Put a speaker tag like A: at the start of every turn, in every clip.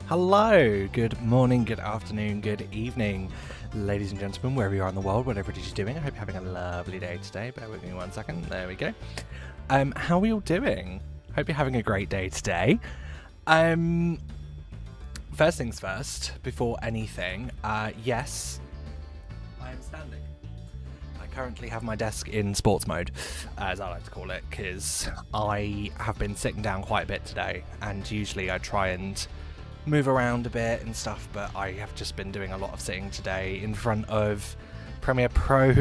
A: Hello, good morning, good afternoon, good evening, ladies and gentlemen, wherever you are in the world, whatever it is you're doing. I hope you're having a lovely day today. Bear with me 1 second. There we go. How are you all doing? Hope you're having a great day today. First things first, before anything, yes, I am standing. I currently have my desk in sports mode, as I like to call it, because I have been sitting down quite a bit today, and usually I try and move around a bit and stuff, but I have just been doing a lot of sitting today in front of Premiere Pro,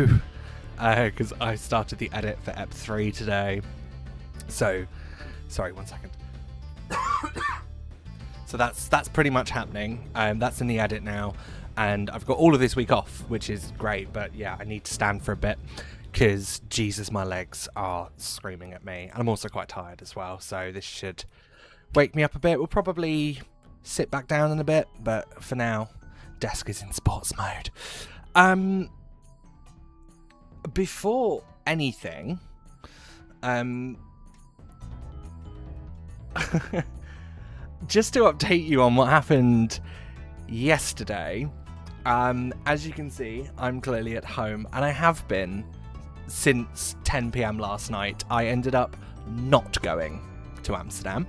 A: because I started the edit for Ep 3 today. So, sorry, 1 second. So that's pretty much happening. That's in the edit now, and I've got all of this week off, which is great, but yeah, I need to stand for a bit, because Jesus, my legs are screaming at me, and I'm also quite tired as well, so this should wake me up a bit. We'll probably sit back down in a bit, but for now, desk is in sports mode. Before anything, just to update you on what happened yesterday, as you can see, I'm clearly at home, and I have been since 10 p.m. last night. I ended up not going to Amsterdam.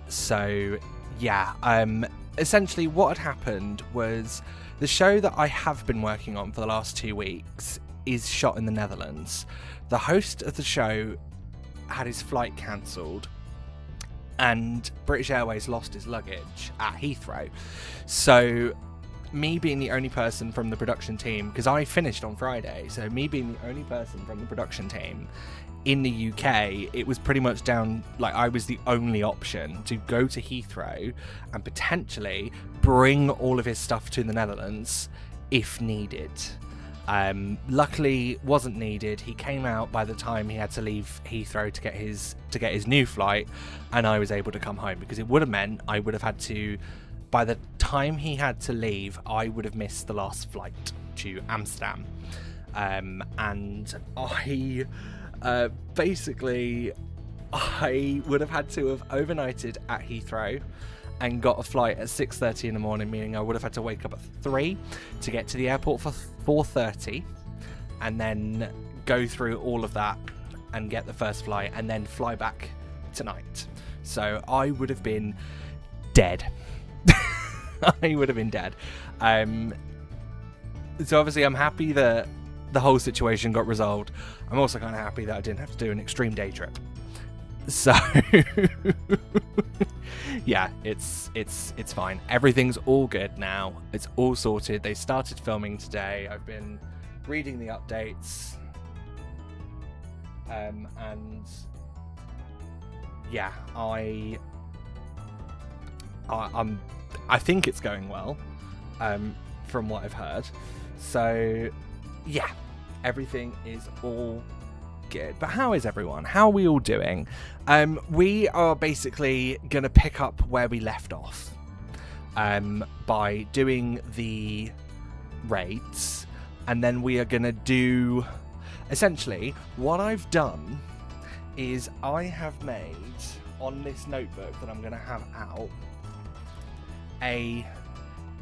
A: So yeah, essentially what had happened was the show that I have been working on for the last 2 weeks is shot in the Netherlands. The host of the show had his flight cancelled, and British Airways lost his luggage at Heathrow. So me being the only person from the production team, because I finished on Friday, so me being the only person from the production team in the UK, it was pretty much down, like, I was the only option to go to Heathrow and potentially bring all of his stuff to the Netherlands if needed. Luckily wasn't needed. He came out by the time he had to leave Heathrow to get his new flight, and I was able to come home, because it would have meant I would have had to, by the time he had to leave, I would have missed the last flight to Amsterdam. And basically I would have had to have overnighted at Heathrow and got a flight at 6:30 in the morning, meaning I would have had to wake up at 3 to get to the airport for 4:30, and then go through all of that and get the first flight, and then fly back tonight. So I would have been dead. I would have been dead. So obviously I'm happy that the whole situation got resolved. I'm also kind of happy that I didn't have to do an extreme day trip. So yeah, it's fine. Everything's all good now. It's all sorted. They started filming today. I've been reading the updates, and yeah, I think it's going well, from what I've heard. So yeah, everything is all good. But how is everyone? How are we all doing? We are basically going to pick up where we left off, by doing the raids, and then we are going to do, essentially, what I've done is I have made, on this notebook that I'm going to have out, a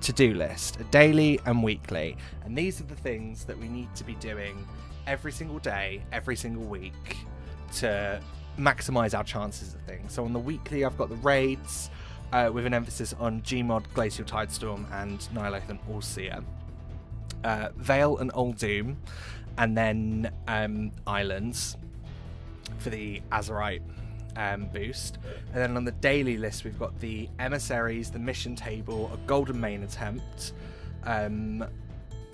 A: to-do list, a daily and weekly, and these are the things that we need to be doing every single day, every single week, to maximize our chances of things. So on the weekly, I've got the raids, with an emphasis on Gmod, Glacial Tidestorm, and Nihilith and Allseer, Vale and Old Doom, and then Islands for the Azeroth boost. And then on the daily list, we've got the emissaries, the mission table, a golden main attempt, and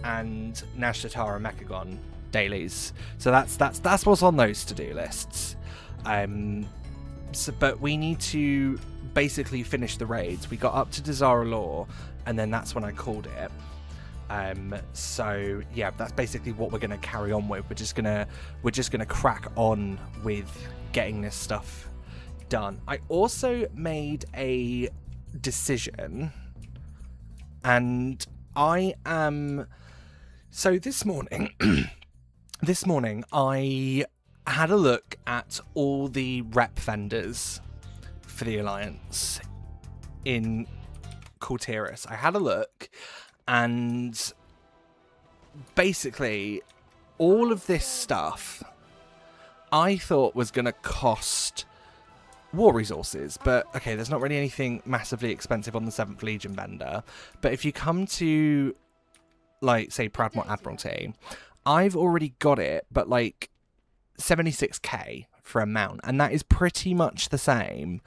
A: Nashtatara Mechagon dailies. So that's what's on those to-do lists. But we need to basically finish the raids. We got up to Desara Law, and then that's when I called it. So yeah, that's basically what we're gonna carry on with. We're just gonna crack on with getting this stuff done. I also made a decision, and I am, so this morning I had a look at all the rep vendors for the Alliance in Corteris. I had a look, and basically all of this stuff I thought was going to cost war resources, but okay, there's not really anything massively expensive on the 7th Legion vendor. But if you come to, like, say, Pradmore Admiralty, I've already got it, but like 76k for a mount, and that is pretty much the same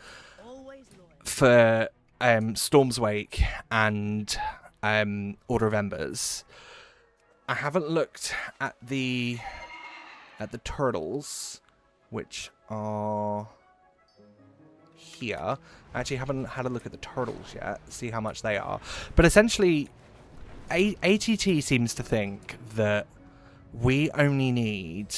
A: for Storm's Wake and Order of Embers. I haven't looked at the turtles, which are here. I actually haven't had a look at the turtles yet, see how much they are. But essentially, ATT seems to think that we only need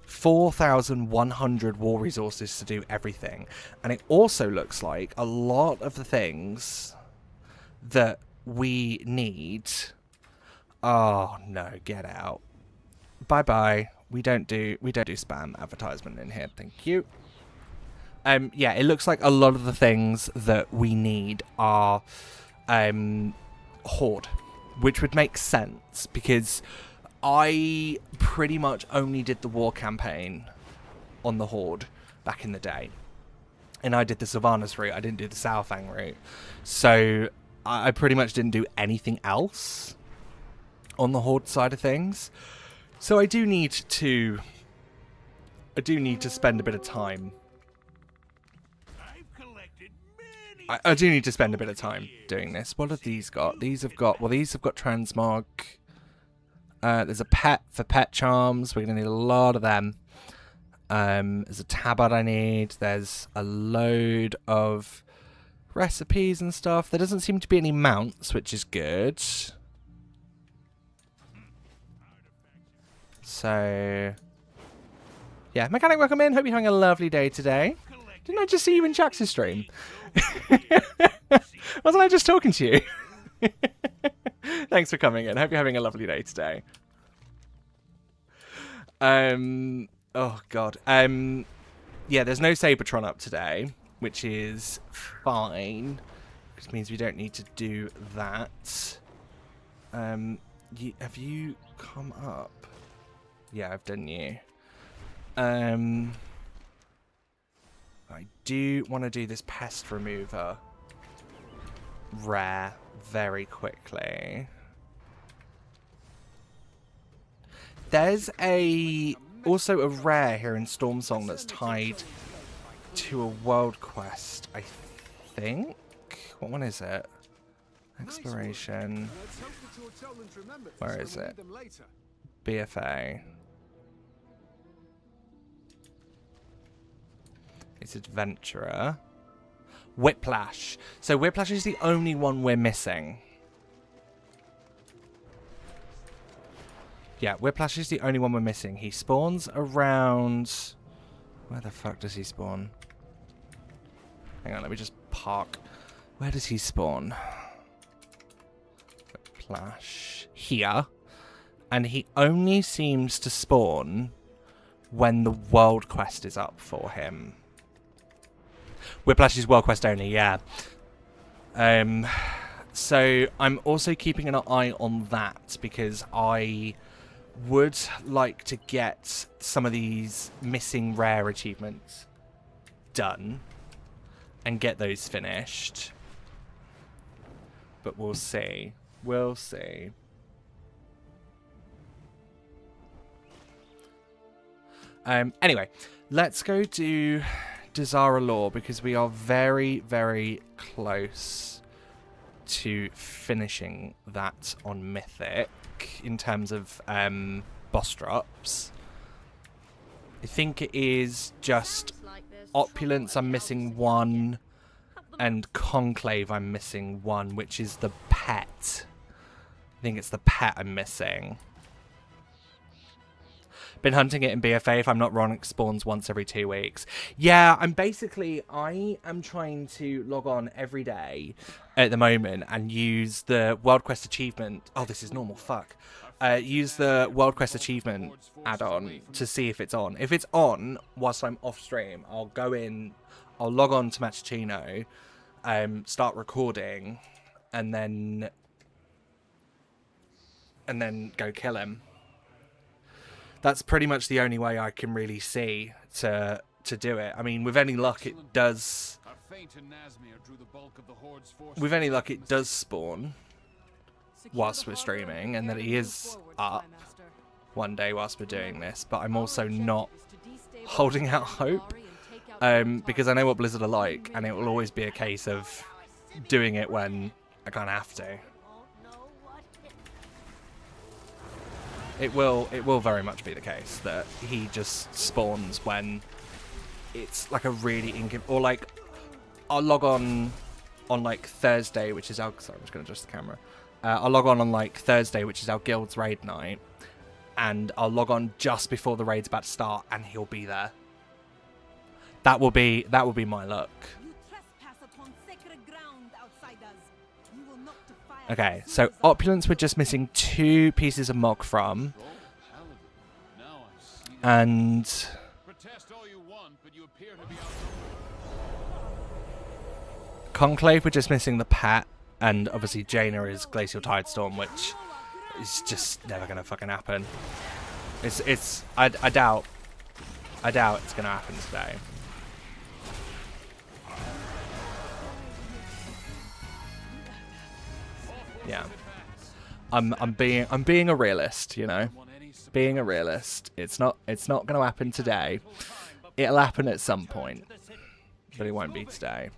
A: 4,100 war resources to do everything. And it also looks like a lot of the things that we need... Oh, no, get out. Bye-bye. We don't do spam advertisement in here, thank you. Yeah, it looks like a lot of the things that we need are Horde, which would make sense because I pretty much only did the war campaign on the Horde back in the day. And I did the Sylvanas route, I didn't do the Saurfang route. So I pretty much didn't do anything else on the Horde side of things. So I do need to spend a bit of time. I do need to spend a bit of time doing this. What have these got? These have got transmog. There's a pet for pet charms. We're going to need a lot of them. There's a tabard I need. There's a load of recipes and stuff. There doesn't seem to be any mounts, which is good. So, yeah, Mechanic, welcome in. Hope you're having a lovely day today. Didn't I just see you in Jax's stream? Wasn't I just talking to you? Thanks for coming in. Hope you're having a lovely day today. Oh god. Yeah, there's no Sabertron up today, which is fine, which means we don't need to do that. Have you come up? Yeah, I've done you. I do want to do this pest remover rare very quickly. There's also a rare here in Stormsong that's tied to a world quest, I think. What one is it? Exploration. Where is it? BFA. It's Adventurer. Whiplash. So Whiplash is the only one we're missing. Yeah, Whiplash is the only one we're missing. He spawns around... Where the fuck does he spawn? Hang on, let me just park. Where does he spawn? Whiplash. Here. And he only seems to spawn when the world quest is up for him. Whiplash is world quest only, yeah. So I'm also keeping an eye on that because I would like to get some of these missing rare achievements done and get those finished. But we'll see. We'll see. Anyway, let's go do Desire Law because we are very, very close to finishing that on Mythic in terms of boss drops. I think it is just Opulence I'm missing one and Conclave I'm missing one, which is the pet. I think it's the pet I'm missing. Been hunting it in BFA, if I'm not wrong, it spawns once every 2 weeks. Yeah, I am trying to log on every day at the moment and use the World Quest achievement. Oh, this is normal, fuck. Use the World Quest achievement add-on to see if it's on. If it's on, whilst I'm off stream, I'll go in, I'll log on to Matchino, start recording, and then go kill him. That's pretty much the only way I can really see to do it. I mean, with any luck, it does. With any luck, it does spawn whilst we're streaming, and that he is up one day whilst we're doing this. But I'm also not holding out hope, because I know what Blizzard are like, and it will always be a case of doing it when I kind of have to. It will very much be the case that he just spawns when it's like a really or like I'll log on like Thursday, which is our sorry, I'm just gonna adjust the camera. I'll log on like Thursday, which is our guild's raid night, and I'll log on just before the raid's about to start, and he'll be there. That will be my luck. Okay, so Opulence we're just missing 2 pieces of Mog from. And Conclave we're just missing the Pat, and obviously Jaina is Glacial Tidestorm, which is just never gonna fucking happen. I doubt it's gonna happen today. Yeah, I'm being a realist, you know. Being a realist, it's not going to happen today. It'll happen at some point, but it won't be today.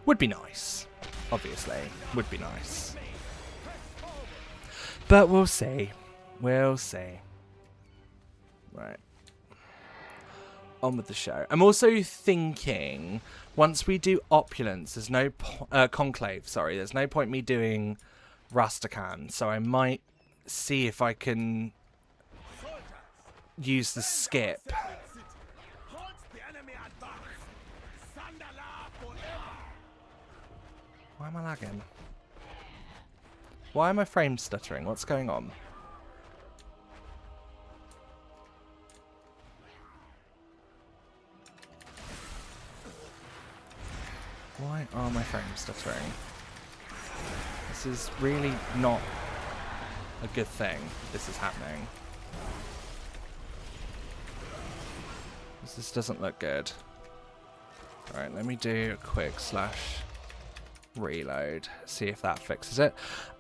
A: Would be nice, obviously. Would be nice, but we'll see. We'll see. Right. On with the show. I'm also thinking once we do Opulence, there's no Conclave. Sorry, there's no point me doing Rastakhan, so I might see if I can use the skip. Why am I lagging? Why am my frames stuttering? What's going on? Why are my frames stuttering? This is really not a good thing. This is happening. This doesn't look good. Alright, let me do a quick /reload. See if that fixes it.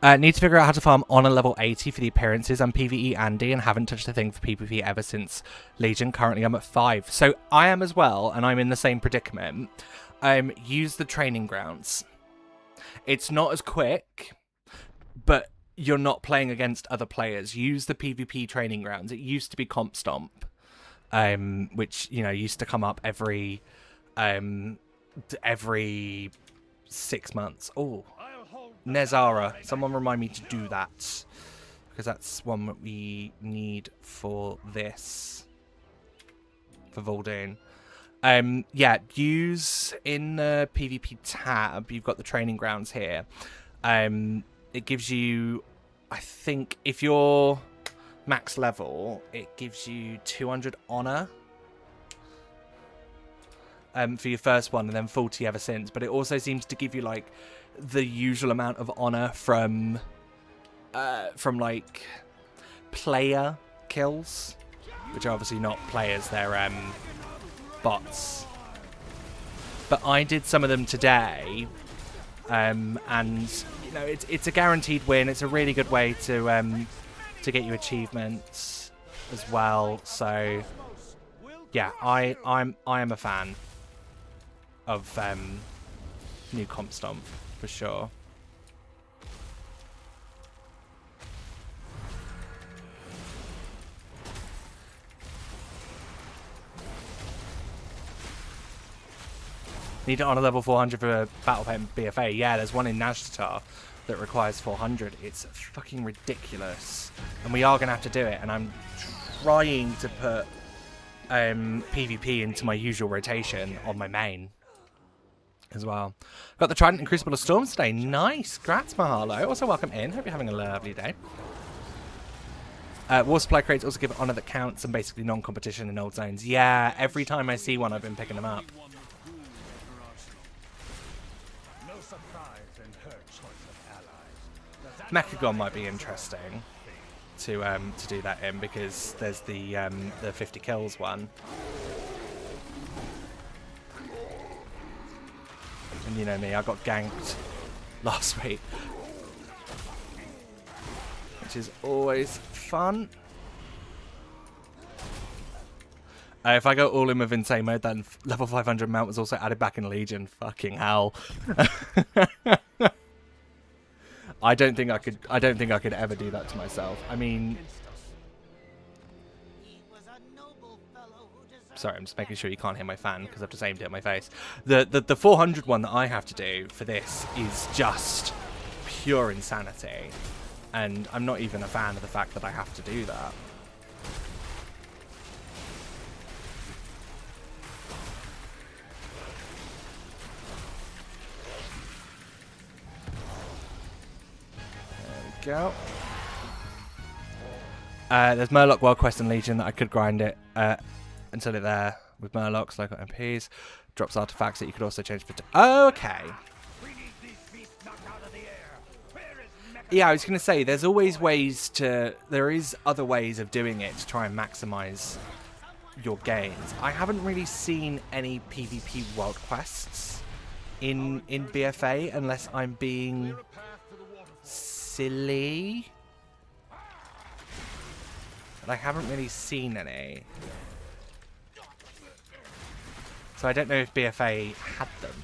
A: Need to figure out how to farm on a level 80 for the appearances. I'm PvE Andy and haven't touched a thing for PvP ever since Legion. Currently I'm at 5. So I am as well, and I'm in the same predicament. Use the training grounds. It's not as quick, but you're not playing against other players. Use the PvP training grounds. It used to be Comp Stomp, which, you know, used to come up every 6 months. Oh, Nezara. Someone remind me to do that, because that's one that we need for this, for Vol'dun. Yeah, use in the PvP tab, you've got the training grounds here. It gives you, I think, if you're max level, it gives you 200 honor for your first one, and then 40 ever since. But it also seems to give you like the usual amount of honor from like player kills, which are obviously not players, they're bots. But I did some of them today, and you know, it's a guaranteed win. It's a really good way to get you achievements as well. So yeah, I am a fan of new Comp Stomp for sure. Need it on a level 400 for Battle Pen BFA. Yeah, there's one in Nazjatar that requires 400. It's fucking ridiculous. And we are going to have to do it. And I'm trying to put PvP into my usual rotation on my main as well. Got the Trident and Crucible of Storms today. Nice. Grats, Mahalo. Also, welcome in. Hope you're having a lovely day. War Supply crates also give honor that counts and basically non-competition in old zones. Yeah, every time I see one, I've been picking them up. Mechagon might be interesting to do that in, because there's the 50 kills one. And you know me, I got ganked last week, which is always fun. If I go all in with insane mode, then level 500 mount was also added back in Legion. Fucking hell. I don't think I could ever do that to myself. I mean, sorry, I'm just making sure you can't hear my fan because I've just aimed it at my face. The 400 one that I have to do for this is just pure insanity, and I'm not even a fan of the fact that I have to do that. Go. There's Murloc World Quest and Legion that I could grind it until it there with Murlocs, local MPs. Drops artifacts that you could also change for. Okay. Yeah, I was going to say there's always ways to. There is other ways of doing it to try and maximize your gains. I haven't really seen any PvP World Quests in BFA unless I'm being silly. But I haven't really seen any. So I don't know if BFA had them.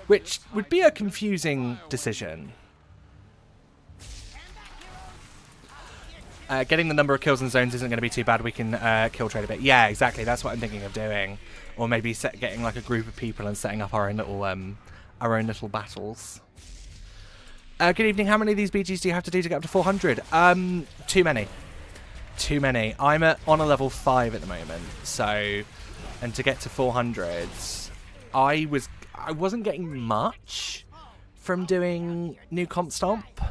A: Which would be a confusing decision. Getting the number of kills in zones isn't going to be too bad. We can kill trade a bit. Yeah, exactly. That's what I'm thinking of doing. Or maybe getting like a group of people and setting up our own little battles. Good evening. How many of these BGs do you have to do to get up to 400? Too many. Too many. I'm on a level 5 at the moment. So, and to get to 400s, I wasn't getting much from doing New Comp Stomp,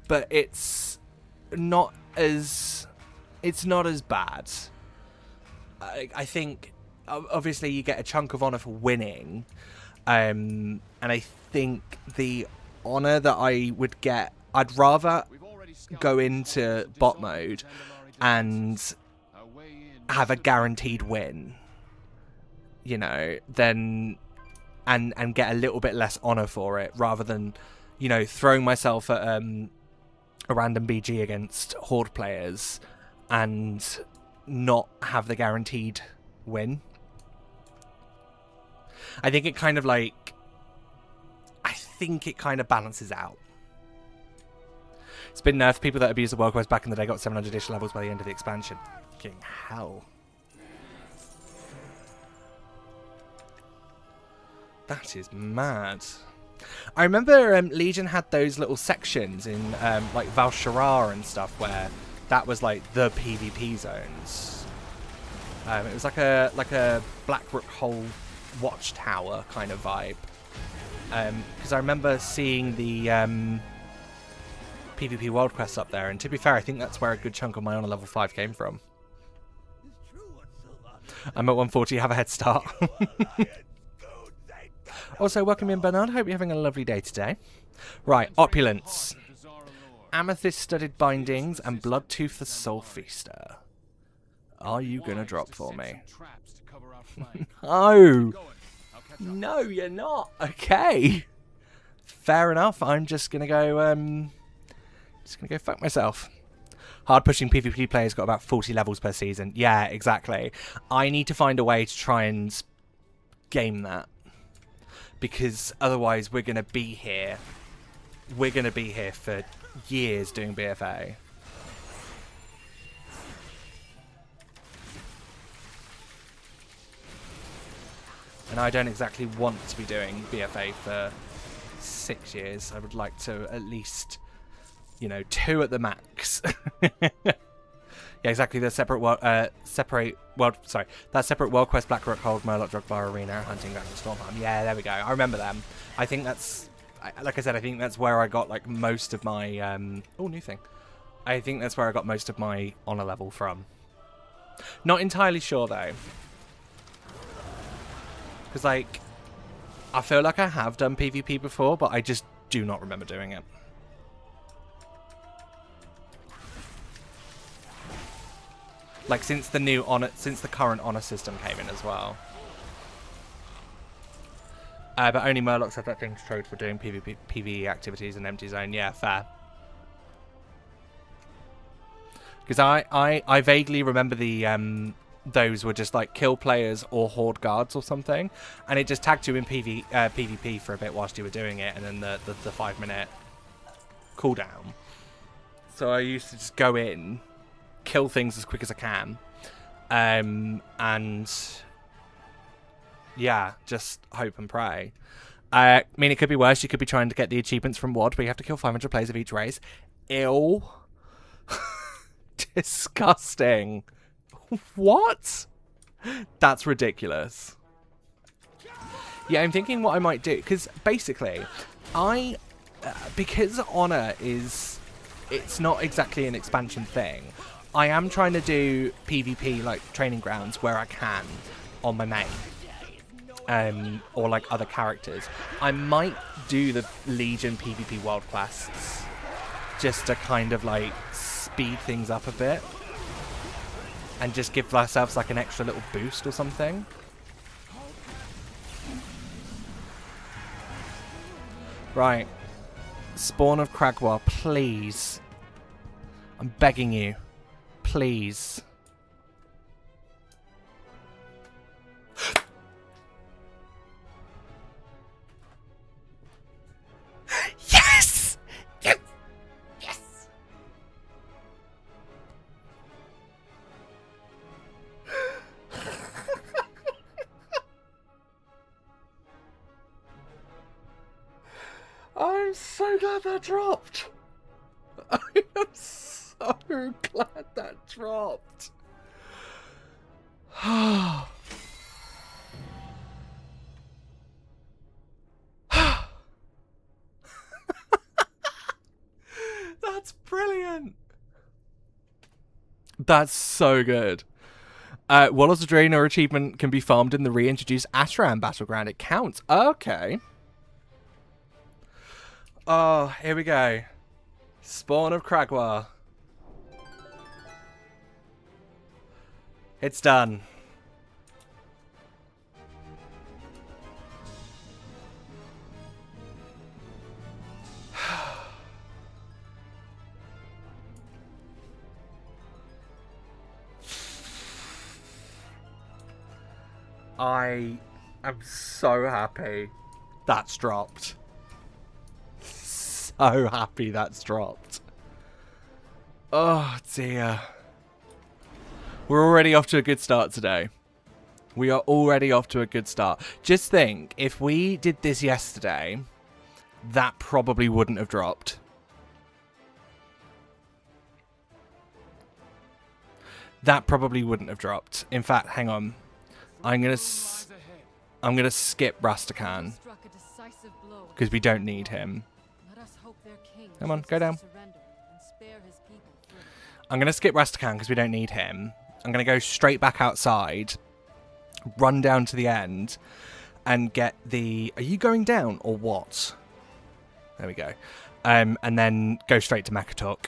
A: but it's not as bad. I think obviously you get a chunk of honor for winning, and I think the honor that I would get, I'd rather go into bot mode and have a guaranteed win, you know, than and get a little bit less honor for it, rather than, you know, throwing myself at a random BG against Horde players and not have the guaranteed win. I think it kind of balances out. It's been nerfed. People that abused the World Quest back in the day got 700 additional levels by the end of the expansion. Fucking hell. That is mad. I remember Legion had those little sections in like Val'sharah and stuff where that was like the PvP zones. It was like a Blackrook Hole watchtower kind of vibe. Because I remember seeing the PvP World Quest up there, and to be fair, I think that's where a good chunk of my honor level 5 came from. I'm at 140, have a head start. Also, welcome in, Bernard. Hope you're having a lovely day today. Right, opulence. Amethyst-studded bindings and Bloodtooth the Soul Feaster. Are you going to drop for me? No! No, you're not. Okay. Fair enough. I'm just going to go... fuck myself. Hard-pushing PvP players got about 40 levels per season. Yeah, exactly. I need to find a way to try and game that. Because otherwise we're going to be here. We're going to be here for years doing BFA. And I don't exactly want to be doing BFA for 6 years. I would like to at least, you know, 2 at the max. Yeah, exactly. The separate world quest, Blackrook Hold, Murloc Drogbar Arena, Hunting Back to Stormheim. Yeah, there we go. I remember them. I think that's, like I said, I think that's where I got like most of my new thing. I think that's where I got most of my honor level from. Not entirely sure though, because like I feel like I have done PvP before, but I just do not remember doing it. Like since the current honor system came in as well. But only Murlocs have that thing controlled for doing PvE activities in empty zone. Yeah, fair. Because I vaguely remember the those were just like kill players or horde guards or something, and it just tagged you in PvP for a bit whilst you were doing it, and then the 5-minute cooldown. So I used to just go in, kill things as quick as I can, and yeah, just hope and pray. I mean, it could be worse. You could be trying to get the achievements from WoD, where you have to kill 500 players of each race. Ew. Disgusting. What? That's ridiculous. Yeah, I'm thinking what I might do, because basically, because Honor it's not exactly an expansion thing, I am trying to do PvP, like, training grounds where I can on my main. Or, like, other characters. I might do the Legion PvP world quests just to kind of, like, speed things up a bit. And just give ourselves, like, an extra little boost or something. Right. Spawn of Kragwa, please. I'm begging you. Please. Yes! Yes! Yes! I'm so glad that dropped. I am so glad that dropped. That's brilliant. That's so good. Wallows of Draenor achievement can be farmed in the reintroduced Ashram battleground. It counts. Okay. Oh, here we go. Spawn of Kragwa. It's done. I am so happy that's dropped. So happy that's dropped. Oh dear. We're already off to a good start today. We are already off to a good start. Just think, if we did this yesterday, that probably wouldn't have dropped. That probably wouldn't have dropped. In fact, hang on. I'm gonna skip Rastakhan because we don't need him. Come on, go down. I'm gonna skip Rastakhan because we don't need him. I'm gonna go straight back outside, run down to the end, and get the. Are you going down or what? There we go. And then go straight to Makatok.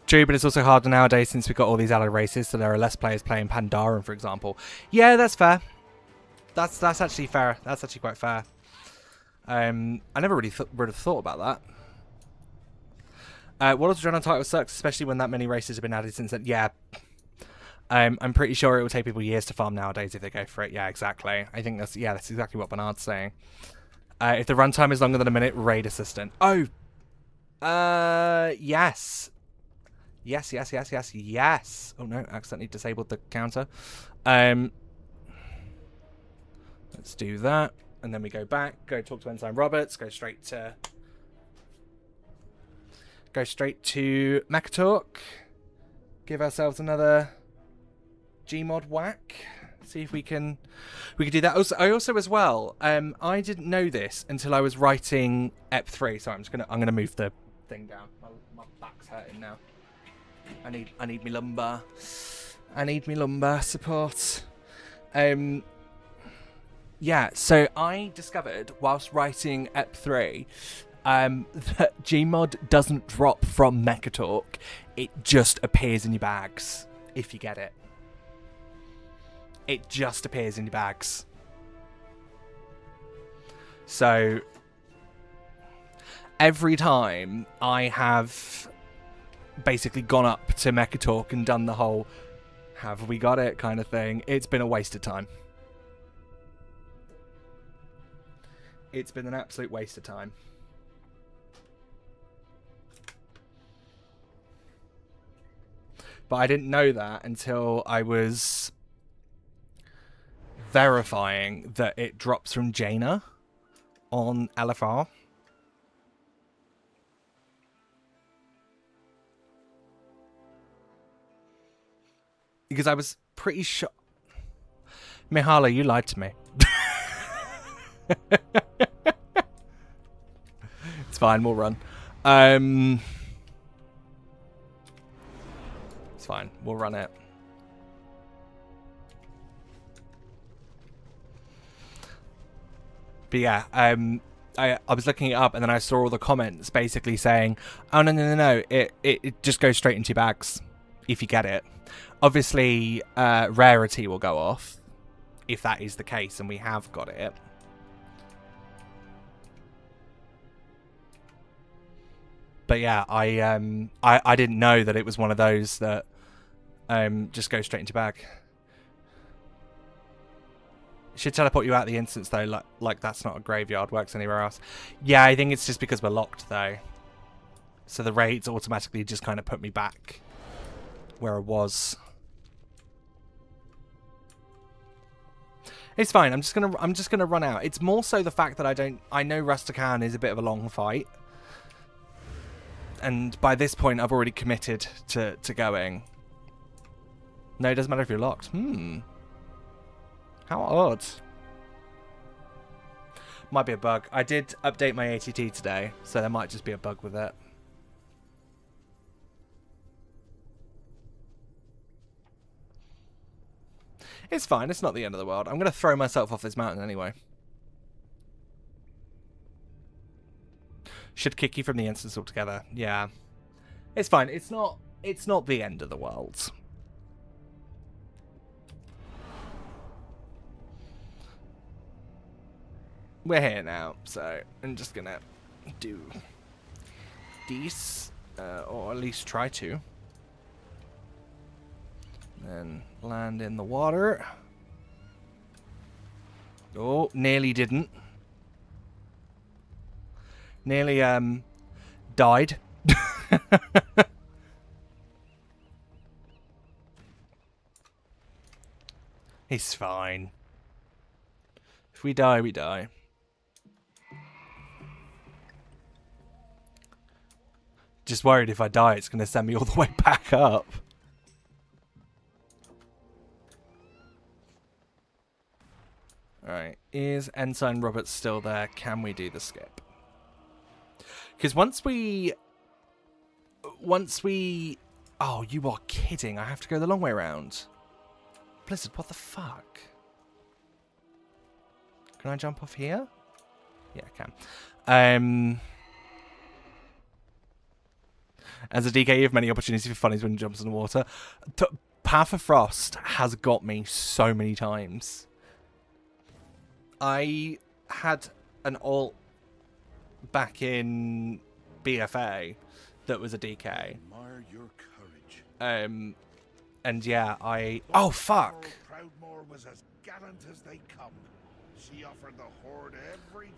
A: True, but it's also harder nowadays since we've got all these allied races, so there are less players playing Pandaren, for example. Yeah, that's fair. That's actually fair. That's actually quite fair. I never really would have thought about that. What else Draenor title sucks, especially when that many races have been added since then. Yeah. I'm pretty sure it will take people years to farm nowadays if they go for it. Yeah, exactly. I think that's exactly what Bernard's saying. If the runtime is longer than a minute, raid assistant. Oh. Yes. Yes. Oh no, accidentally disabled the counter. Let's do that. And then we go back, go talk to Ensign Roberts, go straight to Makatok. Give ourselves another Gmod whack. See if we can do that. I also as well, I didn't know this until I was writing EP3. Sorry, I'm gonna move the thing down. My back's hurting now. I need me lumbar. I need me lumbar support. Yeah, so I discovered whilst writing EP3 that Gmod doesn't drop from Mechatalk. It just appears in your bags, if you get it. It just appears in your bags. So, every time I have basically gone up to Mechatalk and done the whole, have we got it kind of thing, it's been a waste of time. It's been an absolute waste of time. But I didn't know that until I was verifying that it drops from Jaina on LFR. Because I was pretty sure... Mihala, you lied to me. It's fine, we'll run. It's fine, we'll run it. But yeah, I was looking it up and then I saw all the comments basically saying, oh no, it just goes straight into your bags if you get it. Obviously, rarity will go off if that is the case and we have got it. But yeah, I didn't know that it was one of those that just go straight into your bag. Should teleport you out of the instance though, like that's not a graveyard, works anywhere else. Yeah, I think it's just because we're locked though. So the raids automatically just kind of put me back where I was. It's fine. I'm just gonna run out. It's more so the fact that I know Rustichan is a bit of a long fight. And by this point I've already committed to going. No, it doesn't matter if you're locked. How odd. Might be a bug. I did update my ATT today, so there might just be a bug with it. It's fine, it's not the end of the world. I'm going to throw myself off this mountain anyway. Should kick you from the instance altogether. Yeah. It's fine, it's not the end of the world. We're here now, so I'm just going to do this, or at least try to. Then land in the water. Oh, nearly didn't. Nearly, died. It's fine. If we die, we die. Just worried if I die, it's going to send me all the way back up. Alright, is Ensign Roberts still there? Can we do the skip? Because once we... Oh, you are kidding. I have to go the long way around. Blizzard, what the fuck? Can I jump off here? Yeah, I can. As a DK, you have many opportunities for funnies when you jump in the water. Path of Frost has got me so many times. I had an ult back in BFA that was a DK. And yeah, oh fuck.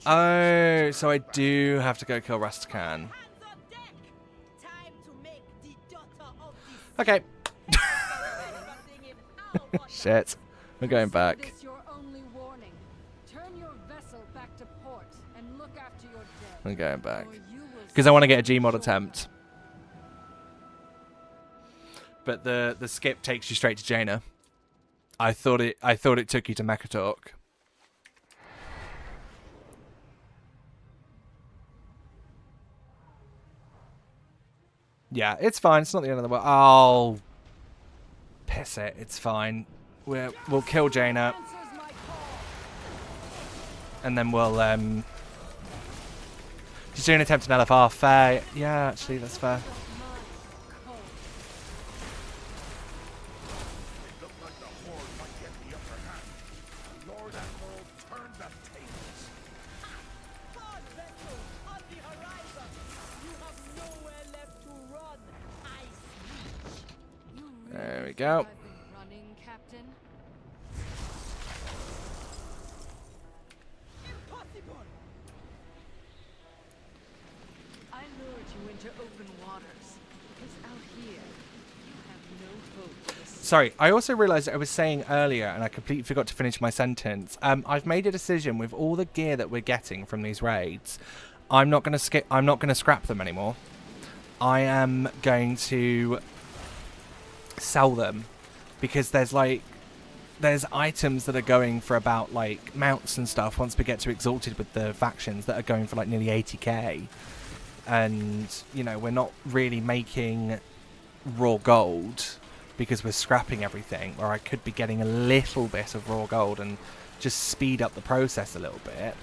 A: Oh, so I do have to go kill Rustichan. Okay. Shit. We're going back. I'm going back. Because I want to get a Gmod attempt. But the skip takes you straight to Jaina. I thought it took you to Mechatalk. Yeah, it's fine. It's not the end of the world. Oh, piss it. It's fine. We'll kill Jaina. And then we'll She's doing an attempt on LFR. Fair. Yeah, actually, that's fair. There we go.
B: I lured you into open waters because out here you have no hope.
A: Sorry, I also realised I was saying earlier, and I completely forgot to finish my sentence. I've made a decision with all the gear that we're getting from these raids. I'm not going to scrap them anymore. I am going to sell them because there's items that are going for about like mounts and stuff once we get to Exalted with the factions that are going for like nearly 80k. And, you know, we're not really making raw gold because we're scrapping everything, where I could be getting a little bit of raw gold and just speed up the process a little bit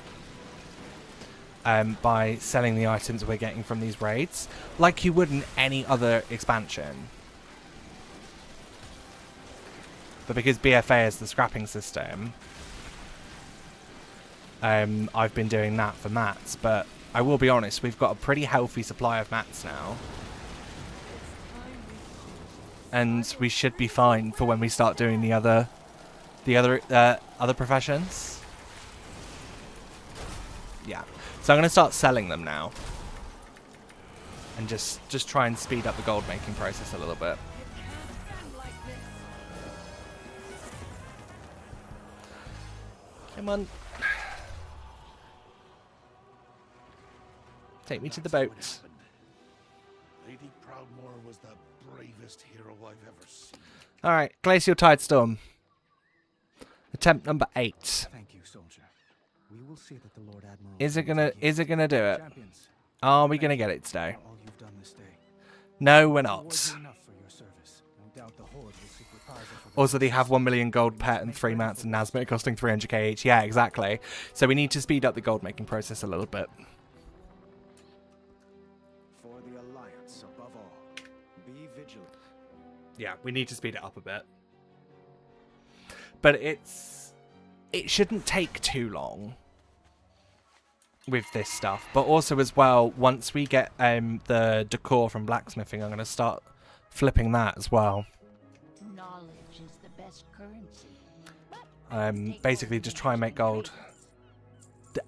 A: by selling the items we're getting from these raids, like you would in any other expansion. But because BFA is the scrapping system, I've been doing that for mats, but I will be honest, we've got a pretty healthy supply of mats now. And we should be fine for when we start doing the other professions. Yeah. So I'm going to start selling them now. And just try and speed up the gold making process a little bit. Come on. Take me to the boat.
C: Lady Proudmoore was the bravest hero I've ever seen.
A: Alright, Glacial Tidestorm. Attempt number 8.
D: Thank you, soldier. We will see that the Lord Admiral
A: Is it gonna do it?
D: Champions,
A: Are we gonna get it today?
D: all you've done this day.
A: No, we're
D: It
A: not.
D: was enough for your service. No doubt the Horde will seek reprisal for the
A: Also, they have 1 million gold pet and 3 mats and Nazmit costing 300k each. Yeah, exactly. So we need to speed up the gold making process a little bit.
D: For the Alliance above all. Be vigilant.
A: Yeah, we need to speed it up a bit. But it shouldn't take too long with this stuff. But also as well, once we get the decor from blacksmithing, I'm going to start flipping that as well.
B: Knowledge is the best currency.
A: Basically just try and make gold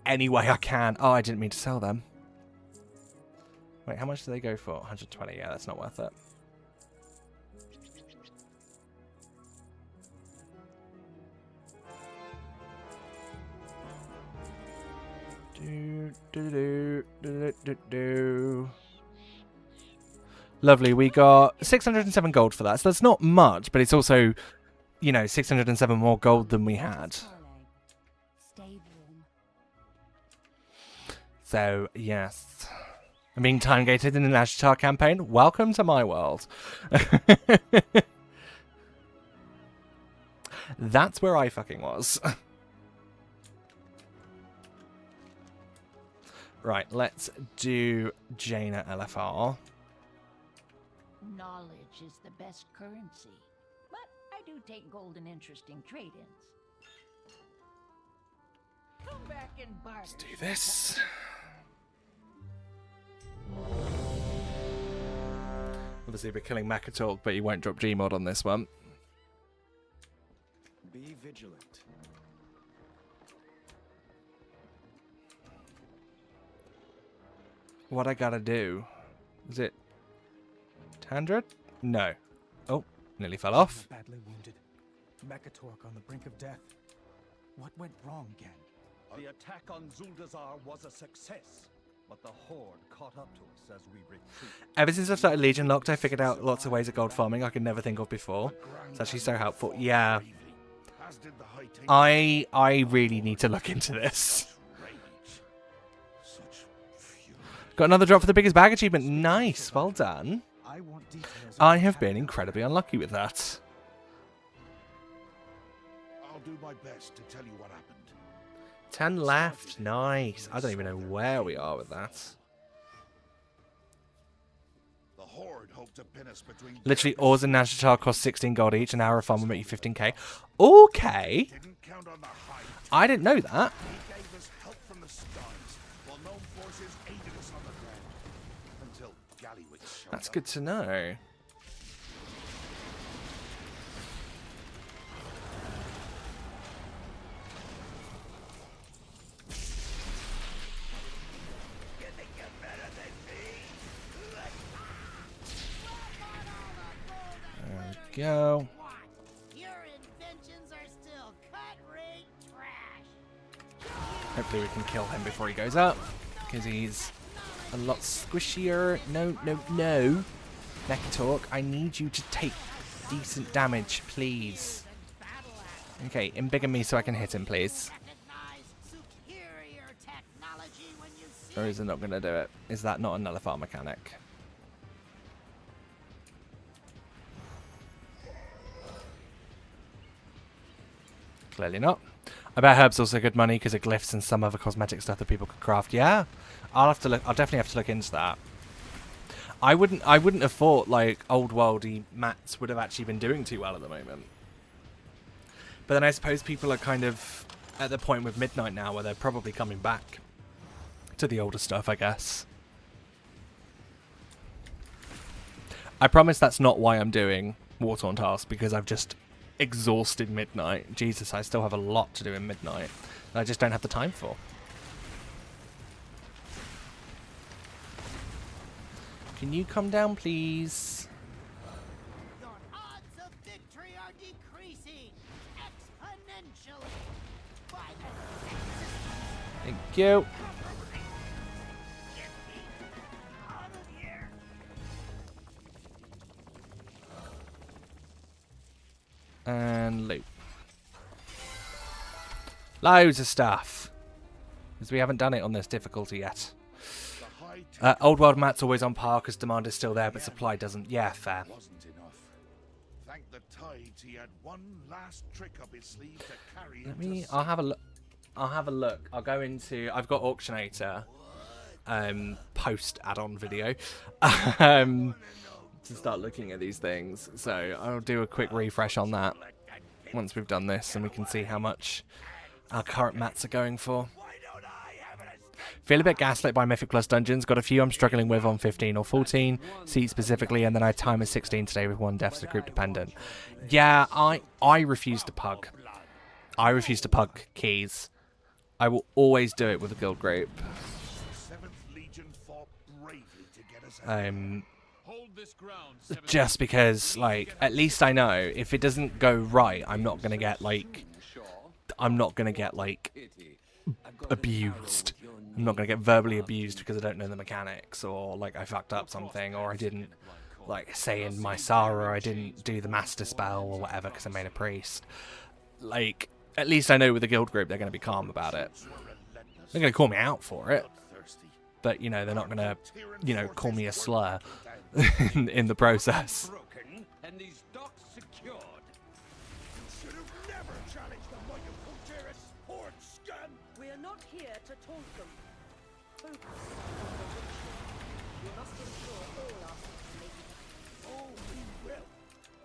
A: any way I can. Oh, I didn't mean to sell them. Wait, how much do they go for? 120. Yeah, that's not worth it. Lovely, we got 607 gold for that. So that's not much, but it's also, you know, 607 more gold than we had.
B: Stay warm.
A: So, yes. I'm being time-gated in an Ashtar campaign. Welcome to my world. That's where I fucking was. Right, let's do Jaina LFR.
B: Knowledge is the best currency. But I do take golden interest in trade-ins. Come back and barter.
A: Let's do this. Obviously, we're killing Mechatol, but you won't drop Gmod on this one.
D: Be vigilant.
A: What I gotta do? Is it 100? No. Oh, nearly fell off.
D: Badly wounded. Mechatol on the brink of death. What went wrong again?
C: The attack on Zuldazar was a success, but the Horde caught up to us as we retreated.
A: Ever since I started Legion Locked, I figured out lots of ways of gold farming I could never think of before. It's actually so helpful. Yeah.
C: As did the High Temple.
A: I really need to look into this.
C: Rage. Such fury.
A: Got another drop for the biggest bag achievement. Nice. Well done.
D: I want details of
A: I
D: the
A: have
D: attack.
A: been incredibly unlucky with that.
C: I'll do my best to tell you what happened.
A: 10 left. Nice. I don't even know where we are with that.
C: to pin us between
A: Literally, ores and Nazjatar cost 16 gold each. An hour of farm will make you 15k. Okay.
C: didn't count on the height.
A: I didn't know that.
C: He gave us help from the skies, while gnome forces aided us on the ground. Until Gallywitch showed
A: That's
C: up.
A: good to know. There we go.
E: Your inventions are still cut-rate trash.
A: Hopefully we can kill him before he goes up, because he's a lot squishier. No, no, no. Mechatalk, I need you to take decent damage, please. Okay, embiggen me so I can hit him, please.
E: Recognize superior technology when you see
A: Or is it not going to do it? Is that not a nullifier mechanic? Clearly not. I bet Herb's also good money because of glyphs and some other cosmetic stuff that people could craft. Yeah, I'll definitely have to look into that. I wouldn't have thought like old worldy mats would have actually been doing too well at the moment. But then I suppose people are kind of at the point with Midnight now where they're probably coming back to the older stuff, I guess. I promise that's not why I'm doing War-Torn tasks, because I've just exhausted Midnight. Jesus, I still have a lot to do in Midnight that I just don't have the time for. Can you come down, please?
E: your odds of victory are decreasing exponentially. By the
A: Thank you.
E: out of here.
A: And loot. Loads of stuff. Because we haven't done it on this difficulty yet.
C: The high
A: Old World Mat's always on par because demand is still there, but supply doesn't. Yeah, fair.
C: wasn't enough. Thank the tides he had one last trick up his sleeve to carry
A: Let
C: him
A: me.
C: to
A: I'll have a look. I'll have a look. I'll go into. I've got Auctionator. Post add-on video. To start looking at these things. So I'll do a quick refresh on that once we've done this, and we can see how much our current mats are going for. Feel a bit gaslit by Mythic Plus dungeons. Got a few I'm struggling with on 15 or 14 seats specifically, and then I time at 16 today with one death, so group dependent. Yeah, I refuse to pug. I refuse to pug keys. I will always do it with a guild group.
C: 7th Legion fought bravely to get us out.
F: Hold this ground,
A: Just because, like, at least I know if it doesn't go right, I'm not gonna get like, abused. I'm not gonna get verbally abused because I don't know the mechanics, or like I fucked up something, or I didn't, like, say in my Sara I didn't do the master spell or whatever because I made a priest. Like, at least I know with the guild group they're gonna be calm about it. They're gonna call me out for it, but you know they're not gonna, you know, call me a slur in the process.
F: broken and these docks secured.
C: Should have never challenged the might of Coteris, horde scum!
B: We are not here to taunt them. Focus on the ritual. We must ensure all our may
C: Oh, we will.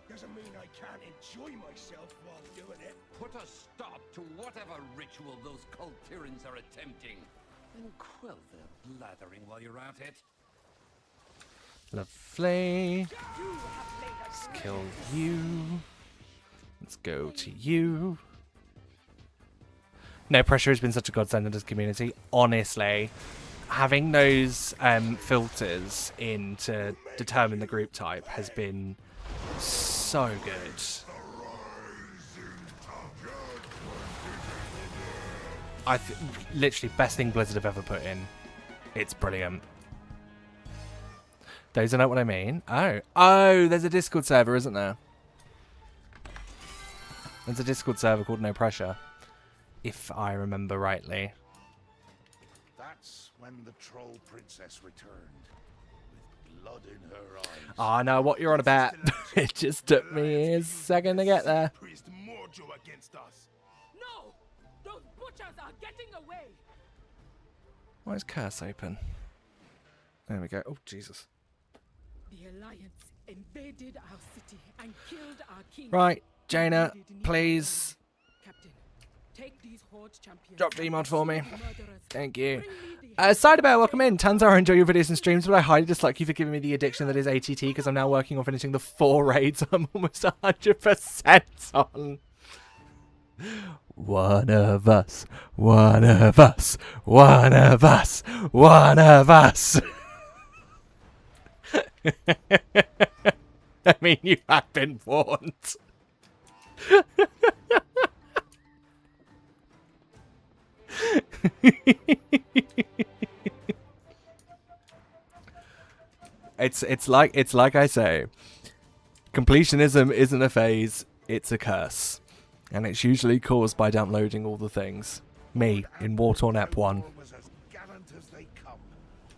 C: Doesn't mean I can't enjoy myself while doing it.
F: Put a stop to whatever ritual those Cultirans are attempting. And quell their blathering while you're at it.
A: Lovely. Let's kill you. Let's go to you. No Pressure has been such a godsend in this community. Honestly, having those filters in to determine the group type has been so good. Literally best thing Blizzard have ever put in. It's brilliant. Those are not what I mean. Oh, there's a Discord server, isn't there? There's a Discord server called No Pressure, if I remember rightly.
C: That's when the troll princess returned, with blood in her eyes.
A: Oh, I know what you're on about. It just took me a second to get there.
C: Priest Morjo against us.
B: No! Those butchers are getting away!
A: Why is Curse open? There we go. Oh, Jesus.
B: The Alliance
G: invaded our city and killed our king.
A: Right, Jaina,
G: Invaded New
A: please
G: Ireland. Captain, take these Horde champions.
A: drop
G: and
A: Vmod for me.
G: pursue the murderers.
A: Thank you.
G: Bring me the
A: Sidebar, welcome in. Tanzar, I enjoy your videos and streams, but I highly dislike you for giving me the addiction that is ATT because I'm now working on finishing the 4 raids I'm almost 100% on. One of us, one of us, one of us, one of us. I mean, you have been warned. It's like I say, completionism isn't a phase, it's a curse. And it's usually caused by downloading all the things. Me, in War-Torn Ep 1.
H: Was as gallant as they come.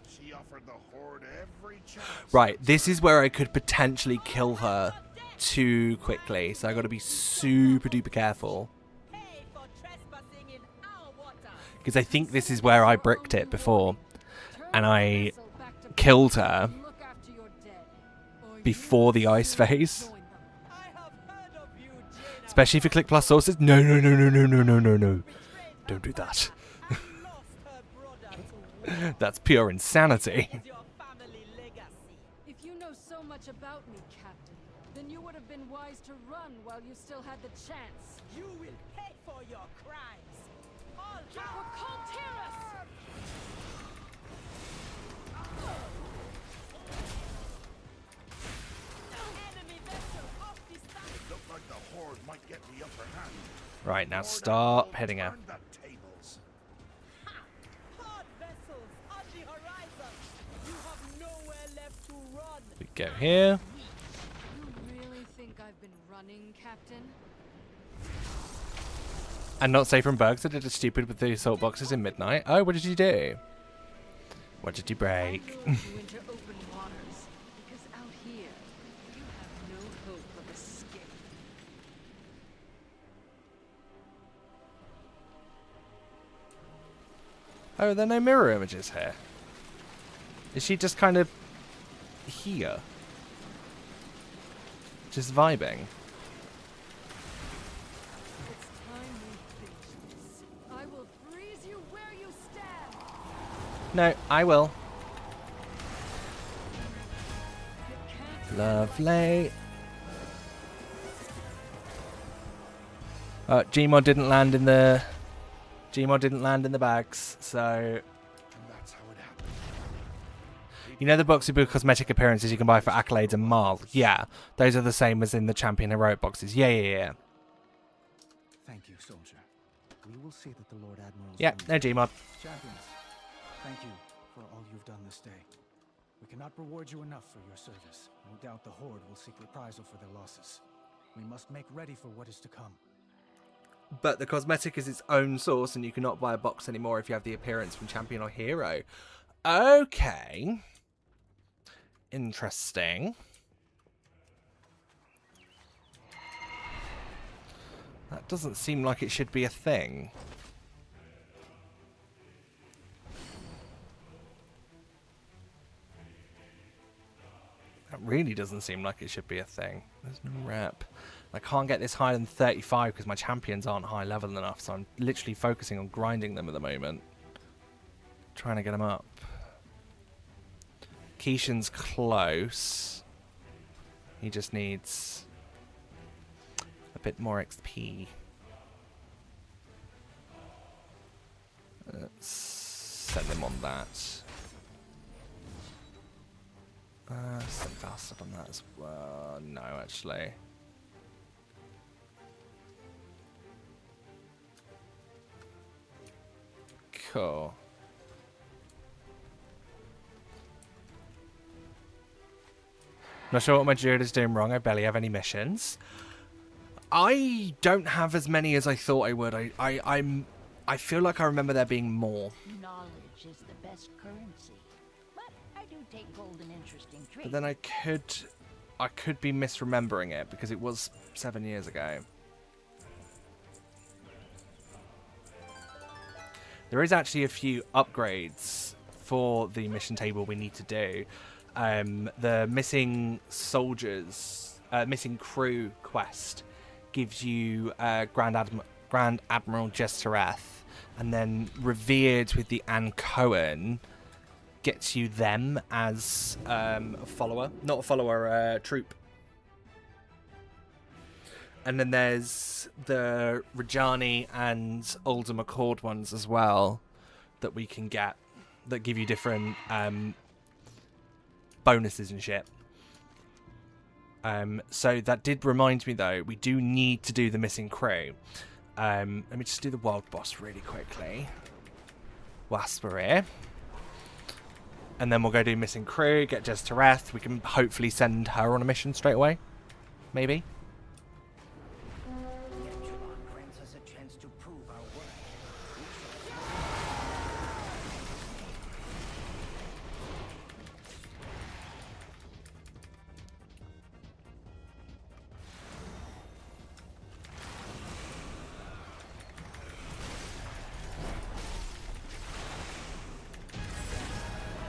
H: She offered the Horde every chance.
A: Right, this is where I could potentially kill her too quickly, so I gotta be super duper careful.
B: Pay for trespassing in our water.
A: Because I think this is where I bricked it before. And I killed her
G: Look after your dead, or
A: before the ice phase.
G: join them.
B: I have heard of you, Jaina.
A: Especially if you click plus sources. No, no, no, no, no, no, no, no, no. Don't do that.
B: And lost her brother to war.
A: That's pure insanity.
B: Is your family legacy.
G: If you know so much about me, Captain, then you would have been wise to run while you still had the chance.
B: You will pay for your crimes. All
G: We're called terrorists!
B: enemy vessel off the stand.
H: Looked like the Horde might get the upper hand.
A: Right, now
H: Horde
A: stop
H: will
A: hitting her.
H: turn the tables.
B: Hard vessels on the horizon. You have nowhere left to run.
A: We go here.
G: You really think I've been running, Captain?
A: And not safe from bugs. I did a stupid with the assault boxes in midnight. Oh, what did you do? What did you break?
G: I lured you into open waters, because out here, you have no hope of escape.
A: Oh, there are no mirror images here. Is she just kind of here? Just vibing?
G: It's time we finish this. I will freeze you where you stand.
A: No, I will.
G: You can't
A: Lovely. Gmod didn't land in the bags, so
H: And that's how it happened.
A: you know the box with cosmetic appearances you can buy for accolades and Marl? Yeah, those are the same as in the champion heroic boxes. Yeah.
D: Thank you, soldier. We will see that the Lord Admiral's
A: Yeah,
D: done
A: no Gmod.
D: Champions, thank you for all you've done this day. We cannot reward you enough for your service. No doubt the Horde will seek reprisal for their losses. We must make ready for what is to come.
A: But the cosmetic is its own source, and you cannot buy a box anymore if you have the appearance from champion or hero. Okay. Interesting. That doesn't seem like it should be a thing. That really doesn't seem like it should be a thing. There's no rep. I can't get this higher than 35 because my champions aren't high level enough, so I'm literally focusing on grinding them at the moment. Trying to get them up. Keishan's close. He just needs a bit more XP. Let's send them on that. Send faster on that as well. No, actually. Cool. Not sure what my druid is doing wrong. I barely have any missions. I don't have as many as I thought I would. I feel like I remember there being more.
E: Knowledge is the best currency. But I do take gold and interesting trade.
A: But then I could be misremembering it because it was 7 years ago. There is actually a few upgrades for the mission table we need to do. the missing soldiers, missing crew quest gives you Grand Admiral Jestereth, and then Revered with the Ancoan gets you them as a follower, not a follower, troop. And then there's the Rajani and Ulder McCord ones as well that we can get that give you different bonuses and shit. So that did remind me though, we do need to do the missing crew. Let me just do the wild boss really quickly. Whilst we're here. And then we'll go do missing crew, get Jestereth. We can hopefully send her on a mission straight away. Maybe.
E: Grants us a chance to prove our worth.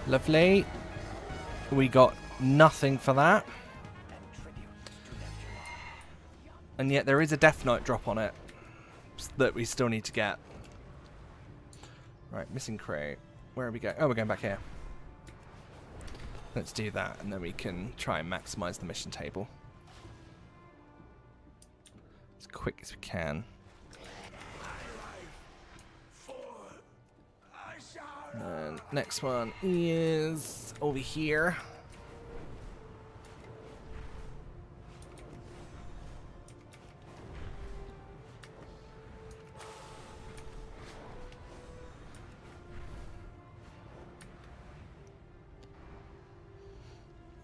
A: Lovely. We got nothing for that. And yet there is a Death Knight drop on it that we still need to get. Right, missing crew. Where are we going? Oh, we're going back here. Let's do that, and then we can try and maximize the mission table as quick as we can. And next one is over here.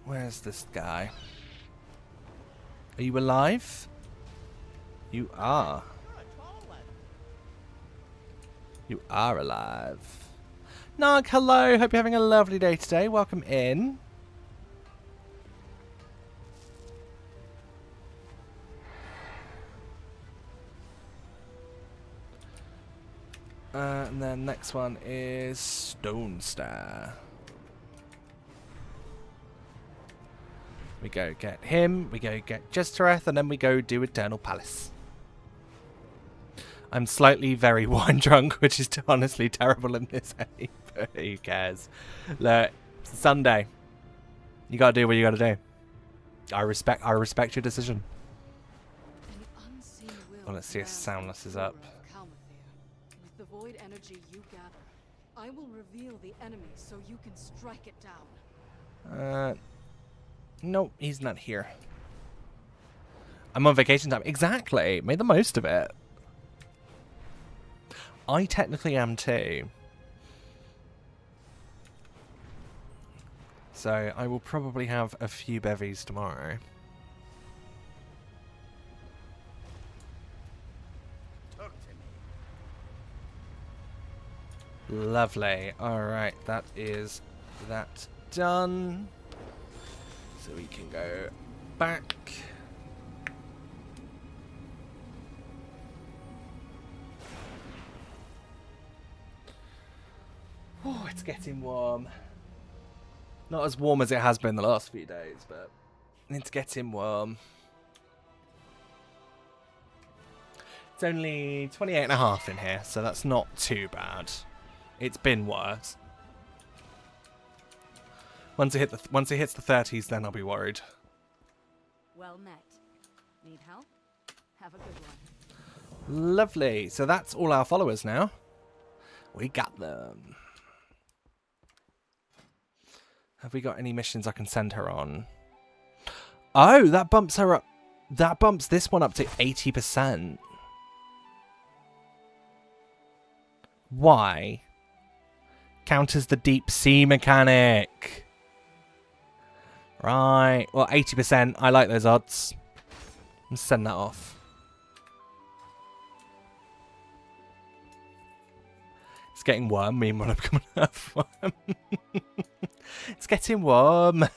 A: Where's this guy? Are you alive? You are. You are alive. Nog, hello. Hope you're having a lovely day today. Welcome in. And then next one is Stone Star. We go get him, we go get Jestereth, and then we go do Eternal Palace. I'm slightly very wine drunk, which is honestly terrible in this age, but who cares? Look, it's Sunday. You gotta do what you gotta do. I respect your decision. Well, let's see if Soundless is up.
G: With the void energy you gather, I will reveal the enemy so you can strike it down.
A: Nope, he's not here. I'm on vacation time. Exactly. Made the most of it. I technically am too. So I will probably have a few bevies tomorrow.
H: Talk to me.
A: Lovely. Alright, that is that done. So we can go back. Oh, it's getting warm. Not as warm as it has been the last few days, but it's getting warm. It's only 28.5 in here, so that's not too bad. It's been worse. Once it hits the 30s, then I'll be worried.
B: Well met. Need help? Have a good one.
A: Lovely. So that's all our followers now. We got them. Have we got any missions I can send her on? Oh, that bumps her up. That bumps this one up to 80%. Why? Counters the deep sea mechanic. Right. Well, 80%. I like those odds. Let's send that off. It's getting warm. Meanwhile, I'm coming up. It's getting warm. I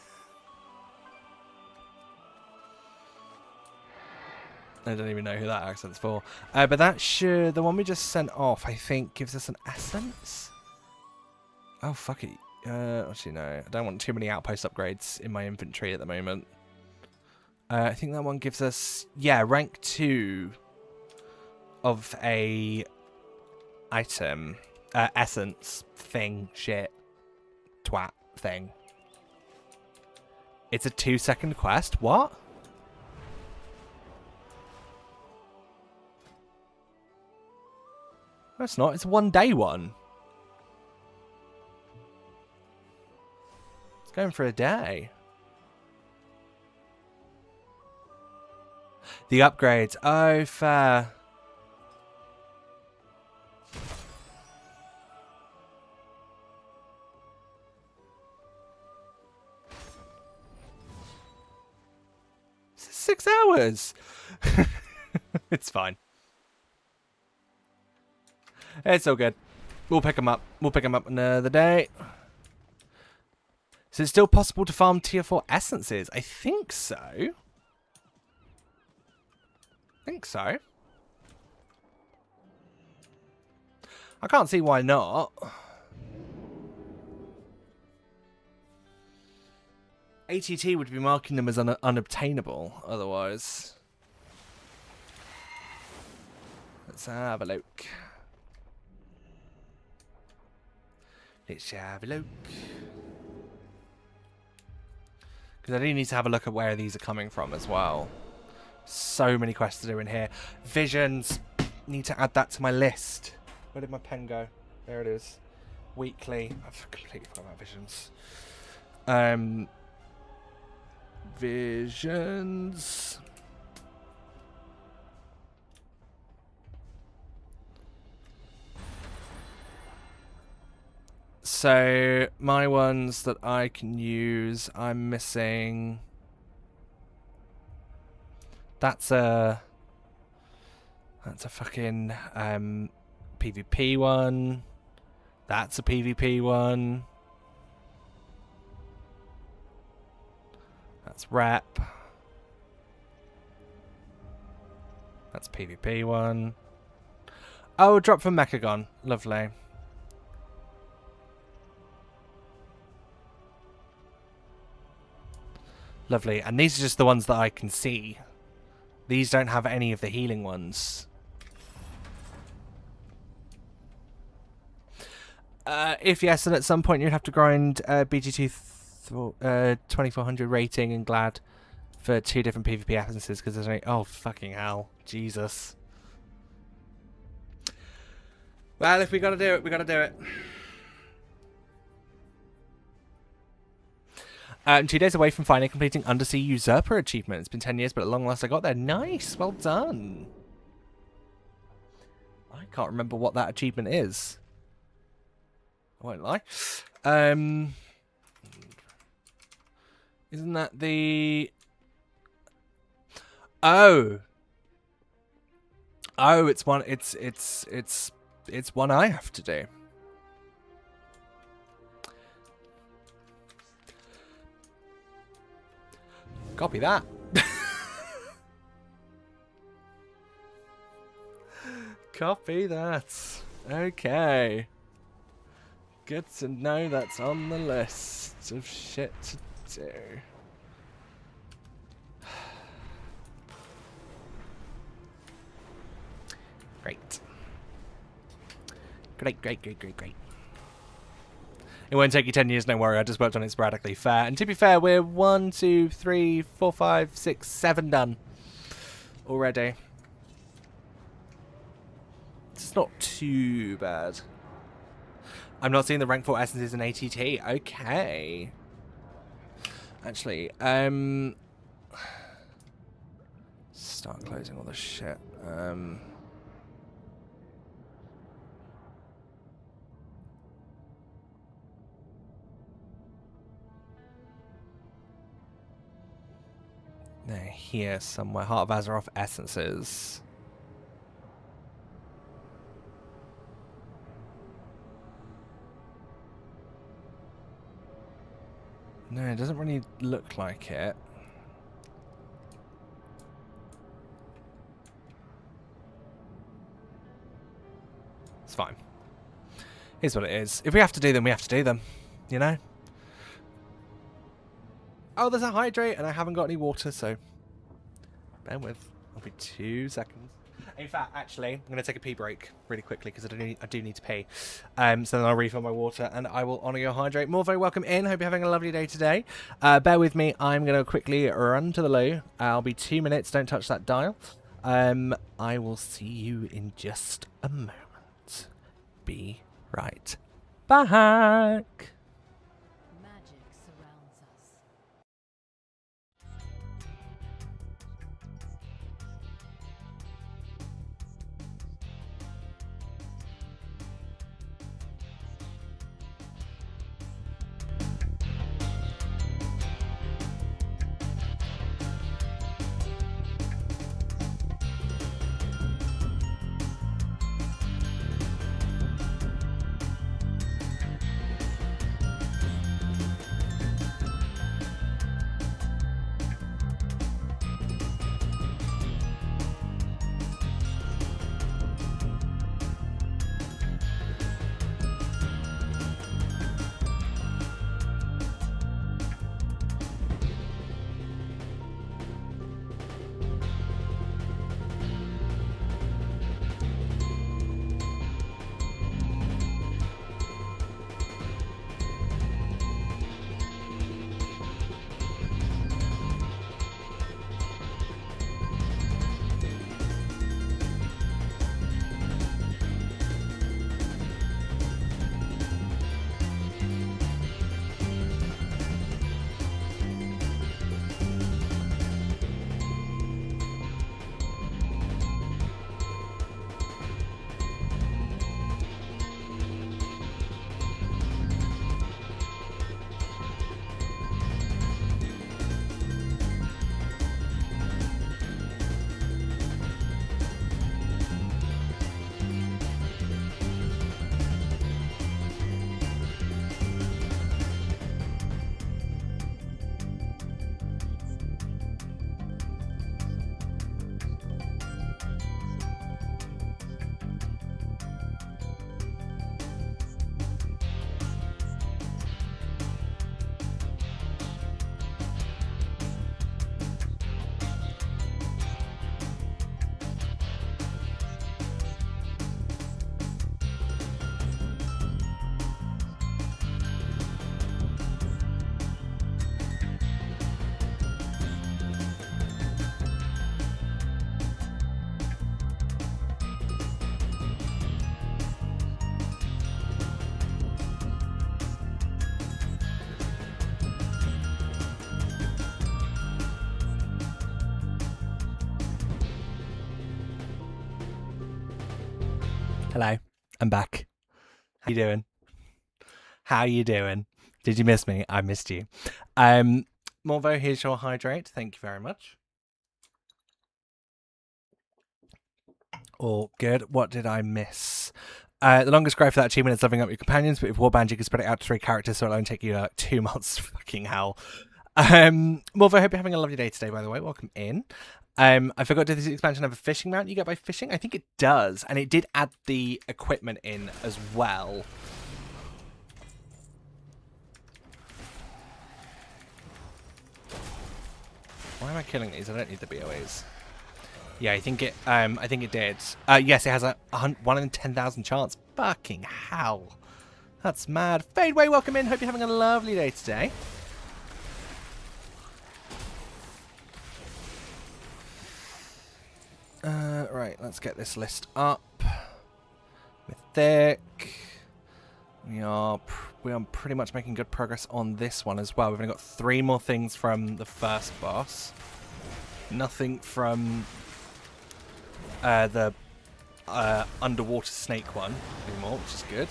A: don't even know who that accent's for. But that should... The one we just sent off, I think, gives us an essence. Oh, fuck it. Actually, no. I don't want too many outpost upgrades in my inventory at the moment. I think that one gives us, yeah, rank 2 of a item. Essence thing, shit, twat thing. It's a 2-second quest? What? No, it's not. It's a 1-day one. It's going for a day. The upgrades. Oh, fair. This is 6 hours. It's fine. It's all good. We'll pick them up. We'll pick them up another day. So it's still possible to farm tier 4 essences? I think so. I can't see why not. ATT would be marking them as unobtainable otherwise. Let's have a look. Let's have a look. Because I do need to have a look at where these are coming from as well. So many quests to do in here. Visions. Need to add that to my list. Where did my pen go? There it is. Weekly. I've completely forgot about visions. Visions. So my ones that I can use, I'm missing. That's a fucking PvP one. That's a PvP one. That's rep. That's PvP one. Oh, drop from Mechagon. Lovely. Lovely. And these are just the ones that I can see. These don't have any of the healing ones. If yes, then at some point you'd have to grind BG2 2400 rating and Glad for 2 different PvP essences because there's only... Oh, fucking hell. Jesus. Well, if we gotta do it, we gotta do it. 2 days away from finally completing Undersea Usurper achievement. It's been 10 years, but at long last I got there. Nice, well done. I can't remember what that achievement is. I won't lie. Isn't that the... Oh, it's one. It's one I have to do. Copy that. Copy that. Okay. Good to know that's on the list of shit to do. Great. Great. It won't take you 10 years, no worry. I just worked on it sporadically. Fair. And to be fair, we're 1, 2, 3, 4, 5, 6, 7 done already. It's not too bad. I'm not seeing the rank 4 essences in ATT. Okay. Actually, start closing all this shit. They're here somewhere. Heart of Azeroth essences. No, it doesn't really look like it. It's fine. Here's what it is. If we have to do them, we have to do them. you know? Oh, there's a hydrate, and I haven't got any water, so bear with. I'll be 2 seconds. In fact, actually, I'm going to take a pee break really quickly because I do need to pee. So then I'll refill my water and I will honour your hydrate. More very welcome in. Hope you're having a lovely day today. Bear with me. I'm going to quickly run to the loo. I'll be 2 minutes. Don't touch that dial. I will see you in just a moment. Be right back.
E: Magic surrounds us.
A: Hello, I'm back. How you doing? How you doing? Did you miss me? I missed you. Morvo, here's your hydrate. Thank you very much. All good. What did I miss? The longest growth for that achievement is leveling up your companions, but with Warband you can spread it out to 3 characters, so it'll only take you 2 months. Fucking hell. Morvo, I hope you're having a lovely day today, by the way. Welcome in. I forgot, did this expansion have a fishing mount you get by fishing? I think it does, and it did add the equipment in as well. Why am I killing these? I don't need the BOEs. Yeah, I think it did. Yes, it has a 1 in 10,000 chance. Fucking hell. That's mad. Fadeway, welcome in. Hope you're having a lovely day today. Right, let's get this list up. Mythic. We are pretty much making good progress on this one as well. We've only got 3 more things from the first boss. Nothing from the underwater snake one anymore, which is good.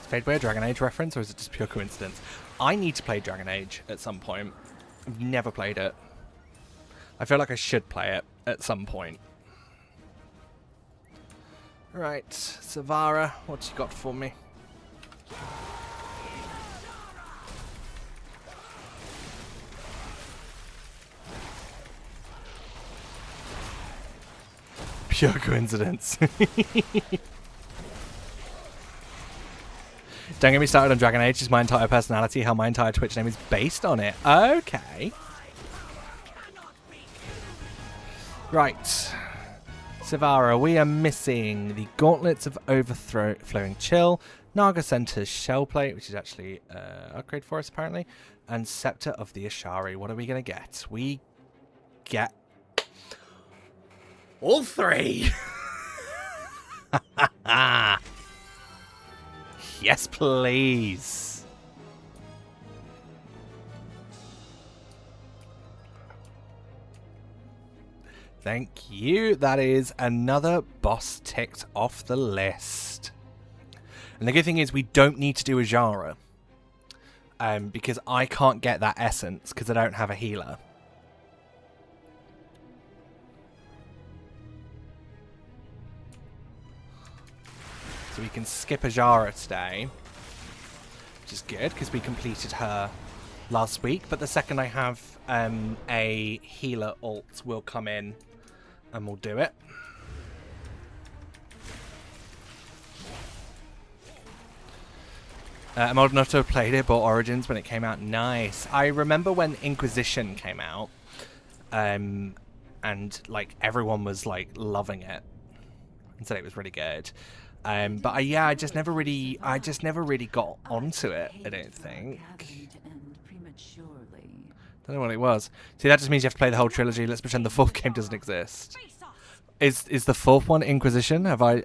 A: Fadeway a Dragon Age reference, or is it just pure coincidence? I need to play Dragon Age at some point. I've never played it. I feel like I should play it at some point. Right, Savara, what you got for me? Pure coincidence. Don't get me started on Dragon Age. It's my entire personality, how my entire Twitch name is based on it. Okay. Right. Savara, we are missing the Gauntlets of Overflowing Chill, Naga Center's Shell Plate, which is actually upgrade for us apparently, and Scepter of the Ashari. What are we going to get? We get all three. Yes, please. Thank you. That is another boss ticked off the list. And the good thing is we don't need to do Ajara. Because I can't get that essence because I don't have a healer. So we can skip Ajara today. Which is good because we completed her last week. But the second I have a healer ult, we'll come in and we'll do it. I'm old enough to have played it, bought Origins when it came out. Nice. I remember when Inquisition came out, and like everyone was like loving it and said it was really good. But I just never really got onto it. I don't think. Don't know what it was. See, that just means you have to play the whole trilogy. Let's pretend the fourth game doesn't exist. Is the fourth one Inquisition? Have I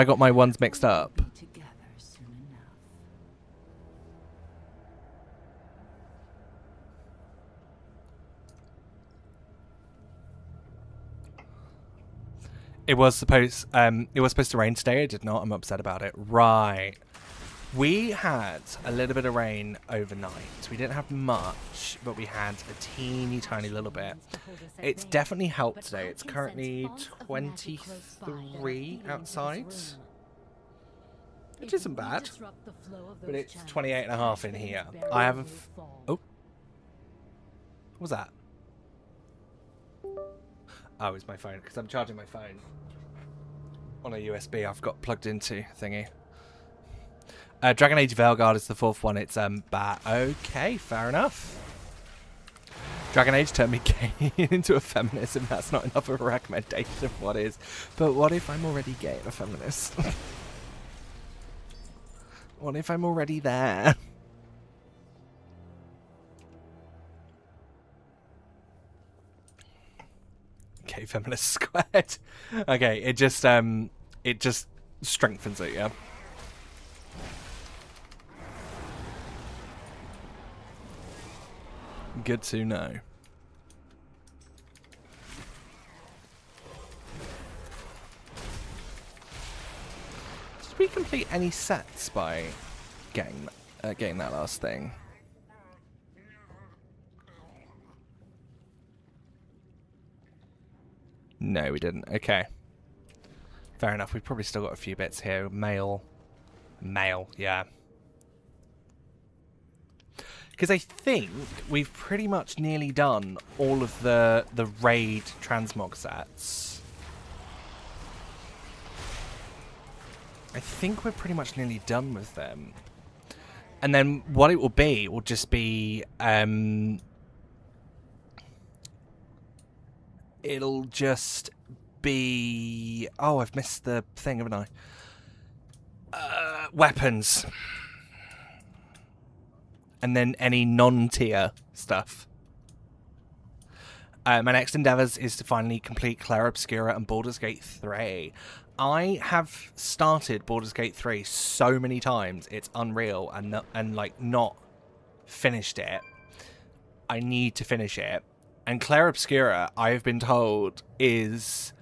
A: got my ones mixed up? It was supposed to rain today. It did not. I'm upset about it. Right. We had a little bit of rain overnight. We didn't have much, but we had a teeny tiny little bit. It's definitely helped today. It's currently 23 outside, which isn't bad. But it's 28.5 in here. I have oh. What was that? Oh, it's my phone, because I'm charging my phone on a USB I've got plugged into thingy. Dragon Age Veilguard is the fourth one. It's bad. Okay, fair enough. Dragon Age turned me gay into a feminist, and that's not enough of a recommendation. What is? But what if I'm already gay and a feminist? What if I'm already there? Okay, feminist squared. Okay, it just strengthens it, yeah. Good to know. Did we complete any sets by getting that last thing? No, we didn't. Okay. Fair enough. We've probably still got a few bits here. Mail, yeah. Because I think we've pretty much nearly done all of the raid transmog sets. I think we're pretty much nearly done with them. And then what it will just be it'll just be... Oh, I've missed the thing, haven't I? Weapons. And then any non-tier stuff. My next endeavours is to finally complete Clair Obscura and Baldur's Gate 3. I have started Baldur's Gate 3 so many times, it's unreal, and not finished it. I need to finish it. And Clair Obscura, I've been told, is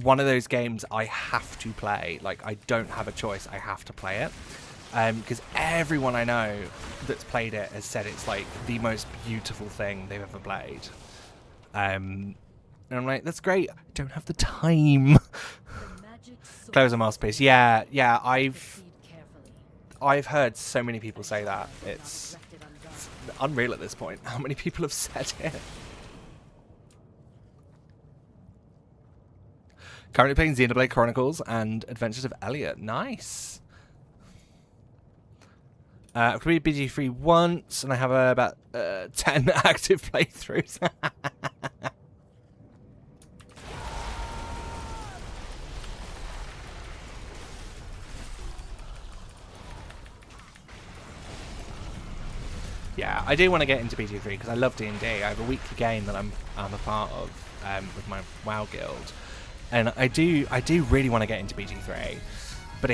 A: one of those games I have to play. Like, I don't have a choice, I have to play it. Because everyone I know that's played it has said it's like the most beautiful thing they've ever played. And I'm like, that's great. I don't have the time. Claire's a masterpiece. Yeah. I've heard so many people say that. It's unreal at this point. How many people have said it? Currently playing Xenoblade Chronicles and Adventures of Elliot. Nice. I've completed BG3 once, and I have about 10 active playthroughs. Yeah, I do want to get into BG3 because I love D&D. I have a weekly game that I'm a part of with my WoW guild, and I do really want to get into BG3, but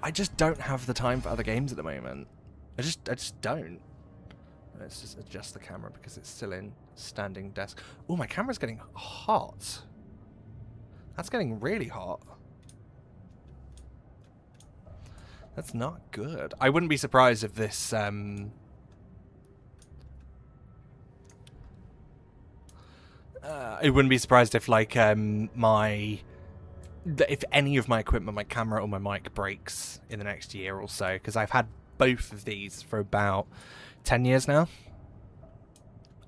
A: I just don't have the time for other games at the moment. I just don't. Let's just adjust the camera because it's still in standing desk. Oh, my camera's getting hot. That's getting really hot. That's not good. I wouldn't be surprised if this I wouldn't be surprised if like if any of my equipment, my camera or my mic breaks in the next year or so, because I've had both of these for about 10 years now.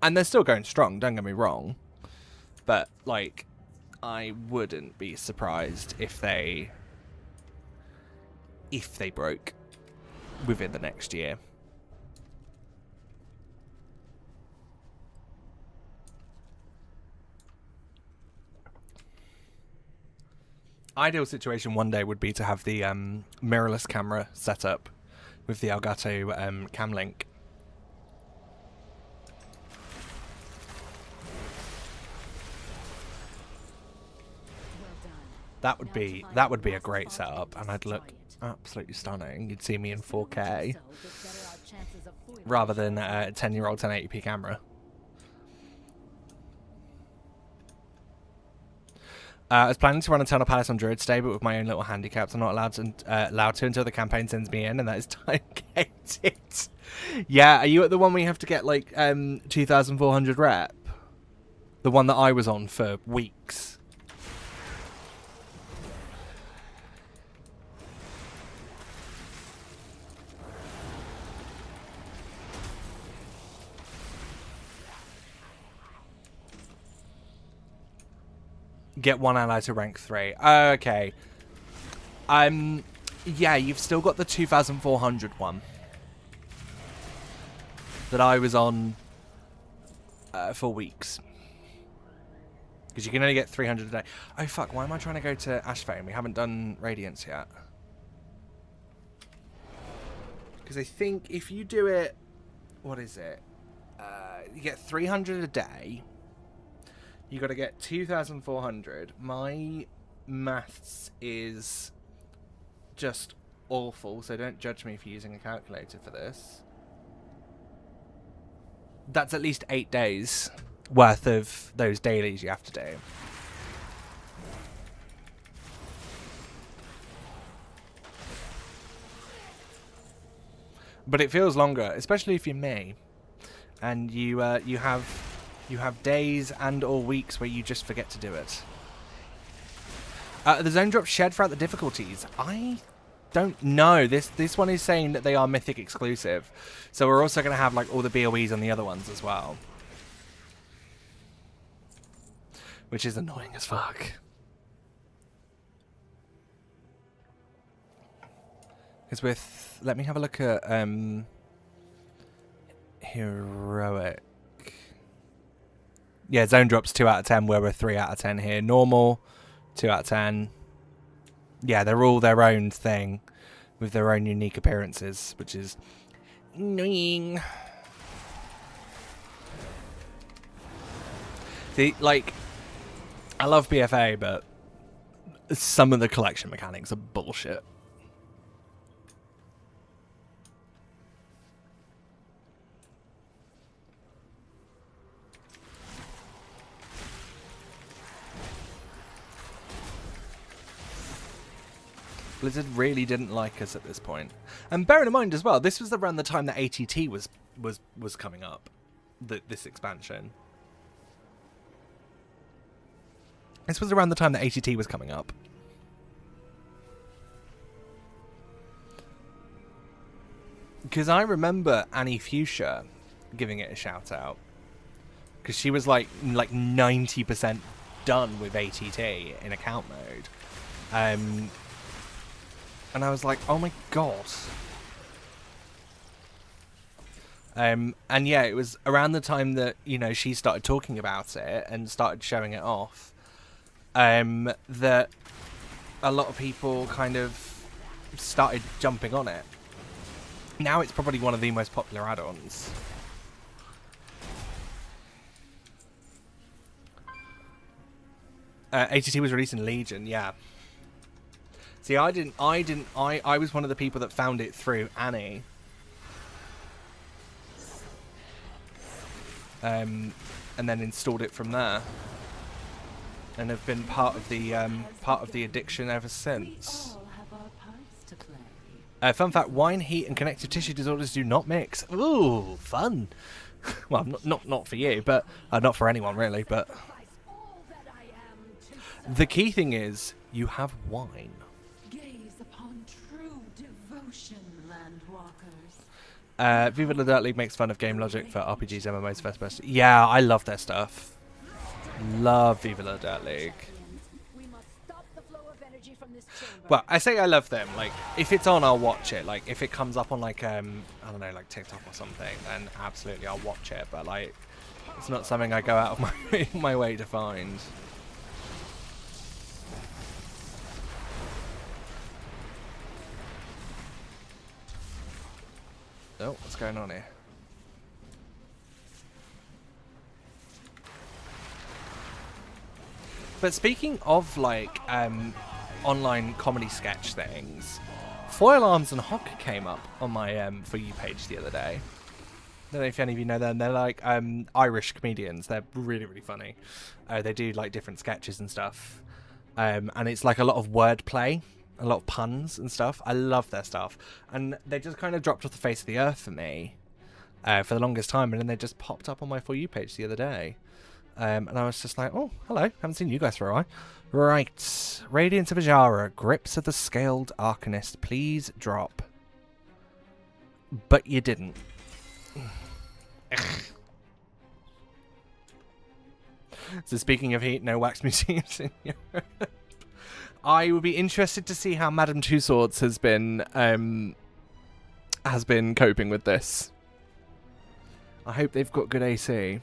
A: And they're still going strong, don't get me wrong. But like I wouldn't be surprised if they broke within the next year. Ideal situation one day would be to have the mirrorless camera set up with the Elgato cam link. That would be a great setup, and I'd look absolutely stunning. You'd see me in 4K rather than a 10-year-old 1080p camera. I was planning to run Eternal Palace on Druid today, but with my own little handicaps, I'm not allowed to until the campaign sends me in, and that is time gated. Yeah, are you at the one where you have to get like 2,400 rep? The one that I was on for weeks. Get one ally to rank 3. Okay. Yeah, you've still got the 2,400 one that I was on for weeks. Because you can only get 300 a day. Oh, fuck. Why am I trying to go to Ashvane? We haven't done Radiance yet. Because I think if you do it... What is it? You get 300 a day. You got to get 2,400. My maths is just awful, so don't judge me for using a calculator for this. That's at least 8 days worth of those dailies you have to do. But it feels longer, especially if you're me, and you have days and or weeks where you just forget to do it. The zone drops shed throughout the difficulties. I don't know. This one is saying that they are Mythic exclusive. So we're also going to have like all the BOEs on the other ones as well. Which is annoying as fuck. Because with... Let me have a look at Heroic. Yeah, zone drops 2 out of 10, where we're 3 out of 10 here. Normal, 2 out of 10. Yeah, they're all their own thing with their own unique appearances, which is annoying. See, like, I love BFA, but some of the collection mechanics are bullshit. Blizzard really didn't like us at this point. And bearing in mind as well, this was around the time that ATT was coming up. This expansion. This was around the time that ATT was coming up. Because I remember Annie Fuchsia giving it a shout out. Because she was like 90% done with ATT in account mode. And I was like, oh my god. And yeah, it was around the time that, you know, she started talking about it and started showing it off, that a lot of people kind of started jumping on it. Now it's probably one of the most popular add-ons. ATT was released in Legion, yeah. See, I was one of the people that found it through Annie. And then installed it from there. And have been part of the addiction ever since. Fun fact, wine, heat and connective tissue disorders do not mix. Ooh, fun. Well, not for you, but not for anyone really, but the key thing is you have wine.
I: Gaze upon true devotion, landwalkers.
A: Viva la Dirt League makes fun of game logic for RPGs, MMOs, first person. Yeah, I love their stuff. Love Viva la Dirt League.
B: We must stop the flow of energy from this chamber.
A: Well, I say I love them. Like, if it's on, I'll watch it. Like, if it comes up on, like, I don't know, like TikTok or something, then absolutely I'll watch it. But, like, it's not something I go out of my way to find. Oh, what's going on here? But speaking of, like, online comedy sketch things, Foil Arms and Hock came up on my For You page the other day. I don't know if any of you know them. They're, like, Irish comedians. They're really, really funny. They do, like, different sketches and stuff. And it's, like, a lot of wordplay, a lot of puns and stuff. I love their stuff. And they just kind of dropped off the face of the earth for me for the longest time. And then they just popped up on my For You page the other day. And I was just like, oh, hello. Haven't seen you guys for a while. Right. Radiance of Ajara. Grips of the Scaled Arcanist. Please drop. But you didn't. So speaking of heat, no wax museums in Europe. I would be interested to see how Madame Two Swords has been coping with this. I hope they've got good AC.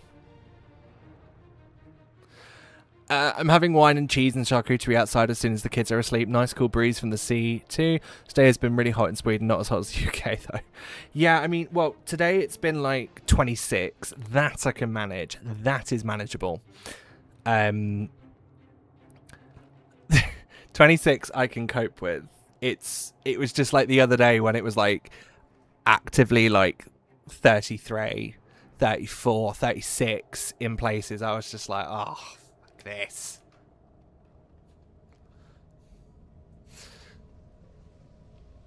A: I'm having wine and cheese and charcuterie outside as soon as the kids are asleep. Nice cool breeze from the sea too. Today has been really hot in Sweden, not as hot as the UK though. Yeah, I mean, well, today it's been like 26. That I can manage. That is manageable. 26 I can cope with. It was just like the other day when it was like actively like 33, 34, 36 in places. I was just like, oh, fuck this.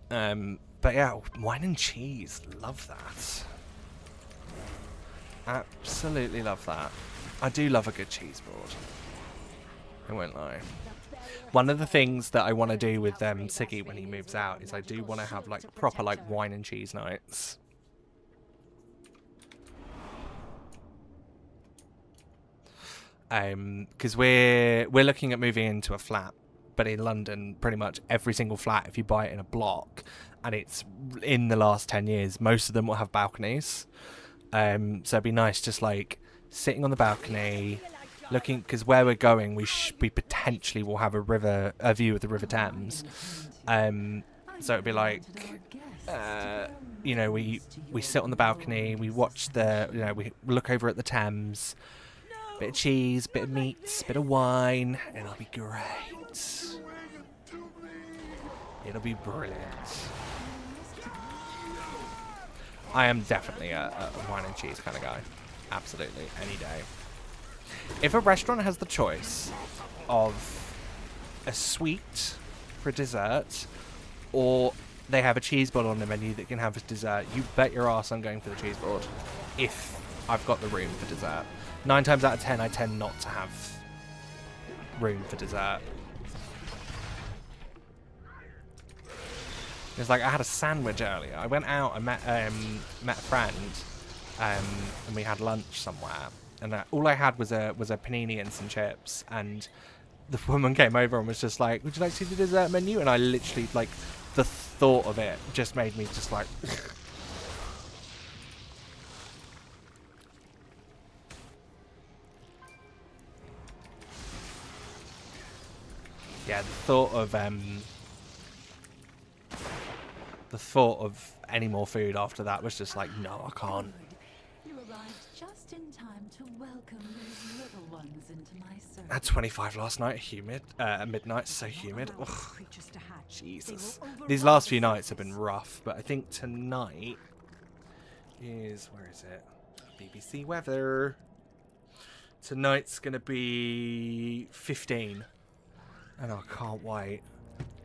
A: But yeah, wine and cheese. Love that. Absolutely love that. I do love a good cheese board. I won't lie. One of the things that I want to do with Siggy when he moves out is I do want to have like proper like wine and cheese nights. Because we're looking at moving into a flat, but in London, pretty much every single flat, if you buy it in a block, and it's in the last 10 years, most of them will have balconies. So it'd be nice just like sitting on the balcony, looking, because where we're going, we potentially will have a view of the River Thames. So it'd be like, you know, we sit on the balcony, we watch we look over at the Thames, bit of cheese, bit of meats, bit of wine, and it'll be great. It'll be brilliant. I am definitely a wine and cheese kind of guy. Absolutely, any day. If a restaurant has the choice of a sweet for dessert, or they have a cheese board on the menu that can have as dessert, you bet your ass I'm going for the cheese board. If I've got the room for dessert. 9 times out of 10, I tend not to have room for dessert. It's like I had a sandwich earlier. I went out and met a friend, and we had lunch somewhere. and all I had was a panini and some chips, and the woman came over and was just like, "Would you like to see the dessert menu?" And I literally, like, the thought of it just made me just like. Yeah, the thought of any more food after that was just like, no, I can't.
I: You arrived just in time to welcome these little ones into my service.
A: I had 25 last night, humid, at midnight, so humid. Ugh, Jesus. These last few nights have been rough, but I think tonight is, where is it? BBC weather. Tonight's gonna be 15. And I can't wait.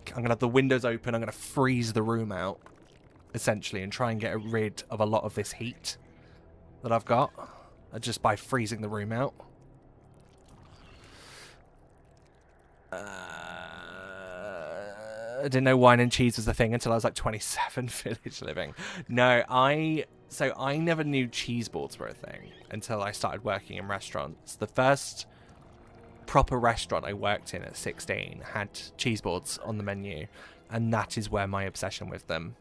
A: I'm going to have the windows open. I'm going to freeze the room out, essentially, and try and get rid of a lot of this heat that I've got just by freezing the room out. I didn't know wine and cheese was the thing until I was like 27, village living. No, I never knew cheese boards were a thing until I started working in restaurants. The first proper restaurant I worked in at 16 had cheese boards on the menu, and that is where my obsession with them.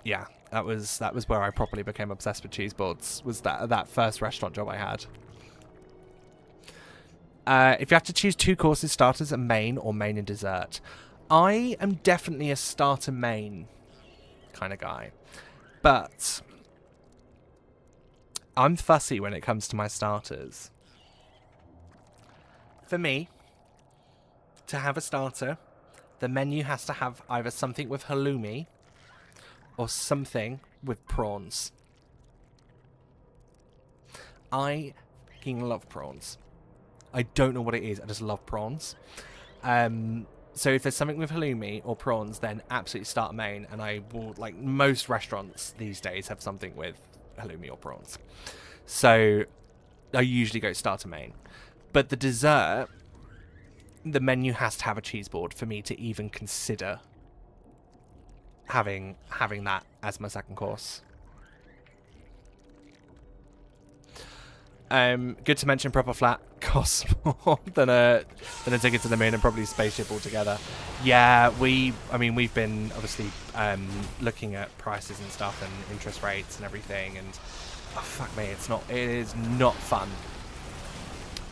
A: Yeah, that was where I properly became obsessed with cheese boards. Was that first restaurant job I had. If you have to choose 2 courses, starters and main, or main and dessert, I am definitely a starter main kind of guy, but I'm fussy when it comes to my starters. For me, to have a starter, the menu has to have either something with halloumi or something with prawns. I fucking love prawns. I don't know what it is, I just love prawns. So if there's something with halloumi or prawns, then absolutely start main, and I will, like most restaurants these days have something with halloumi or prawns. So I usually go starter main. But the dessert, the menu has to have a cheese board for me to even consider having that as my second course. Good to mention proper flat costs more than a ticket to the moon and probably spaceship altogether. Yeah, we've been obviously looking at prices and stuff and interest rates and everything, and oh, fuck me, it is not fun,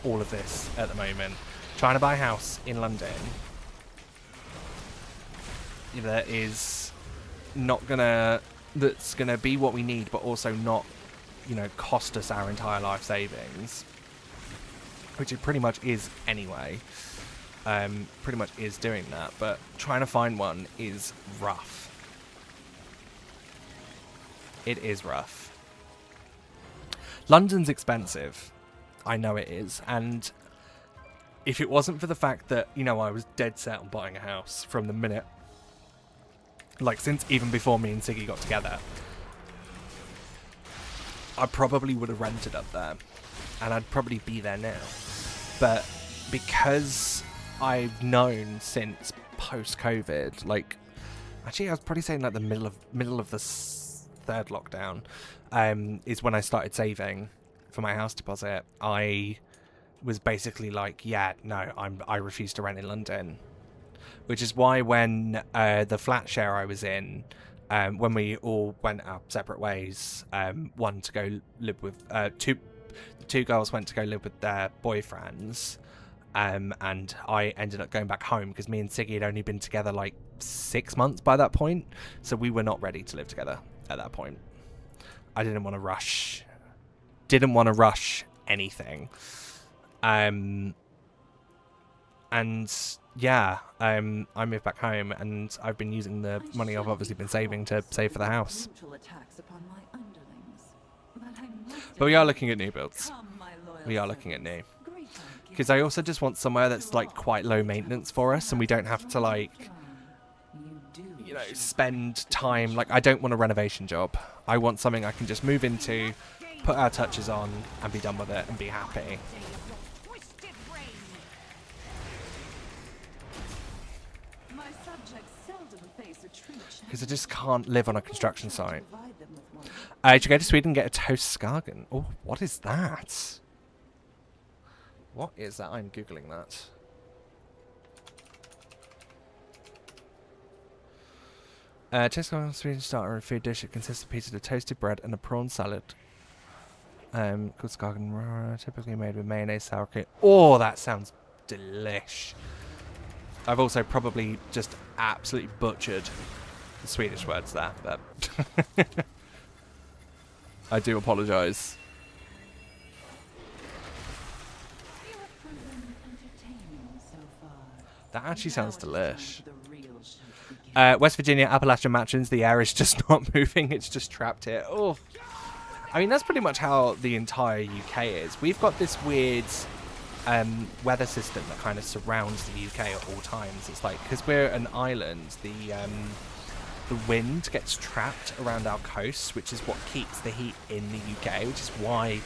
A: all of this at the moment. Trying to buy a house in London that's gonna be what we need, but also not, cost us our entire life savings, which it pretty much is anyway. Pretty much is doing that, but trying to find one is rough. It is rough. London's expensive. I know it is, and if it wasn't for the fact that, I was dead set on buying a house from the minute, since even before me and Siggy got together, I probably would have rented up there, and I'd probably be there now. But because I've known since post-COVID, actually I was probably saying the middle of the third lockdown, is when I started saving for my house deposit. I was basically I refuse to rent in London, which is why when the flat share I was in, when we all went our separate ways, one to go live with two girls went to go live with their boyfriends, and I ended up going back home because me and Siggy had only been together 6 months by that point, so we were not ready to live together at that point. I didn't want to rush anything, and yeah, I moved back home, and I've been using the money I've obviously been saving to save for the house. But we are looking at new builds. We are looking at new. Because I also just want somewhere that's quite low maintenance for us, and we don't have to spend time. I don't want a renovation job. I want something I can just move into, put our touches on, and be done with it and be happy.
I: My My subjects seldom face a true
A: Because I just can't live on a construction site.
I: divide them with one.
A: Did you go to Sweden and get a toast Skagen? Oh, what is that? What is that? I'm Googling that. Toast Skagen, Swedish starter and food dish. It consists of pieces of toasted bread and a prawn salad. Called Skagen, typically made with mayonnaise, sour cream. Oh, that sounds delish. I've also probably just absolutely butchered the Swedish words there, but I do apologise.
I: You have proven entertaining so far.
A: That actually sounds
I: Now it is
A: delish.
I: time for the real show to begin.
A: West Virginia, Appalachian Matchins. The air is just not moving. It's just trapped here. Oh, I mean, that's pretty much how the entire UK is. We've got this weird weather system that kind of surrounds the UK at all times. It's like, because we're an island, the wind gets trapped around our coast, which is what keeps the heat in the UK, which is why,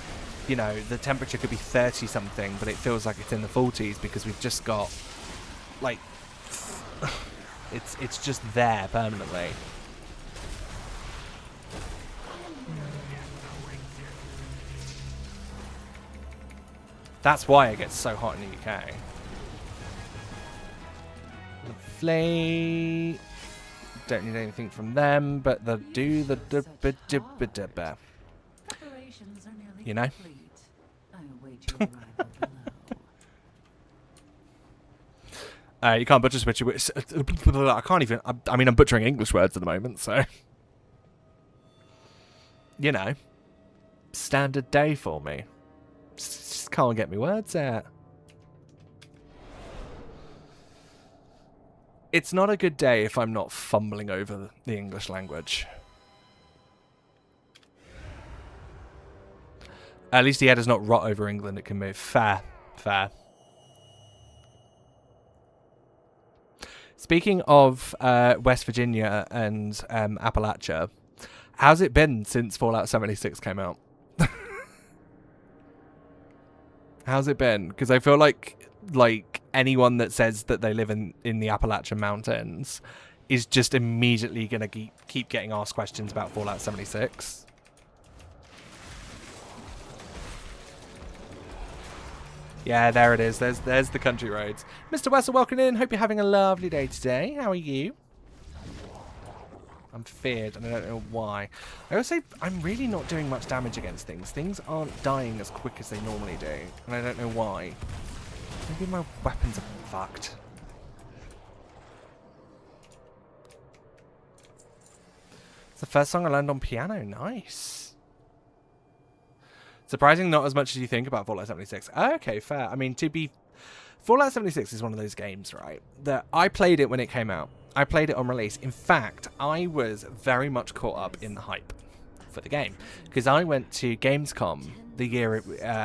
A: you know, the temperature could be 30 something, but it feels like it's in the 40s because we've just got, like, it's just there permanently. That's why it gets so hot in the UK. Lovely. Don't need anything from them, but the do the
I: Preparations are nearly
A: you know?
I: complete. I await your arrival below.
A: You can't butcher switch. I can't even. I mean, I'm butchering English words at the moment, so you know, standard day for me. Just can't get me words out. It's not a good day if I'm not fumbling over the English language. At least the head does not rot over England. It can move. Fair. Fair. Speaking of West Virginia and Appalachia, how's it been since Fallout 76 came out? How's it been? Because I feel like anyone that says that they live in the Appalachian Mountains is just immediately going to keep getting asked questions about Fallout 76. Yeah, there it is. There's the country roads. Mr. Wessel, welcome in. Hope you're having a lovely day today. How are you? I'm feared, and I don't know why. I also, I'm really not doing much damage against things. Things aren't dying as quick as they normally do, and I don't know why. Maybe my weapons are fucked. It's the first song I learned on piano. Nice. Surprising not as much as you think about Fallout 76. Okay, fair. I mean, Fallout 76 is one of those games, right, that I played it when it came out. I played it on release. In fact, I was very much caught up in the hype for the game because I went to Gamescom the year,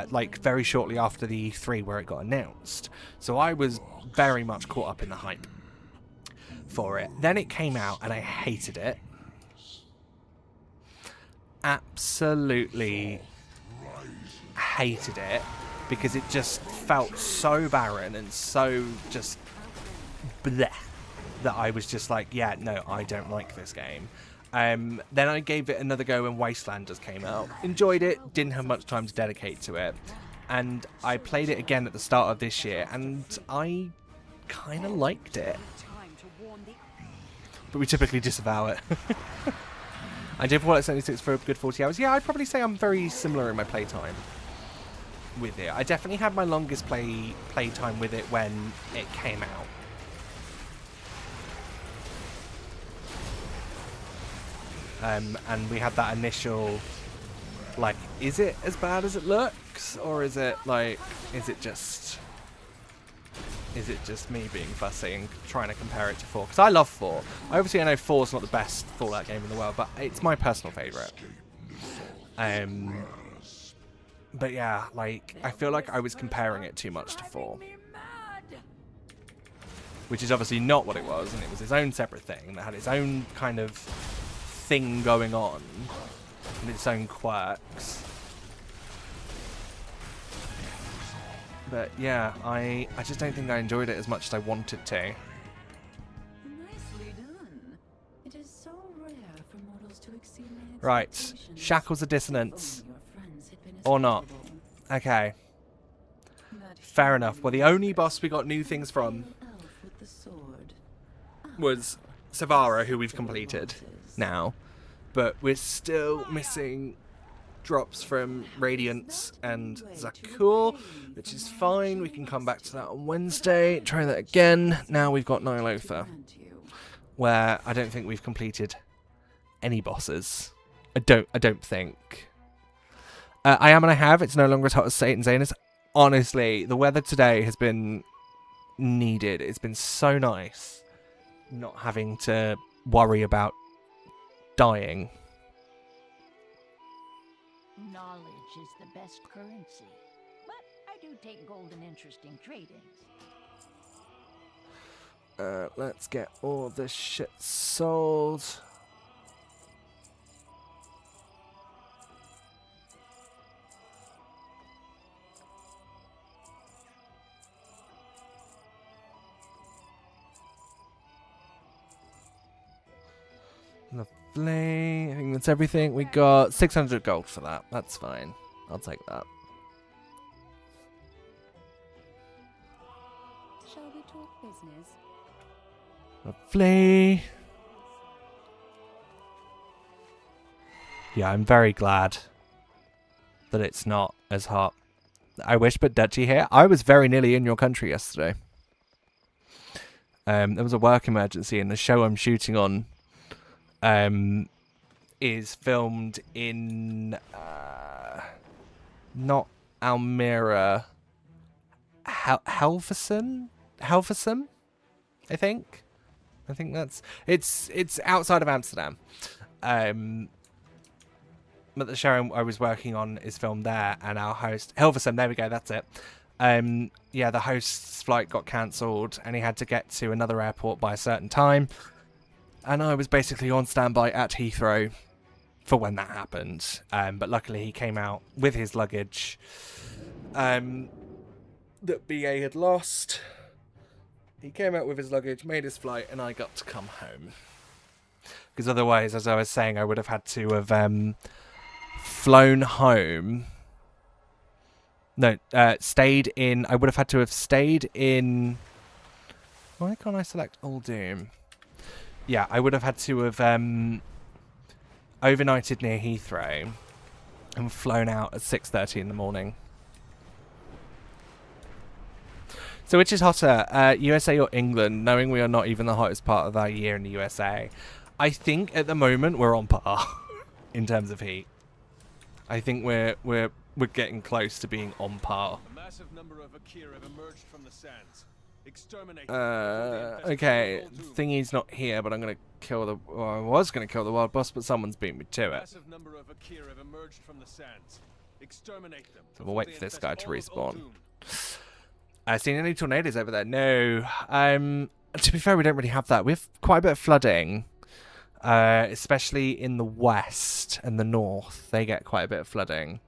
A: like very shortly after the E3 where it got announced. So I was very much caught up in the hype for it. Then it came out and I hated it. Absolutely hated it because it just felt so barren and so just bleh. That I was just like, yeah, no, I don't like this game. Then I gave it another go when Wastelanders came out. Enjoyed it, didn't have much time to dedicate to it. And I played it again at the start of this year, and I kind of liked it. But we typically disavow it. I did Fallout 76 for a good 40 hours. Yeah, I'd probably say I'm very similar in my playtime with it. I definitely had my longest playtime with it when it came out. And we had that initial, like, is it as bad as it looks, or is it just me being fussy and trying to compare it to 4? Because I love 4. Obviously, I know 4's not the best Fallout game in the world, but it's my personal favourite. But yeah, like, I feel like I was comparing it too much to 4. Which is obviously not what it was, and it was its own separate thing that had its own kind of thing going on and its own quirks. But yeah, I just don't think I enjoyed it as much as I wanted to. Right. Shackles of Dissonance. Or not. Okay. Fair enough. Well, the only boss we got new things from was Savara, who we've completed now. But we're still missing drops from Radiance and Zakur, which is fine. We can come back to that on Wednesday. Try that again. Now we've got Nilotha, where I don't think we've completed any bosses. I don't think. I am and I have. It's no longer as hot as Satan's Anus. Honestly, the weather today has been needed. It's been so nice not having to worry about dying.
E: Knowledge is the best currency. But I do take gold and interest in trade-ins.
A: Let's get all this shit sold. Lovely. I think that's everything. We got 600 gold for that. That's fine. I'll take that.
G: Shall we talk business?
A: Lovely. Yeah, I'm very glad that it's not as hot. I wish, but Dutchy here. I was very nearly in your country yesterday. There was a work emergency, and the show I'm shooting on is filmed in not Almira, Helverson, I think that's it's outside of Amsterdam. But the show I was working on is filmed there, and our host Helverson, there we go, that's it. Yeah, the host's flight got cancelled, and he had to get to another airport by a certain time. And I was basically on standby at Heathrow for when that happened. But luckily he came out with his luggage that BA had lost. He came out with his luggage, made his flight, and I got to come home. Because otherwise, as I was saying, I would have had to have flown home. No, stayed in... I would have had to have stayed in... Why can't I select Uldum? Yeah, I would have had to have overnighted near Heathrow and flown out at 6:30 in the morning. So which is hotter, USA or England, knowing we are not even the hottest part of our year in the USA? I think at the moment we're on par in terms of heat. I think we're getting close to being on par.
C: A massive number of Akir have emerged from the sands.
A: Okay, Thingy's not here, but I'm gonna kill the... Well, I was gonna kill the wild boss, but someone's beat me to it. So we'll wait for this guy to respawn. Seen any tornadoes over there? No. To be fair, we don't really have that. We have quite a bit of flooding, especially in the west and the north. They get quite a bit of flooding.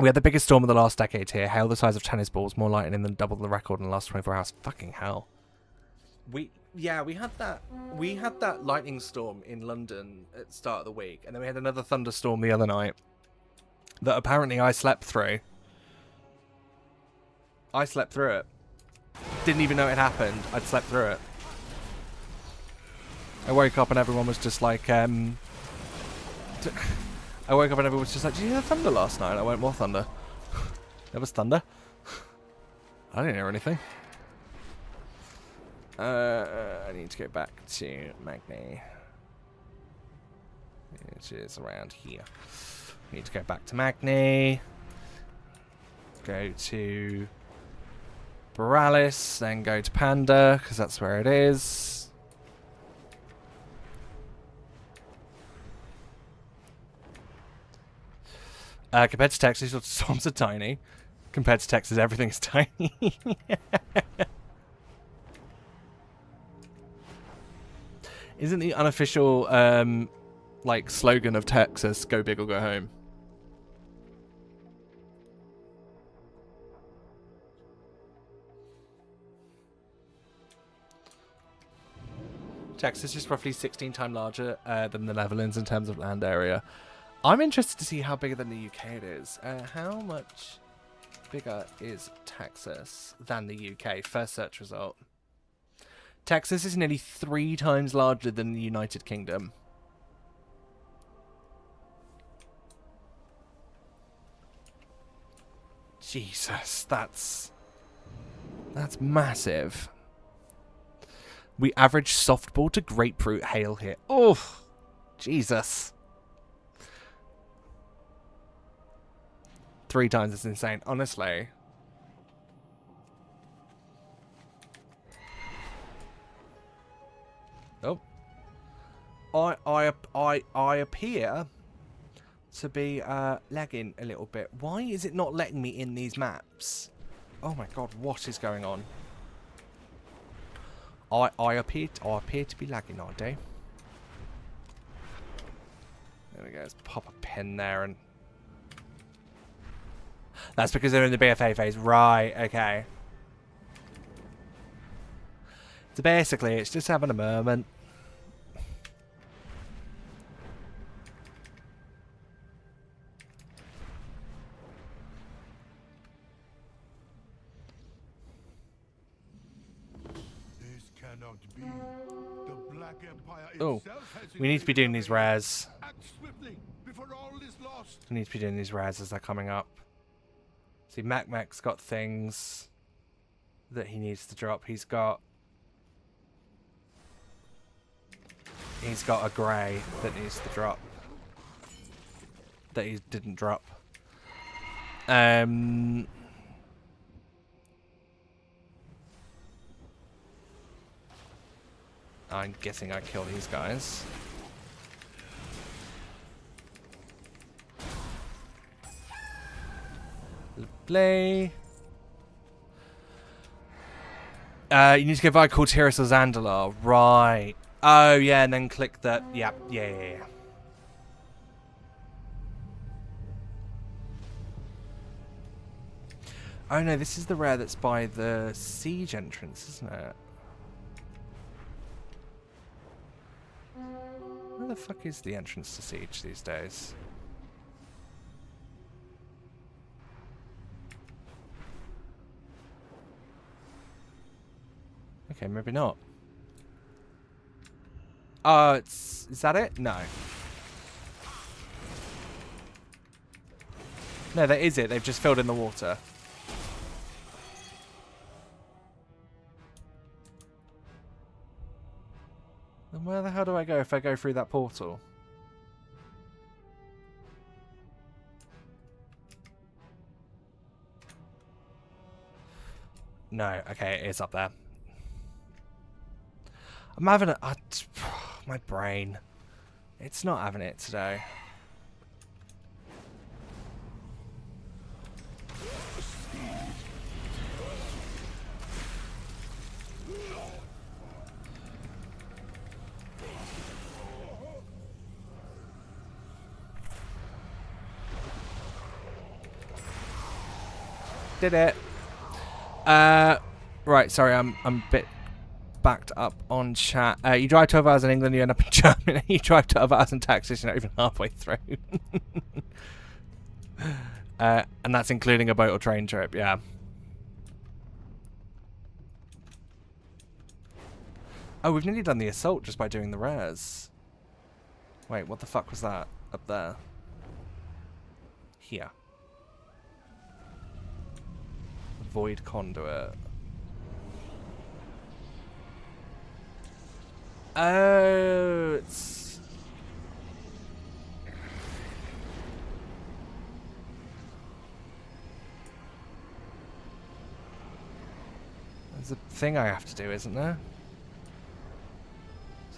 A: We had the biggest storm of the last decade here. Hail the size of tennis balls, more lightning than double the record in the last 24 hours. Fucking hell. We had that lightning storm in London at the start of the week, and then we had another thunderstorm the other night that apparently I slept through. I slept through it. Didn't even know it happened. I'd slept through it. I woke up and everyone was just like, I woke up and everyone was just like, did you hear thunder last night? I went, what thunder? There was thunder? I didn't hear anything. I need to go back to Magni. Which is around here. I need to go back to Magni. Go to Borealis, then go to Panda, because that's where it is. Compared to Texas, the storms are tiny. Compared to Texas, everything's tiny. Isn't the unofficial like slogan of Texas "Go big or go home"? Texas is roughly 16 times larger than the Netherlands in terms of land area. I'm interested to see how bigger than the UK it is. How much bigger is Texas than the UK? First search result. Texas is nearly 3 times larger than the United Kingdom. Jesus, that's massive. We average softball to grapefruit hail here. Oh, Jesus. 3 times is insane, honestly. Oh. I appear to be lagging a little bit. Why is it not letting me in these maps? Oh my god, what is going on? I appear to be lagging, I do. There we go, let's pop a pin there and... That's because they're in the BFA phase. Right, okay. So basically, it's just having a moment.
H: This cannot be. The Black Empire
A: Oh,
H: itself has
A: we need to be doing these rares.
H: Act swiftly before all is lost.
A: We need to be doing these rares as they're coming up. See, Mac's got things that he needs to drop. He's got a grey that needs to drop. That he didn't drop. I'm guessing I kill these guys. Lovely. You need to go via Cortiris or Zandalar. Right. Oh, yeah, and then click that. Yeah. Oh, no, this is the rare that's by the siege entrance, isn't it? Where the fuck is the entrance to siege these days? Okay, maybe not. Oh, is that it? No. No, that is it. They've just filled in the water. Then where the hell do I go if I go through that portal? No, okay, it is up there. I'm having a... my brain. It's not having it today. Did it. Right, sorry, I'm a bit backed up on chat. You drive 12 hours in England, you end up in Germany. You drive 12 hours in Texas, you're not even halfway through. And that's including a boat or train trip, yeah. Oh, we've nearly done the assault just by doing the rares. Wait, what the fuck was that up there? Here. Void conduit. Oh, it's... There's a thing I have to do, isn't there?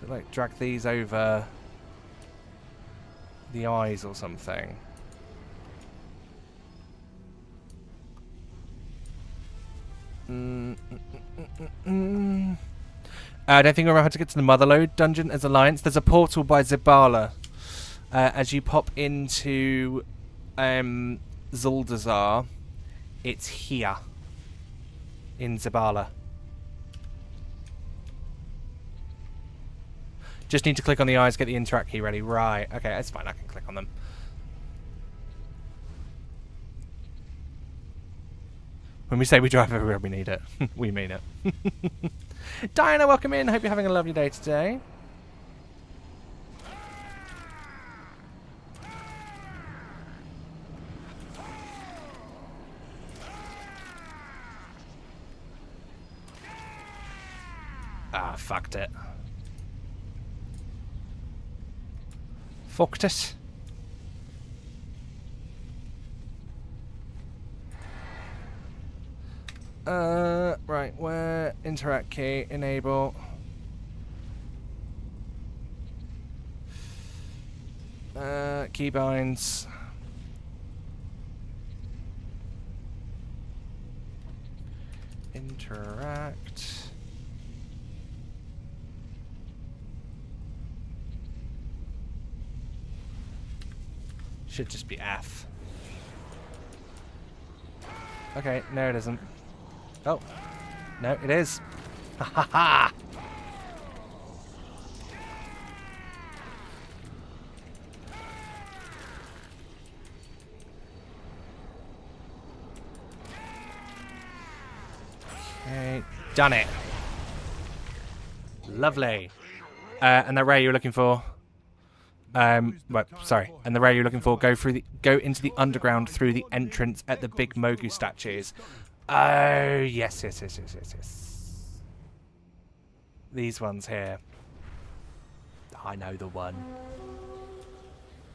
A: So, like, drag these over the eyes or something. I don't think we're about to get to the Motherlode dungeon as Alliance. There's a portal by Zibala. As you pop into Zuldazar, it's here in Zibala. Just need to click on the eyes, get the interact key ready. Right, okay, that's fine, I can click on them. When we say we drive everywhere we need it, we mean it. Diana, welcome in. Hope you're having a lovely day today. Ah, fucked it. Fucked it. Right, where? Interact key, enable. Keybinds. Interact. Should just be F. Okay, no it isn't. Oh, no it is. Ha ha ha! Okay, done it. Lovely. And the ray you're looking for. Well, sorry. And the ray you're looking for, go into the underground through the entrance at the big Mogu statues. Oh, yes. These ones here. I know the one.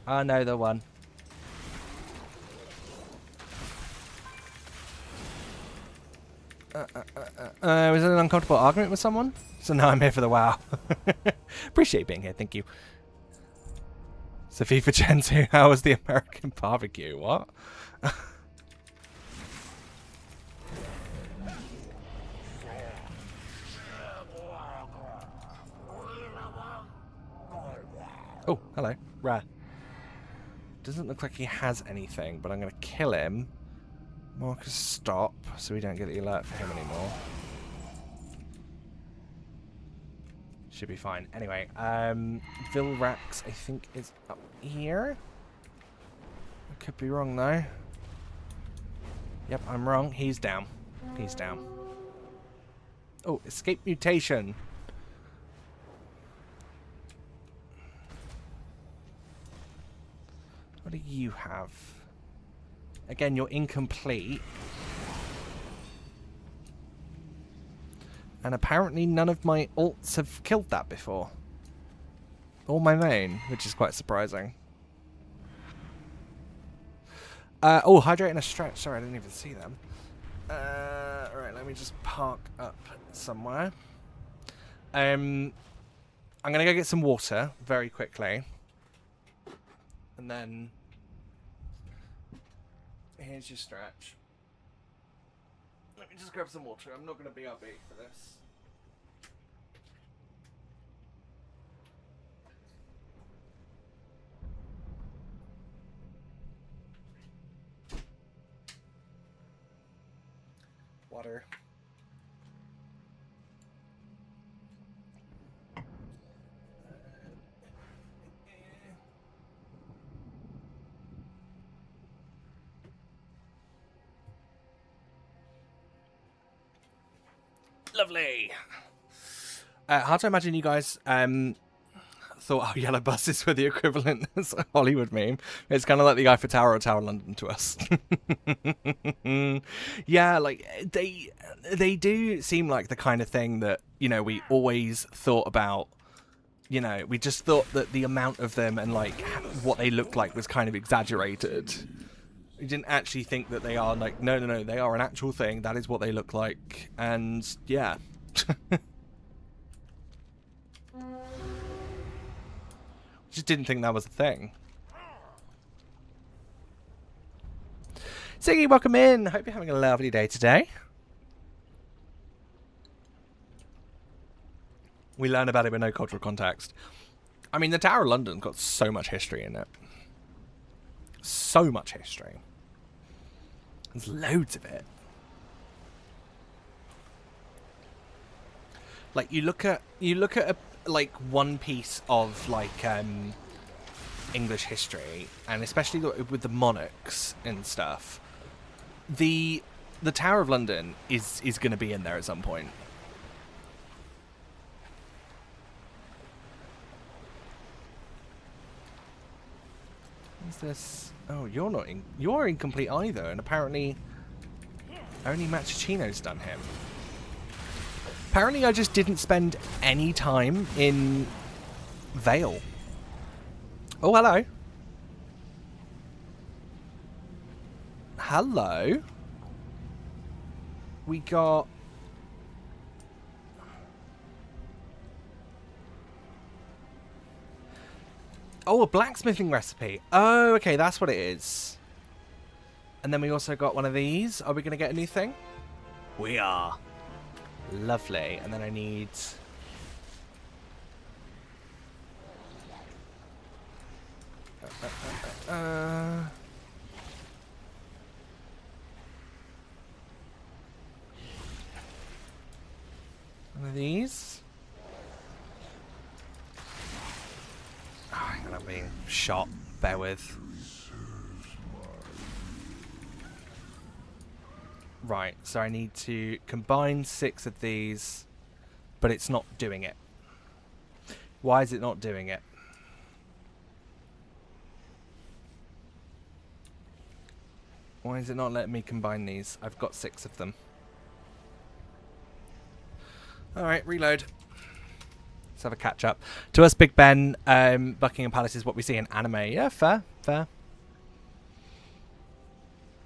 A: I know the one. Was it an uncomfortable argument with someone? So now I'm here for the WoW. Appreciate being here, thank you. Sophie for Gen 2, how was the American barbecue? What? Oh, hello. Rare. Doesn't look like he has anything, but I'm going to kill him. Mark a stop, so we don't get the alert for him anymore. Should be fine. Anyway, Vilrax, I think, is up here. I could be wrong, though. Yep, I'm wrong. He's down. He's down. Oh, escape mutation. What do you have? Again, you're incomplete. And apparently none of my alts have killed that before. Or my main, which is quite surprising. Oh, hydrate and a stretch. Sorry, I didn't even see them. Right, let me just park up somewhere. I'm going to go get some water very quickly. And then... here's your stretch. Let me just grab some water. I'm not going to BRB for this. Water. Lovely. Hard to imagine you guys thought our yellow buses were the equivalent as a Hollywood meme. It's kind of like the guy for Tower or Tower London to us. Yeah, like they do seem like the kind of thing that, you know, we always thought about. You know, we just thought that the amount of them and like what they looked like was kind of exaggerated. We didn't actually think that they are like, no, they are an actual thing. That is what they look like. And yeah. Just didn't think that was a thing. Siggy, welcome in. Hope you're having a lovely day today. We learn about it with no cultural context. I mean, the Tower of London got so much history in it. So much history. There's loads of it. Like you look at like one piece of like English history, and especially with the monarchs and stuff, the Tower of London is going to be in there at some point. What's this? Oh, you're incomplete either, and apparently only Machicino's done him. Apparently I just didn't spend any time in Vale. Oh, hello. Hello. We got... Oh, a blacksmithing recipe. Oh, okay, that's what it is. And then we also got one of these. Are we going to get a new thing? We are. Lovely. And then I need... one of these. Oh, hang on, I'm being shot. Bear with. Right, so I need to combine 6 of these, but it's not doing it. Why is it not doing it? Why is it not letting me combine these? I've got 6 of them. Alright, reload. Let's have a catch up. To us, Big Ben, Buckingham Palace is what we see in anime. Yeah, fair, fair.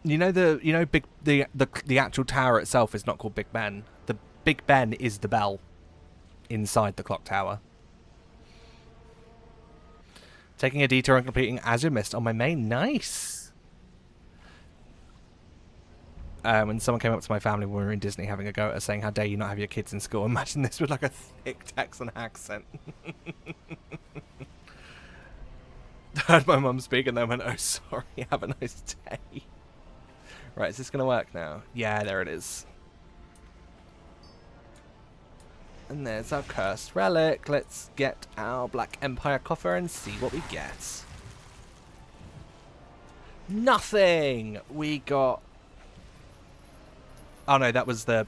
A: You know the actual tower itself is not called Big Ben. The Big Ben is the bell inside the clock tower. Taking a detour and completing Azure Mist on my main. Nice. When someone came up to my family when we were in Disney having a go at us saying, "How dare you not have your kids in school?" Imagine this with like a thick Texan accent. I heard my mum speak and then went, "Oh, sorry, have a nice day." Right, is this going to work now? Yeah, there it is. And there's our cursed relic. Let's get our Black Empire coffer and see what we get. Nothing! We got... Oh no, that was the...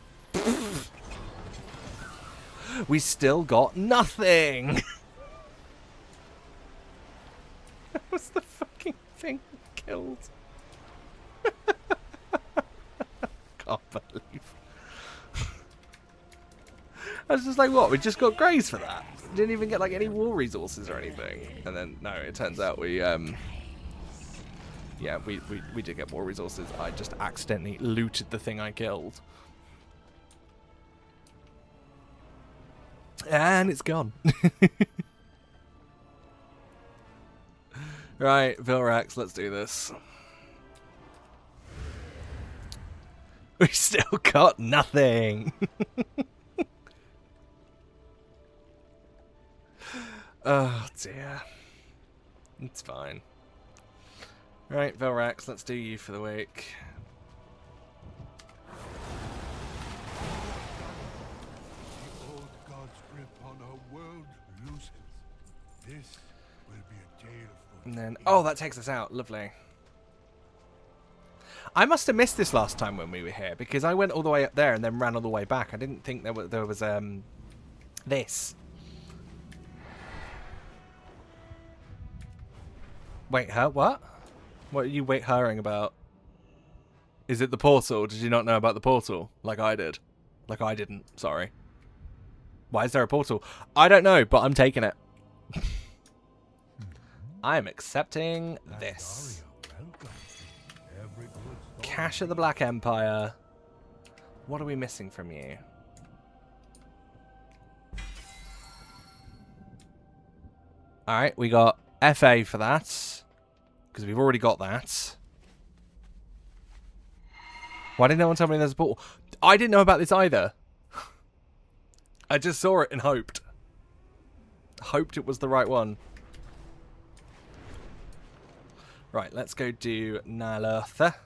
A: We still got nothing! That was the fucking thing killed. Can't believe. I was just like, what? We just got grays for that. Didn't even get like any war resources or anything. And then no, it turns out we yeah, we did get war resources. I just accidentally looted the thing I killed. And it's gone. Right, Vilrax, let's do this. We still got nothing. Oh dear. It's fine. Right, Vilrax, let's do you for the week.
H: The old god's grip on our world loosens. This will be a tale for...
A: And then, oh, that takes us out. Lovely. I must have missed this last time when we were here, because I went all the way up there and then ran all the way back. I didn't think there was this. Wait, her? What? What are you wait-herring about? Is it the portal? Did you not know about the portal? Like I did. Like I didn't, sorry. Why is there a portal? I don't know, but I'm taking it. I am accepting this. Cash of the Black Empire. What are we missing from you? Alright, we got FA for that. Because we've already got that. Why didn't no one tell me there's a portal? I didn't know about this either. I just saw it and hoped. Hoped it was the right one. Right, let's go do Nalurtha.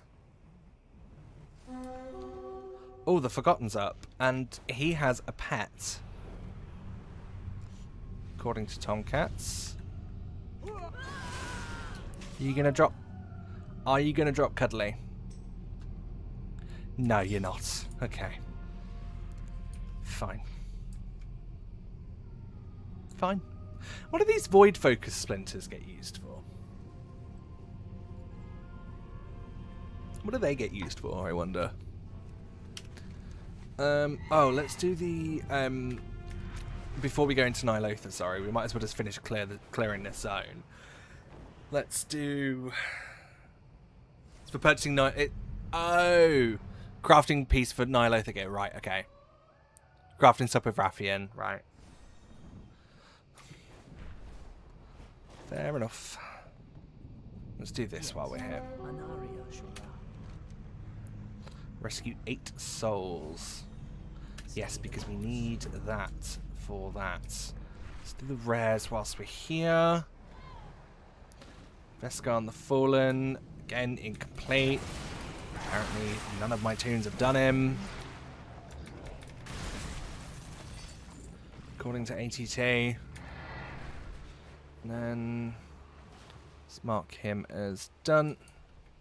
A: Oh, the Forgotten's up. And he has a pet. according to Tomcats. You gonna drop? Are you gonna drop Cuddly? No, you're not. Okay. Fine. Fine. What do these void focus splinters get used for? What do they get used for, I wonder? Oh, let's do the before we go into Nilotha, sorry, we might as well just finish clearing this zone. Let's do. It's for purchasing crafting piece for Nilotha gear. Right, okay. Crafting stuff with Rathian, right. Fair enough. Let's do this while we're here. Rescue 8 souls. Yes, because we need that for that. Let's do the rares whilst we're here. Vescar the Fallen. Again, incomplete. Apparently, none of my tunes have done him. According to ATT. And then let's mark him as done.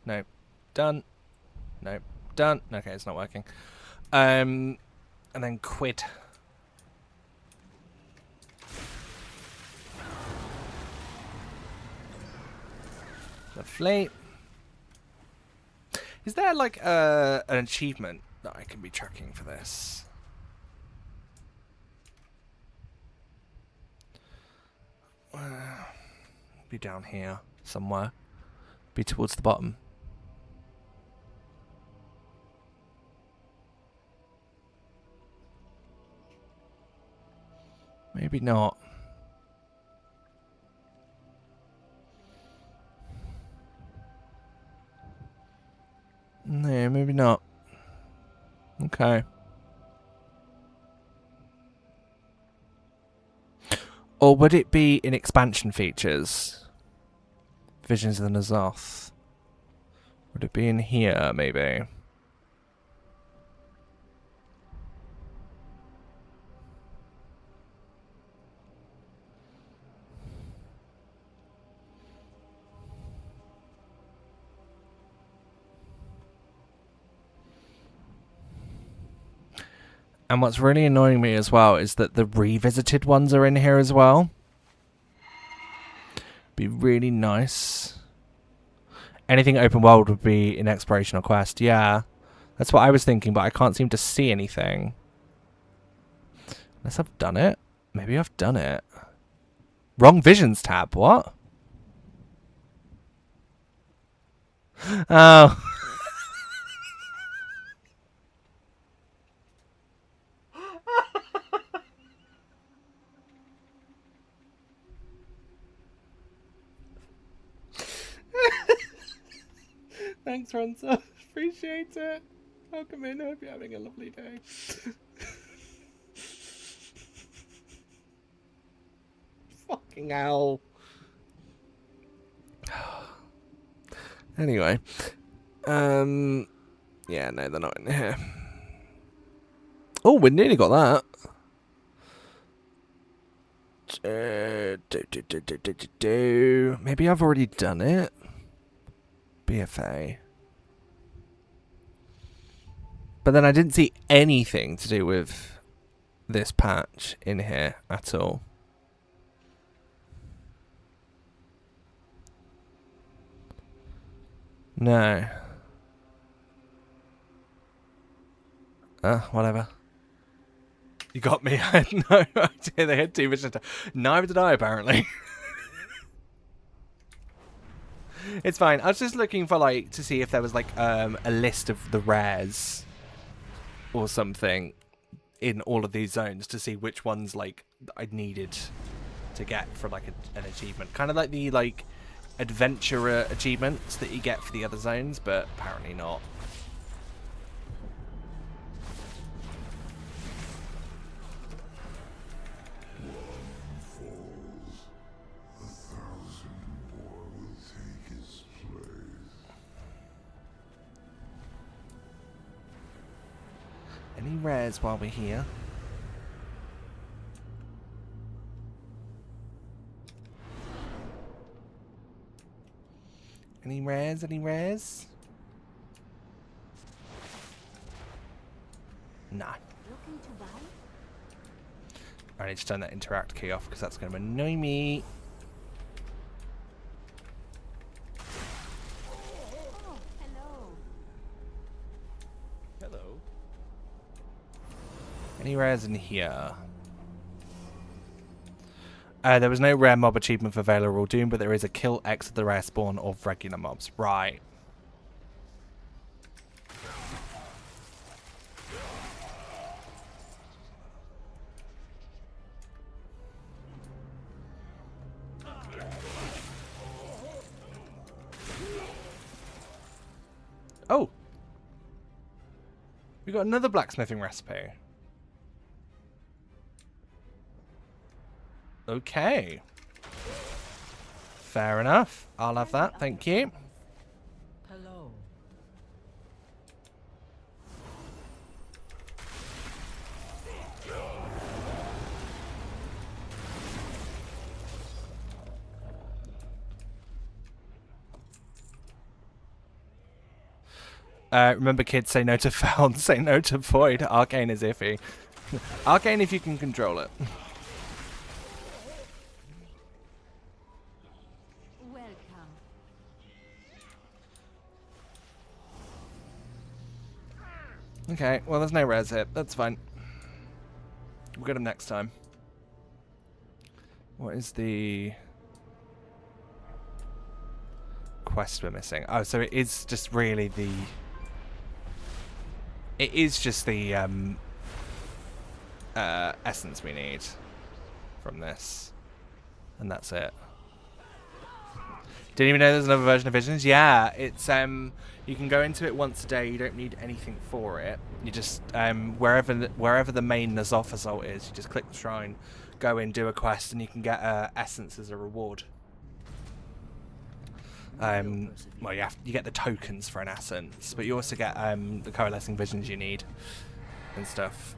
A: Nope. Done. Nope. Done. Okay, it's not working. And then quid. Lovely. Is there like an achievement that I can be tracking for this? Be down here somewhere. Be towards the bottom. Maybe not. No, maybe not. Okay. Or would it be in expansion features? Visions of the Azeroth. Would it be in here, maybe? And what's really annoying me as well is that the revisited ones are in here as well. Be really nice. Anything open world would be in exploration or quest. Yeah, that's what I was thinking, but I can't seem to see anything. Unless I've done it. Maybe I've done it. Wrong visions tab. What? Oh. Thanks, Ronsa. Appreciate it. Welcome in. Hope you're having a lovely day. Fucking hell. Anyway. Yeah, no, they're not in here. Oh, we nearly got that. Maybe I've already done it. BFA. But then I didn't see anything to do with this patch in here at all. No. Whatever. You got me. I had no idea they had 2 missions. Neither did I, apparently. It's fine. I was just looking for, like, to see if there was, like, a list of the rares or something in all of these zones to see which ones, like, I needed to get for, like, an achievement. Kind of like the, like, adventurer achievements that you get for the other zones, but apparently not. Any rares while we're here? Any rares? Any rares? No.
E: Looking to buy?
A: I need to turn that interact key off because that's going to annoy me.
E: Oh, hello.
C: Hello.
A: Any rares in here? There was no rare mob achievement for Veiler or Doom, but there is a kill X of the rare spawn of regular mobs. Right. Oh! We got another blacksmithing recipe. Okay. Fair enough. I'll have that, thank you.
E: Hello.
A: Remember, kids, say no to found, say no to void. Arcane is iffy. Arcane if you can control it.
E: Welcome.
A: Okay, well, there's no res here. That's fine. We'll get them next time. What is the quest we're missing? Oh, so it is just really the... It is just the essence we need from this. And that's it. Didn't even know there's another version of Visions. Yeah, it's you can go into it once a day. You don't need anything for it. You just wherever the main N'Zoth assault is, you just click the shrine, go in, do a quest, and you can get essence as a reward. Well, you get the tokens for an essence, but you also get the coalescing visions you need and stuff.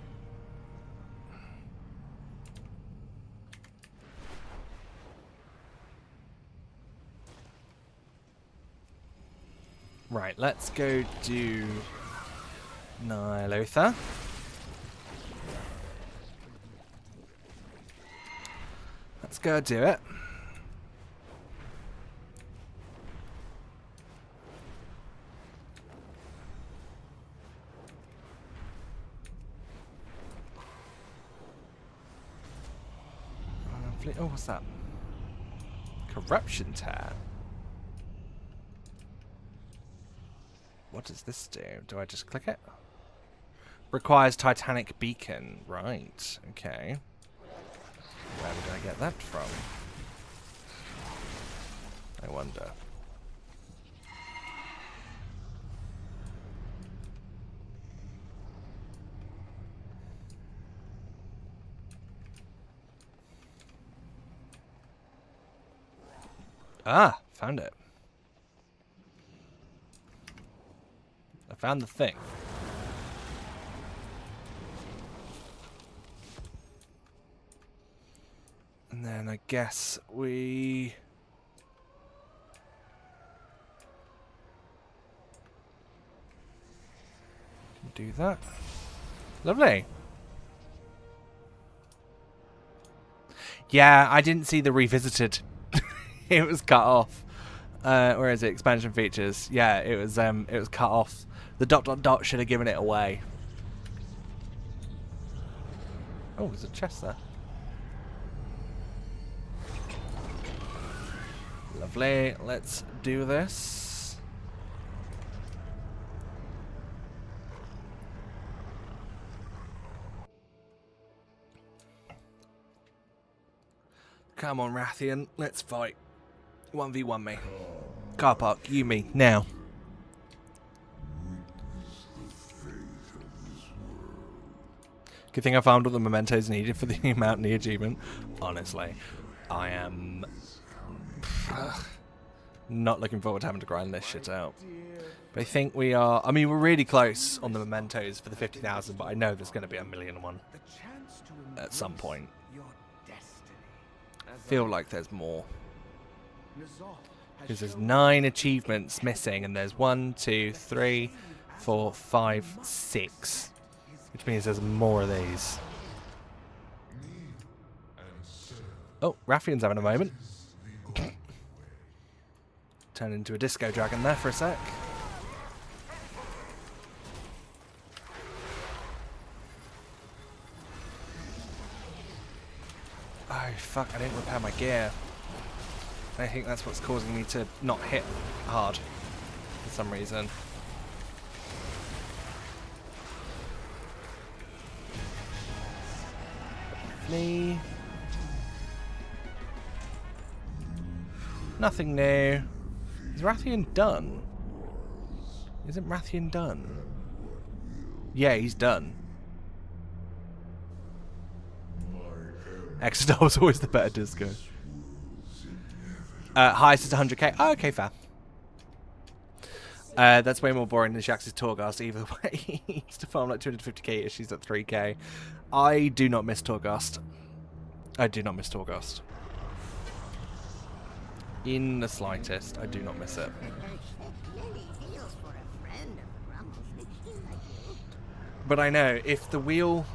A: Right, let's go do Nihilotha. Let's go do it. Oh, what's that? Corruption Tear. What does this do? Do I just click it? Requires Titanic Beacon. Right. Okay. Where did I get that from? I wonder. Ah, found it. I found the thing. And then I guess we... can do that. Lovely. Yeah, I didn't see the revisited. It was cut off. Where is it? Expansion features. Yeah, it was cut off. The ... should have given it away. Oh, there's a chest there. Lovely. Let's do this. Come on, Rathian. Let's fight. 1v1 me. Car park, you me, now. Good thing I found all the mementos needed for the Mountain achievement. Honestly, I am not looking forward to having to grind this shit out. But I think we are... I mean, we're really close on the mementos for the 50,000, but I know there's going to be 1,000,001 at some point. I feel like there's more. Because there's 9 achievements missing, and there's 1, 2, 3, 4, 5, 6. Which means there's more of these. Oh, Raffian's having a moment. Turned into a disco dragon there for a sec. Oh, fuck, I didn't repair my gear. I think that's what's causing me to not hit hard for some reason. Flee. Nothing new. Is Rathian done? Isn't Rathian done? Yeah, he's done. Exodus was always the better disco. Highest is 100k. Oh, okay, fair. That's way more boring than Shax's Torghast either way. He used to farm like 250k issues at 3k. I do not miss Torghast. I do not miss Torghast. In the slightest, I do not miss it. But I know, if the wheel,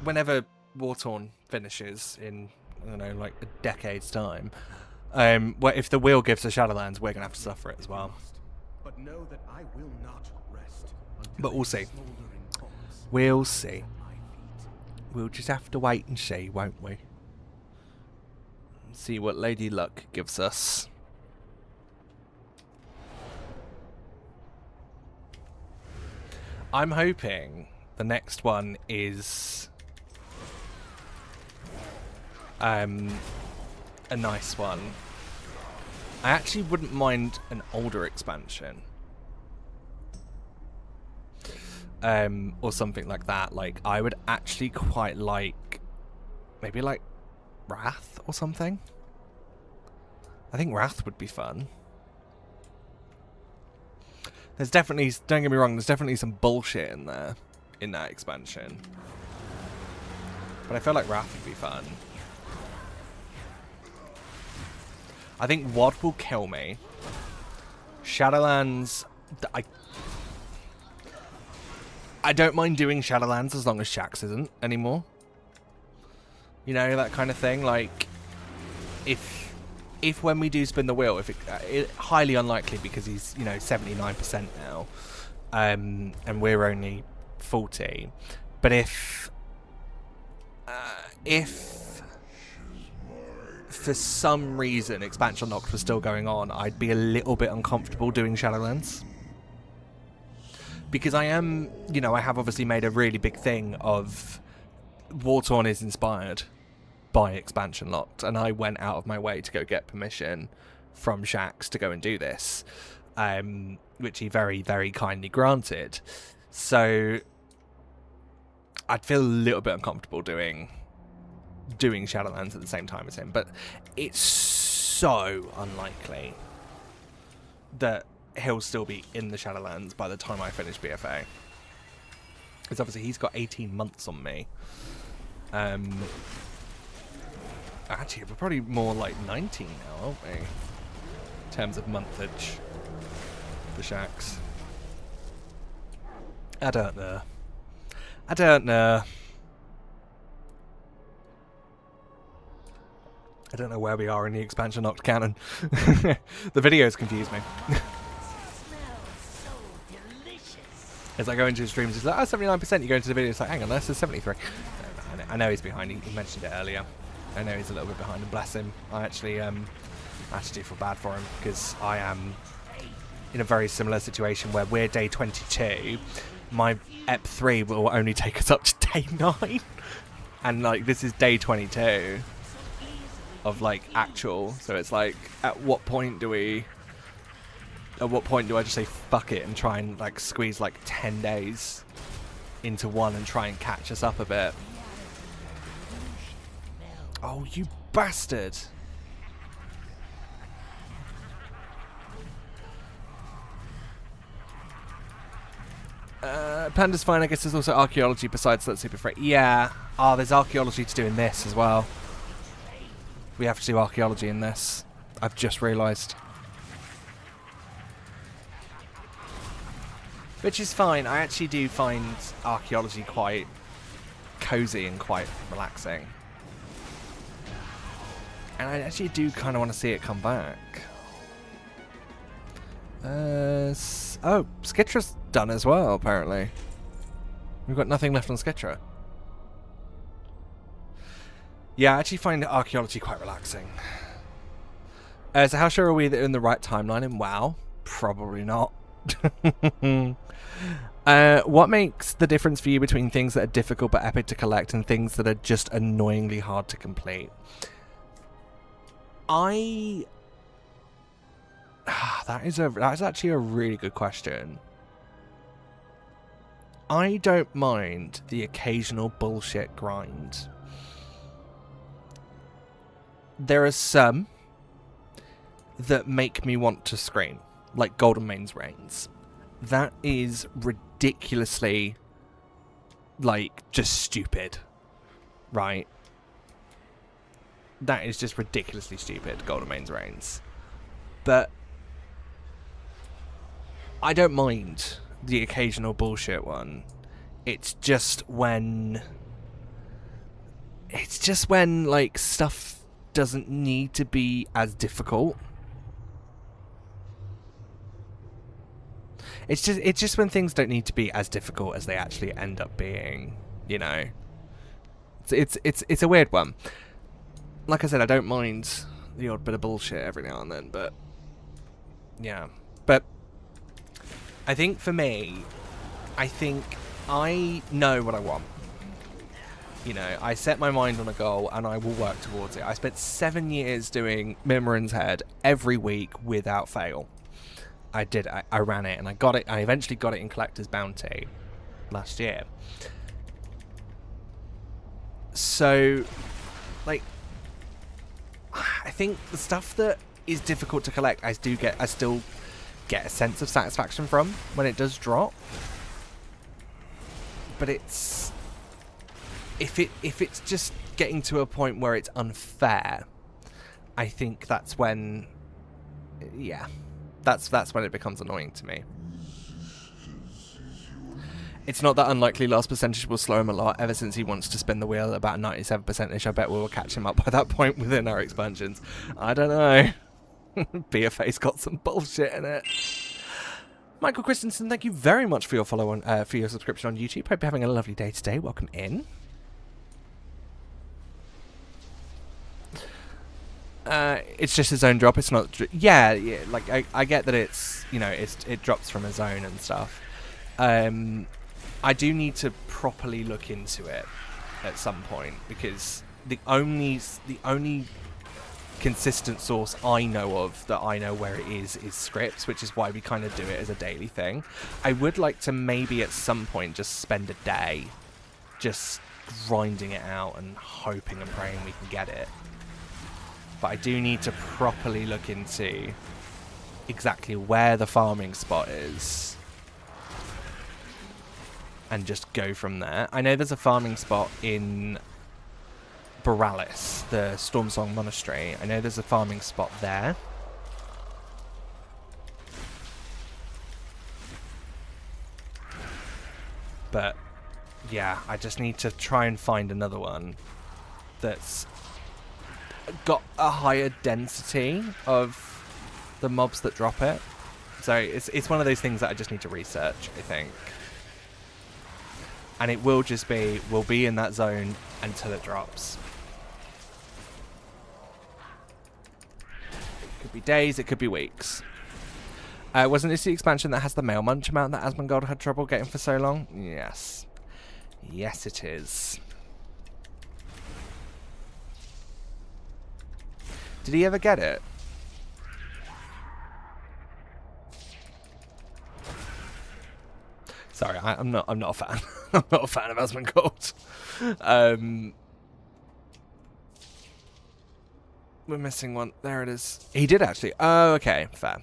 A: whenever Wartorn finishes in, I don't know, like a decade's time, well, if the wheel gives us Shadowlands, we're going to have to suffer it as well.
C: But know that I will not rest
A: But we'll see. We'll see. We'll just have to wait and see, won't we? See what Lady Luck gives us. I'm hoping the next one is a nice one. I actually wouldn't mind an older expansion. Or something like that. Like, I would actually quite like maybe like Wrath or something. I think Wrath would be fun. There's definitely, don't get me wrong, there's definitely some bullshit in there, in that expansion. But I feel like Wrath would be fun. I think WoD will kill me. Shadowlands, I don't mind doing Shadowlands as long as Shax isn't anymore. You know, that kind of thing. Like, if when we do spin the wheel, if it highly unlikely because he's, you know, 79% now, and we're only 40. But if for some reason Expansion Locked was still going on, I'd be a little bit uncomfortable doing Shadowlands. Because I am, you know, I have obviously made a really big thing of Wartorn is inspired by Expansion Locked, and I went out of my way to go get permission from Shax to go and do this, which he very, very kindly granted. So I'd feel a little bit uncomfortable doing Shadowlands at the same time as him, but it's so unlikely that he'll still be in the Shadowlands by the time I finish BFA. Because obviously he's got 18 months on me. Actually, we're probably more like 19 now, aren't we? In terms of monthage for Shax. I don't know. I don't know. I don't know where we are in the Expansion Locked canon. The videos confuse me. As I go into his streams, he's like, oh, 79%. You go into the video, it's like, hang on, this is 73. I know he's behind. He mentioned it earlier. I know he's a little bit behind, and bless him. I actually do feel bad for him, because I am in a very similar situation where we're day 22. My EP 3 will only take us up to day 9. And, like, this is day 22 of, like, actual. So it's like, at what point do I just say fuck it and try and, like, squeeze, like, 10 days into one and try and catch us up a bit? Oh, you bastard! Panda's fine, I guess there's also archaeology besides that super freight. Yeah. Oh, there's archaeology to do in this as well. We have to do archaeology in this. I've just realised. Which is fine. I actually do find archaeology quite cozy and quite relaxing. And I actually do kind of want to see it come back. Oh, Skitra's done as well, apparently. We've got nothing left on Skitra. Yeah, I actually find archaeology quite relaxing. So how sure are we that we're in the right timeline in WoW? Probably not. What makes the difference for you between things that are difficult but epic to collect and things that are just annoyingly hard to complete? That's actually a really good question. I don't mind the occasional bullshit grind. There are some that make me want to scream, like Golden Mane's Reigns. That is ridiculously, like, just stupid, right? That is just ridiculously stupid, Golden Mane's Reigns. But I don't mind the occasional bullshit one. It's just when, like, stuff doesn't need to be as difficult. It's just when things don't need to be as difficult as they actually end up being, you know. It's a weird one. Like I said, I don't mind the odd bit of bullshit every now and then, but yeah. But I think for me, I think I know what I want. You know, I set my mind on a goal and I will work towards it. I spent 7 years doing Mimran's Head every week without fail. I did. I ran it and I got it. I eventually got it in Collector's Bounty last year. So, like, I think the stuff that is difficult to collect, I still get a sense of satisfaction from when it does drop. But it's if it's just getting to a point where it's unfair, I think that's when, yeah. That's when it becomes annoying to me. It's not that unlikely last percentage will slow him a lot. Ever since he wants to spin the wheel about 97%ish, I bet we will catch him up by that point within our expansions. I don't know. BFA's got some bullshit in it. Michael Christensen, thank you very much for your follow on for your subscription on YouTube. Hope you're having a lovely day today. Welcome in. It's just his own drop. It's not. Yeah. Like I get that it's, you know, it drops from a zone and stuff. I do need to properly look into it at some point, because the only consistent source I know of that I know where it is scripts, which is why we kind of do it as a daily thing. I would like to maybe at some point just spend a day just grinding it out and hoping and praying we can get it. But I do need to properly look into exactly where the farming spot is and just go from there. I know there's a farming spot in Boralis, the Stormsong Monastery. I know there's a farming spot there. But yeah, I just need to try and find another one that's got a higher density of the mobs that drop it. So it's one of those things that I just need to research, I think. And it will just be, we'll be in that zone until it drops. It could be days, it could be weeks. Wasn't this the expansion that has the Mail Munch amount that Asmongold had trouble getting for so long? Yes. Yes, it is. Did he ever get it? Sorry, I'm not a fan. I'm not a fan of Asmongold. We're missing one. There it is. He did actually. Oh, okay, fair.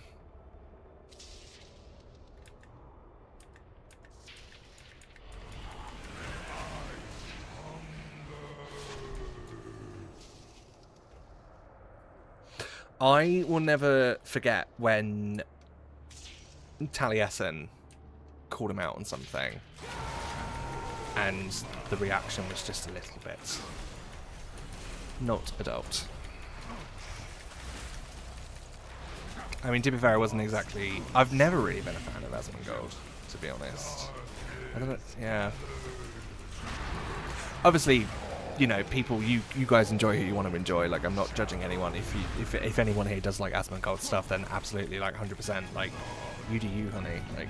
A: I will never forget when Taliesin called him out on something, and the reaction was just a little bit not adult. I mean, to be fair, I wasn't exactly... I've never really been a fan of Asmongold, to be honest. I don't know, yeah. Obviously, you know, people, you guys enjoy who you want to enjoy. Like, I'm not judging anyone. If anyone here does like Asmongold stuff, then absolutely, like, 100%. Like, you do you, honey. Like,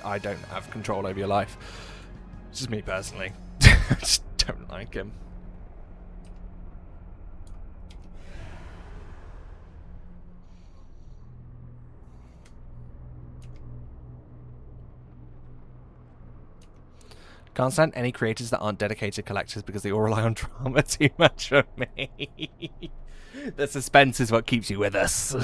A: I don't have control over your life. It's just me personally. I just don't like him. Can't stand any creators that aren't dedicated collectors because they all rely on drama too much for me. The suspense is what keeps you with us.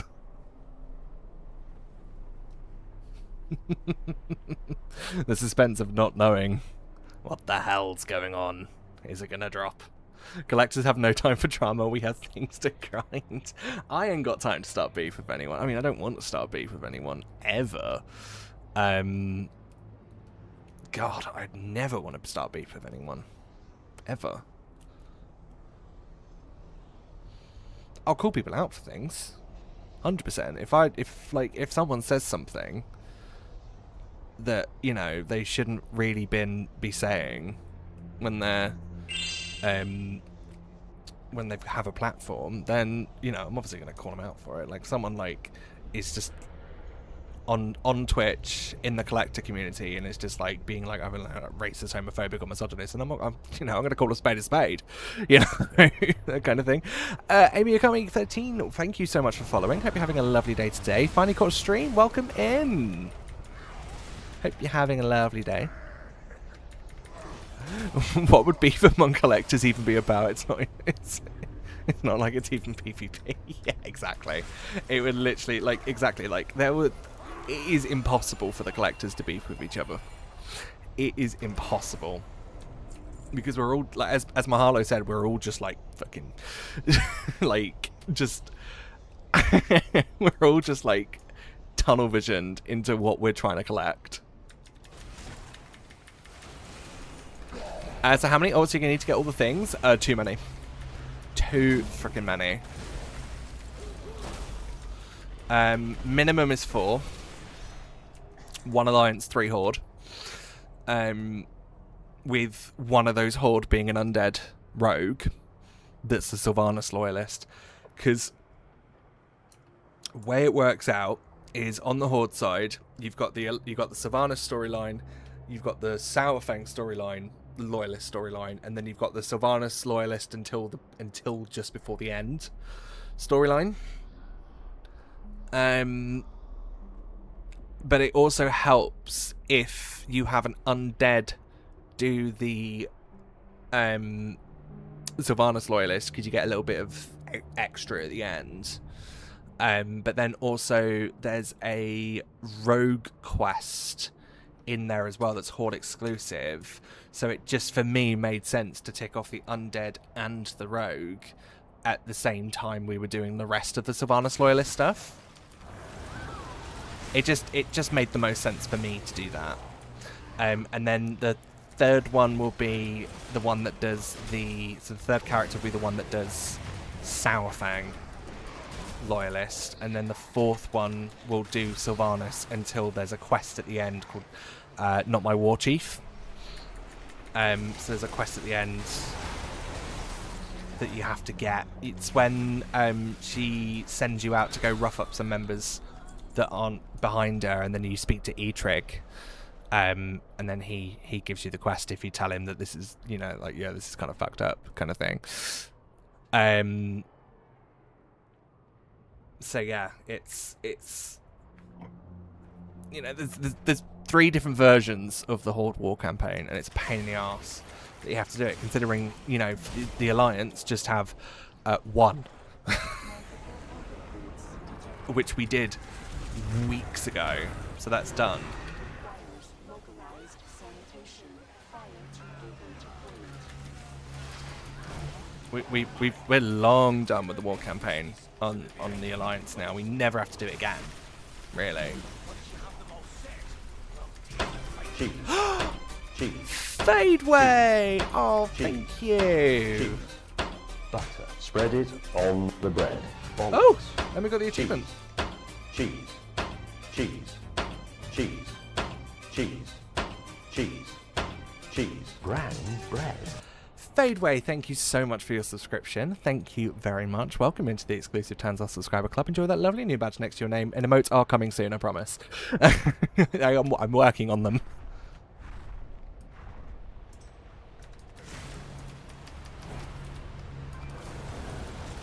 A: The suspense of not knowing what the hell's going on. Is it gonna drop? Collectors have no time for drama. We have things to grind. I ain't got time to start beef with anyone. I mean, I don't want to start beef with anyone ever. God, I'd never want to start beef with anyone. Ever. I'll call people out for things. 100%. If someone says something that, you know, they shouldn't really be saying when they're when they have a platform, then, you know, I'm obviously going to call them out for it. Like, someone, like, is just on Twitch in the collector community and it's just like being like, I'm racist, homophobic, or misogynist, and I'm you know, I'm gonna call a spade, you know. That kind of thing. Amy Okami 13, thank you so much for following. Hope you're having a lovely day today. Finally caught a stream, welcome in. Hope you're having a lovely day. What would beef among collectors even be about? It's not like it's even PvP. Yeah, exactly. It would literally, like, exactly, like, it is impossible for the collectors to beef with each other. It is impossible. Because we're all, like, as Mahalo said, we're all just, like, fucking, like, just, we're all just, like, tunnel visioned into what we're trying to collect. So how many ults are you going to need to get all the things? Too many. Too freaking many. Minimum is 4. 1 alliance, 3 horde. With one of those horde being an undead rogue that's the Sylvanas loyalist. Because the way it works out is on the horde side, you've got the Sylvanas storyline, you've got the Sourfang storyline, loyalist storyline, and then you've got the Sylvanas loyalist until just before the end storyline. But it also helps if you have an undead do the Sylvanas loyalist, because you get a little bit of extra at the end. But then also there's a rogue quest in there as well that's horde exclusive, so it just, for me, made sense to tick off the undead and the rogue at the same time we were doing the rest of the Sylvanas loyalist stuff. It just made the most sense for me to do that. And then the third one will be the one that does so the third character will be the one that does Sourfang loyalist, and then the fourth one will do Sylvanas until there's a quest at the end called Not My War Chief. So there's a quest at the end that you have to get. It's when she sends you out to go rough up some members that aren't behind her, and then you speak to Etrig, and then he gives you the quest if you tell him that this is, you know, like, yeah, this is kind of fucked up kind of thing. So yeah, it's you know, there's 3 different versions of the Horde War campaign, and it's a pain in the arse that you have to do it, considering, you know, the Alliance just have 1, which we did weeks ago, so that's done. We're long done with the war campaign on the Alliance now. We never have to do it again, really.
J: Cheese. Cheese.
A: Fadeway! Oh, thank you.
J: Cheese. Butter. Spread it on the bread.
A: Oh, and we got the achievement.
J: Cheese. Cheese. Cheese. Cheese. Cheese. Cheese. Brown bread.
A: Fadeway, thank you so much for your subscription. Thank you very much. Welcome into the exclusive Tanzar subscriber club. Enjoy that lovely new badge next to your name. And emotes are coming soon, I promise. I'm working on them.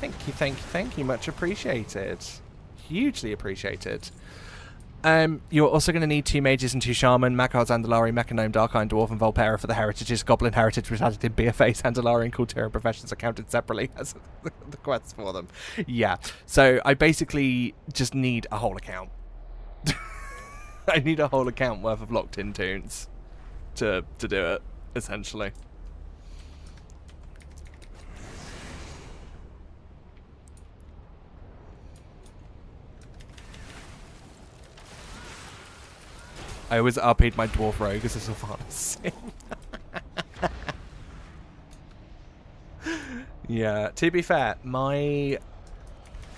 A: Thank you, thank you, thank you. Much appreciated. Hugely appreciated. You're also going to need 2 mages and 2 shaman, Makar, Zandalari, Mechanome, Darkine, Dwarf, and Volpera for the heritages. Goblin heritage was added in BFA. Zandalari and Kultira professions are counted separately as the quests for them. Yeah, so I basically just need a whole account. I need a whole account worth of locked-in tunes to do it, essentially. I always RP'd my dwarf rogue as a Sylvanas. Yeah, to be fair,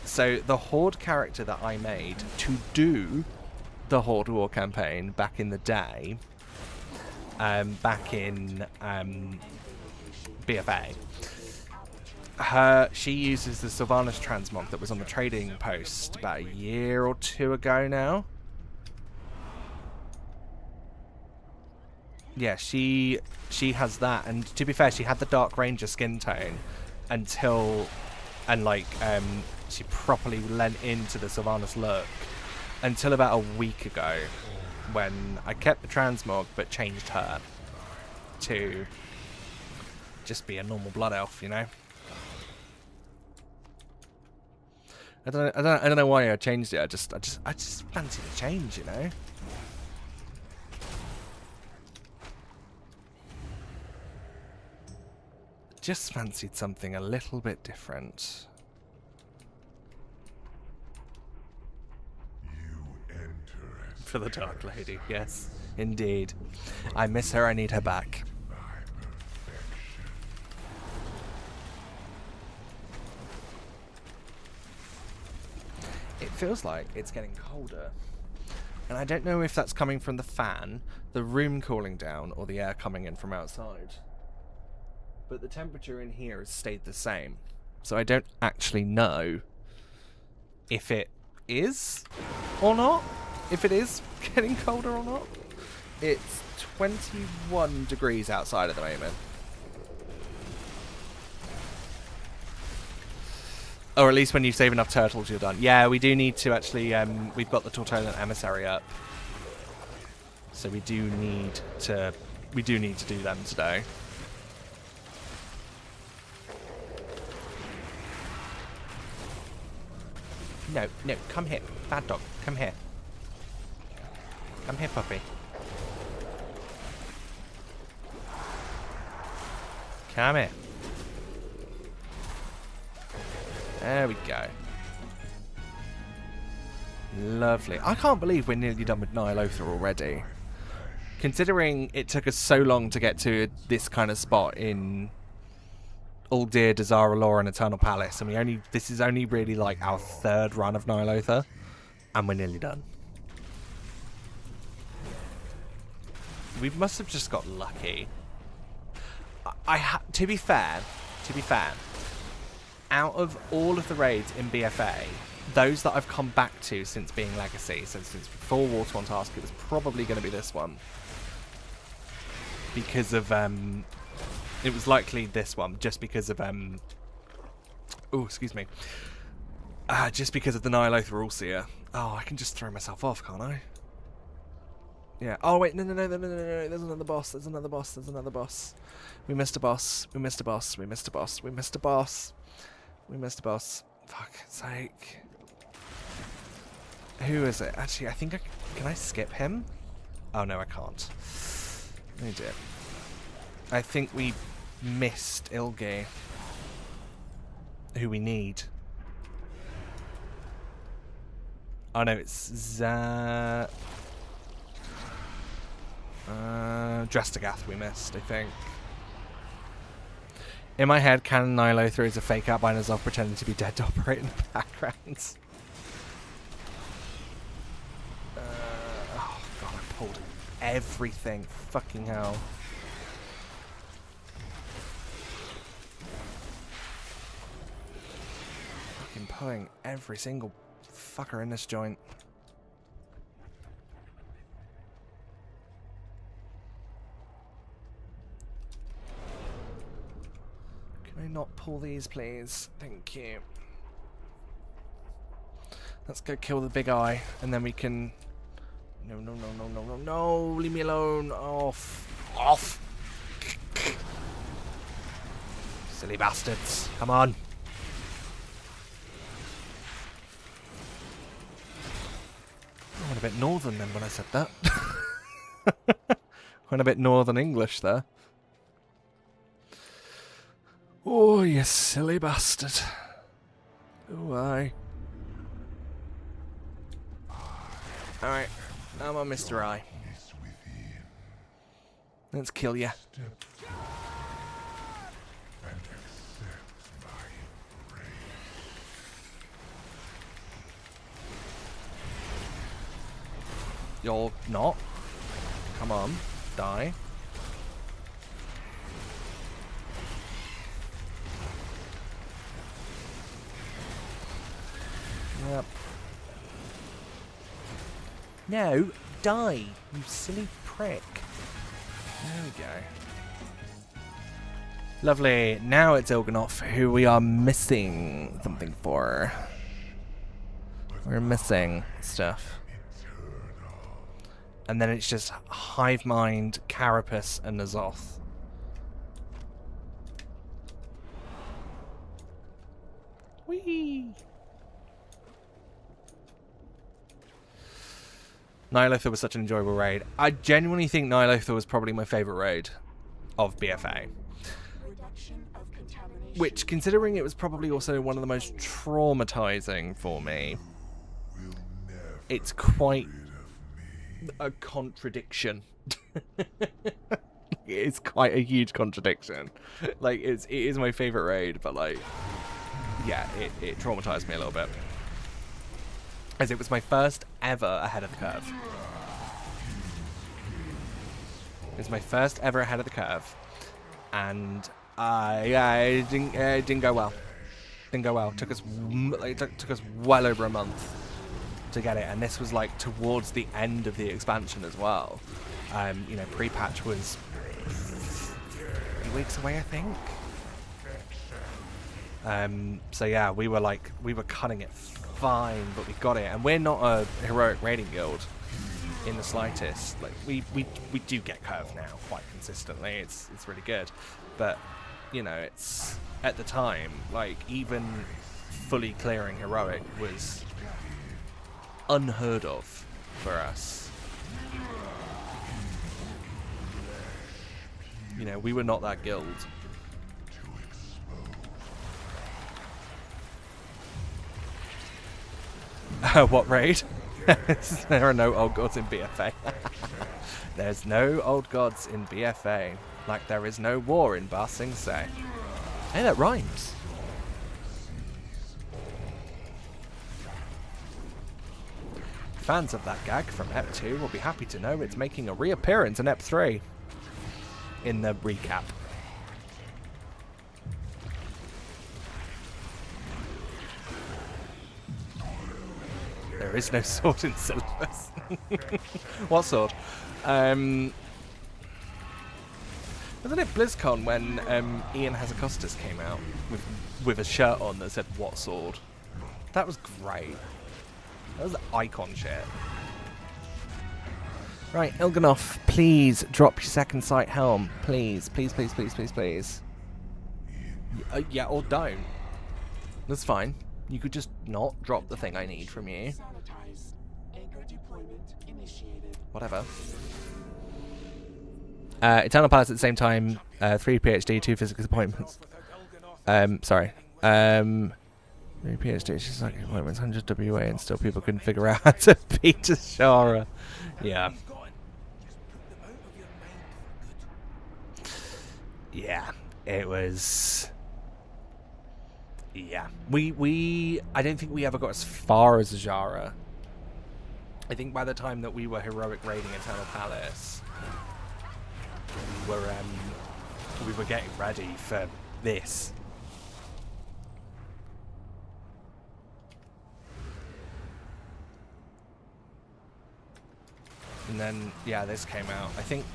A: so the Horde character that I made to do the Horde War campaign back in the day, back in BFA, she uses the Sylvanas transmog that was on the trading post about a year or 2 ago now. Yeah, she has that, and to be fair, she had the Dark Ranger skin tone until, and like, she properly lent into the Sylvanas look until about a week ago, when I kept the transmog but changed her to just be a normal blood elf, you know. I don't know why I changed it. I just fancied a change, you know. Just fancied something a little bit different. For the Dark Lady, yes, indeed. I miss her, I need her back. It feels like it's getting colder. And I don't know if that's coming from the fan, the room cooling down, or the air coming in from outside. But the temperature in here has stayed the same. So I don't actually know if it is or not. If it is getting colder or not. It's 21 degrees outside at the moment. Or at least when you save enough turtles, you're done. Yeah, we do need to actually... we've got the Tortolan Emissary up. So we do need to do them today. No, come here. Bad dog, come here. Come here, puppy. Come here. There we go. Lovely. I can't believe we're nearly done with Ny'alotha already. Considering it took us so long to get to this kind of spot in Uldir, Dazara Lore, and Eternal Palace, and this is only really like our 3rd run of Ny'alotha, and we're nearly done. We must have just got lucky. To be fair, out of all of the raids in BFA, those that I've come back to since being Legacy, so since before War Torn Task, it was probably going to be this one. Because of, it was likely this one, just because of, oh, excuse me. Just because of the Ny'alotha Allseer. Oh, I can just throw myself off, can't I? Yeah. Oh, wait, no. There's another boss. There's another boss. We missed a boss. We missed a boss. Fuck's sake. Who is it? Actually, I think can I skip him? Oh, no, I can't. Oh, dear. I think we missed Ilge. Who we need. Oh, no, it's Drestagath we missed, I think. In my head, Canon Nilothra is a fake out by Azeroth pretending to be dead to operate in the background. Oh god, I pulled everything. Fucking hell. Fucking pulling every single fucker in this joint. Can I not pull these, please? Thank you. Let's go kill the big eye, and then we can... No, no, no, no, no, no, no! Leave me alone! Off! Off! Silly bastards! Come on! I went a bit northern then when I said that. Went a bit northern English there. Oh, you silly bastard. Oh, aye. Alright, I'm on Mr. I. Let's kill ya. You're not. Come on, die. Yep. No, die, you silly prick. There we go. Lovely. Now it's Il'gynoth, who we are missing something for. We're missing stuff. And then it's just Hivemind, Carapace, and N'Zoth. Whee! Nilothra was such an enjoyable raid. I genuinely think Nilothra was probably my favourite raid of BFA. Which, considering it was probably also one of the most traumatizing for me, it's quite a contradiction. It's quite a huge contradiction. Like, it is my favourite raid, but like, yeah, it traumatized me a little bit. As it was my first ever ahead of the curve. It was my first ever ahead of the curve. And it didn't go well. Didn't go well. It took us well over a month to get it, and this was like towards the end of the expansion as well. You know, pre-patch was 3 weeks away, I think. So yeah, we were cutting it fine, but we got it, and we're not a heroic raiding guild in the slightest. Like we do get curve now quite consistently. It's really good, but you know, it's at the time, like, even fully clearing heroic was unheard of for us. You know, we were not that guild. What raid? There are no old gods in BFA. There's no old gods in BFA. Like there is no war in Ba Sing Se. Hey, that rhymes. Fans of that gag from Ep 2 will be happy to know it's making a reappearance in Ep 3. In the recap. There is no sword in Syllabus. What sword? Wasn't it BlizzCon when Ian Hazacostas came out with a shirt on that said "What sword"? That was great. That was icon shit. Right, Il'gynoth, please drop your second sight helm. Please, please, please, please, please, please. Yeah, or don't. That's fine. You could just not drop the thing I need from you. Whatever. Eternal Palace at the same time. 3 PhD, 2 physical appointments. Sorry. 3 PhD, just like appointments, 100 WA, and still people couldn't figure out how to beat Ashara. Yeah. yeah, it was... Yeah. I don't think we ever got as far as Azara. I think by the time that we were heroic raiding Eternal Palace, we were getting ready for this. And then, yeah, this came out. I think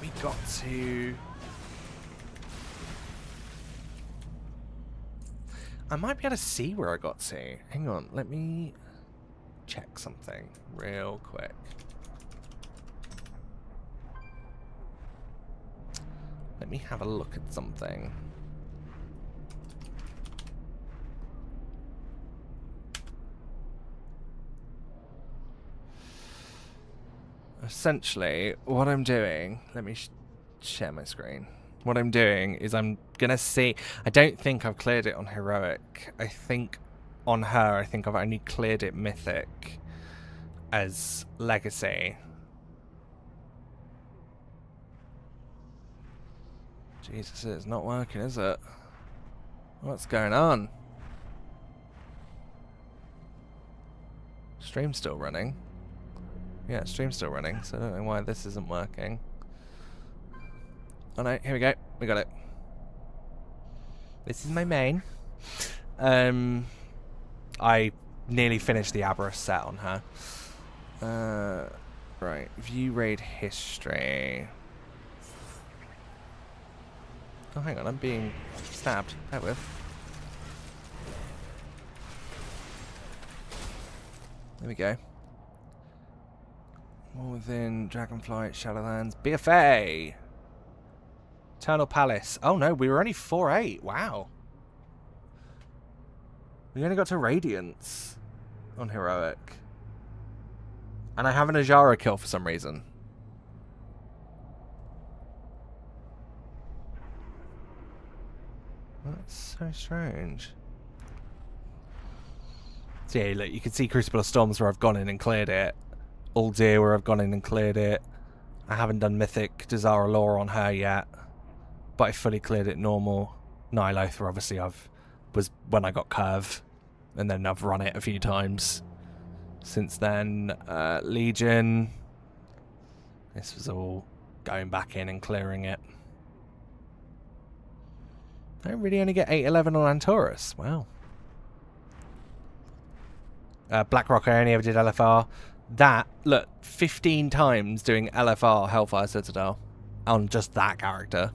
A: we got to... I might be able to see where I got to. Hang on, let me check something real quick. Let me have a look at something. Essentially, what I'm doing... Let me share my screen. What I'm doing is I'm going to see... I don't think I've cleared it on Heroic. I think on her, I think I've only cleared it Mythic as Legacy. Jesus, it's not working, is it? What's going on? Stream's still running. Yeah, stream's still running, so I don't know why this isn't working. Oh no, here we go. We got it. This is my main. I nearly finished the Aberrus set on her. Right, view raid history. Oh, hang on, I'm being stabbed. Bear with. There we go. More within Dragonflight, Shadowlands, BFA! Eternal Palace. Oh no, we were only 4-8. Wow. We only got to Radiance on Heroic. And I have an Azara kill for some reason. That's so strange. So yeah, look, you can see Crucible of Storms where I've gone in and cleared it. Uldir where I've gone in and cleared it. I haven't done Mythic Desara Law on her yet. But I fully cleared it normal. Nihilothra, obviously, was when I got Curve. And then I've run it a few times since then. Legion. This was all going back in and clearing it. I don't really only get 811 on Antorus. Wow. Blackrock, I only ever did LFR. That, look, 15 times doing LFR Hellfire Citadel on just that character.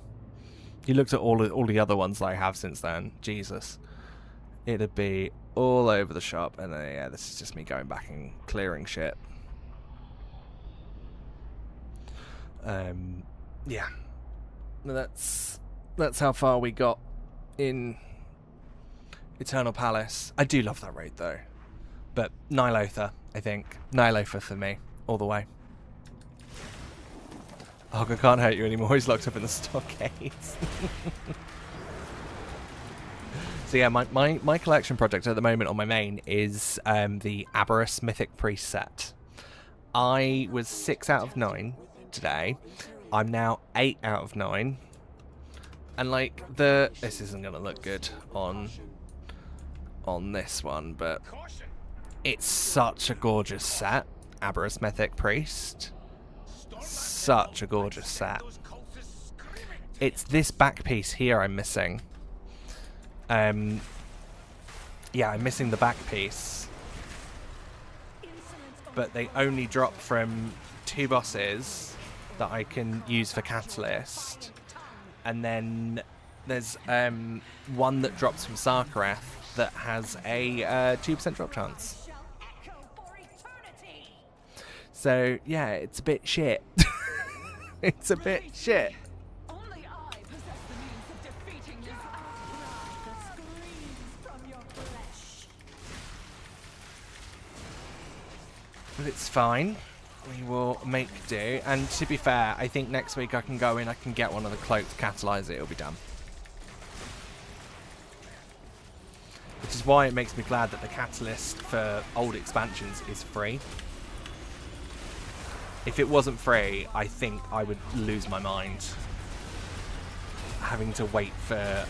A: You looked at all the other ones that I have since then. Jesus. It'd be all over the shop. And yeah, this is just me going back and clearing shit. Yeah. That's how far we got in Eternal Palace. I do love that raid though. But Nihilothra, I think. Nihilothra for me, all the way. Oh, I can't hurt you anymore. He's locked up in the stockades. So yeah, my collection project at the moment on my main is the Aberrus Mythic Priest set. I was 6 out of 9 today. I'm now 8 out of 9. And like this isn't gonna look good on this one, but it's such a gorgeous set. Aberrus Mythic Priest. Such a gorgeous set. It's this back piece here I'm missing. Yeah, I'm missing the back piece. But they only drop from 2 bosses that I can use for Catalyst. And then there's one that drops from Sarkareth that has a 2% drop chance. So, yeah, it's a bit shit. It's a bit shit.
I: Only I possess the means of defeating this outcry that screams from your flesh.
A: But it's fine. We will make do. And to be fair, I think next week I can go in, I can get one of the cloaks, catalyze it, it'll be done. Which is why it makes me glad that the catalyst for old expansions is free. If it wasn't free, I think I would lose my mind. having to wait for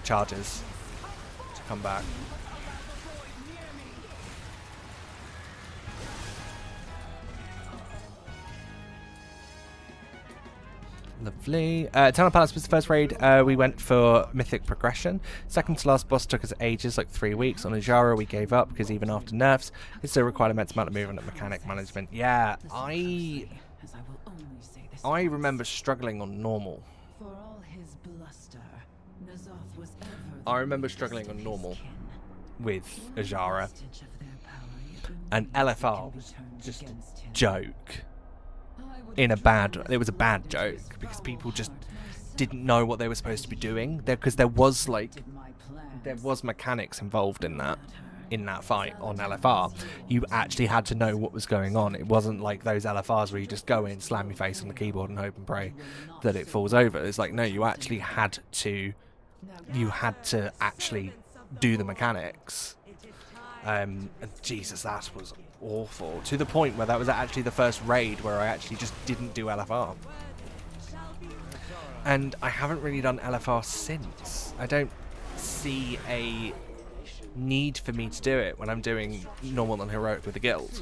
A: charges to come back. Lovely. Eternal Palace was the first raid. We went for Mythic Progression. Second to last boss took us ages, like 3 weeks. On Ajara we gave up because even after nerfs, it still required immense amount of movement and mechanic management. Yeah, I remember struggling on normal.
I: For all his bluster, Azeroth was ever
A: I remember struggling on normal with Ajara. And LFR was just a joke. It was a bad joke because people just didn't know what they were supposed to be doing there, because there was mechanics involved in that fight on LFR. You actually had to know what was going on. It wasn't like those LFRs where you just go in, slam your face on the keyboard and hope and pray that it falls over. It's like, no, you actually had to actually do the mechanics. And Jesus, that was awful, to the point where that was actually the first raid where I actually just didn't do LFR, and I haven't really done LFR since. I don't see a need for me to do it when I'm doing normal and heroic with the guild,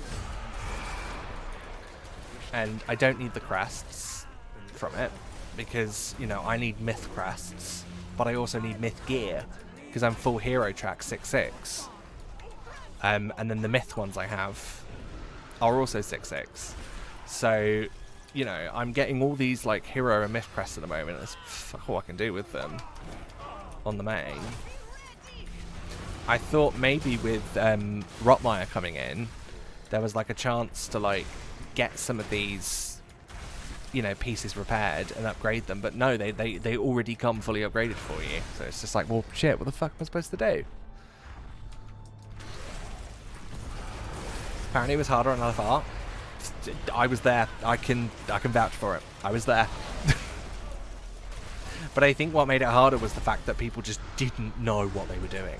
A: and I don't need the crests from it because, you know, I need myth crests, but I also need myth gear because I'm full hero track 6/6. And then the myth ones I have are also 6/6. So, you know, I'm getting all these like hero and myth crests at the moment. That's fuck all I can do with them on the main. I thought maybe with Rotmire coming in, there was like a chance to like get some of these, you know, pieces repaired and upgrade them. But no, they already come fully upgraded for you. So it's just like, well, shit, what the fuck am I supposed to do? Apparently it was harder on LFR. I was there. I can vouch for it. I was there. But I think what made it harder was the fact that people just didn't know what they were doing.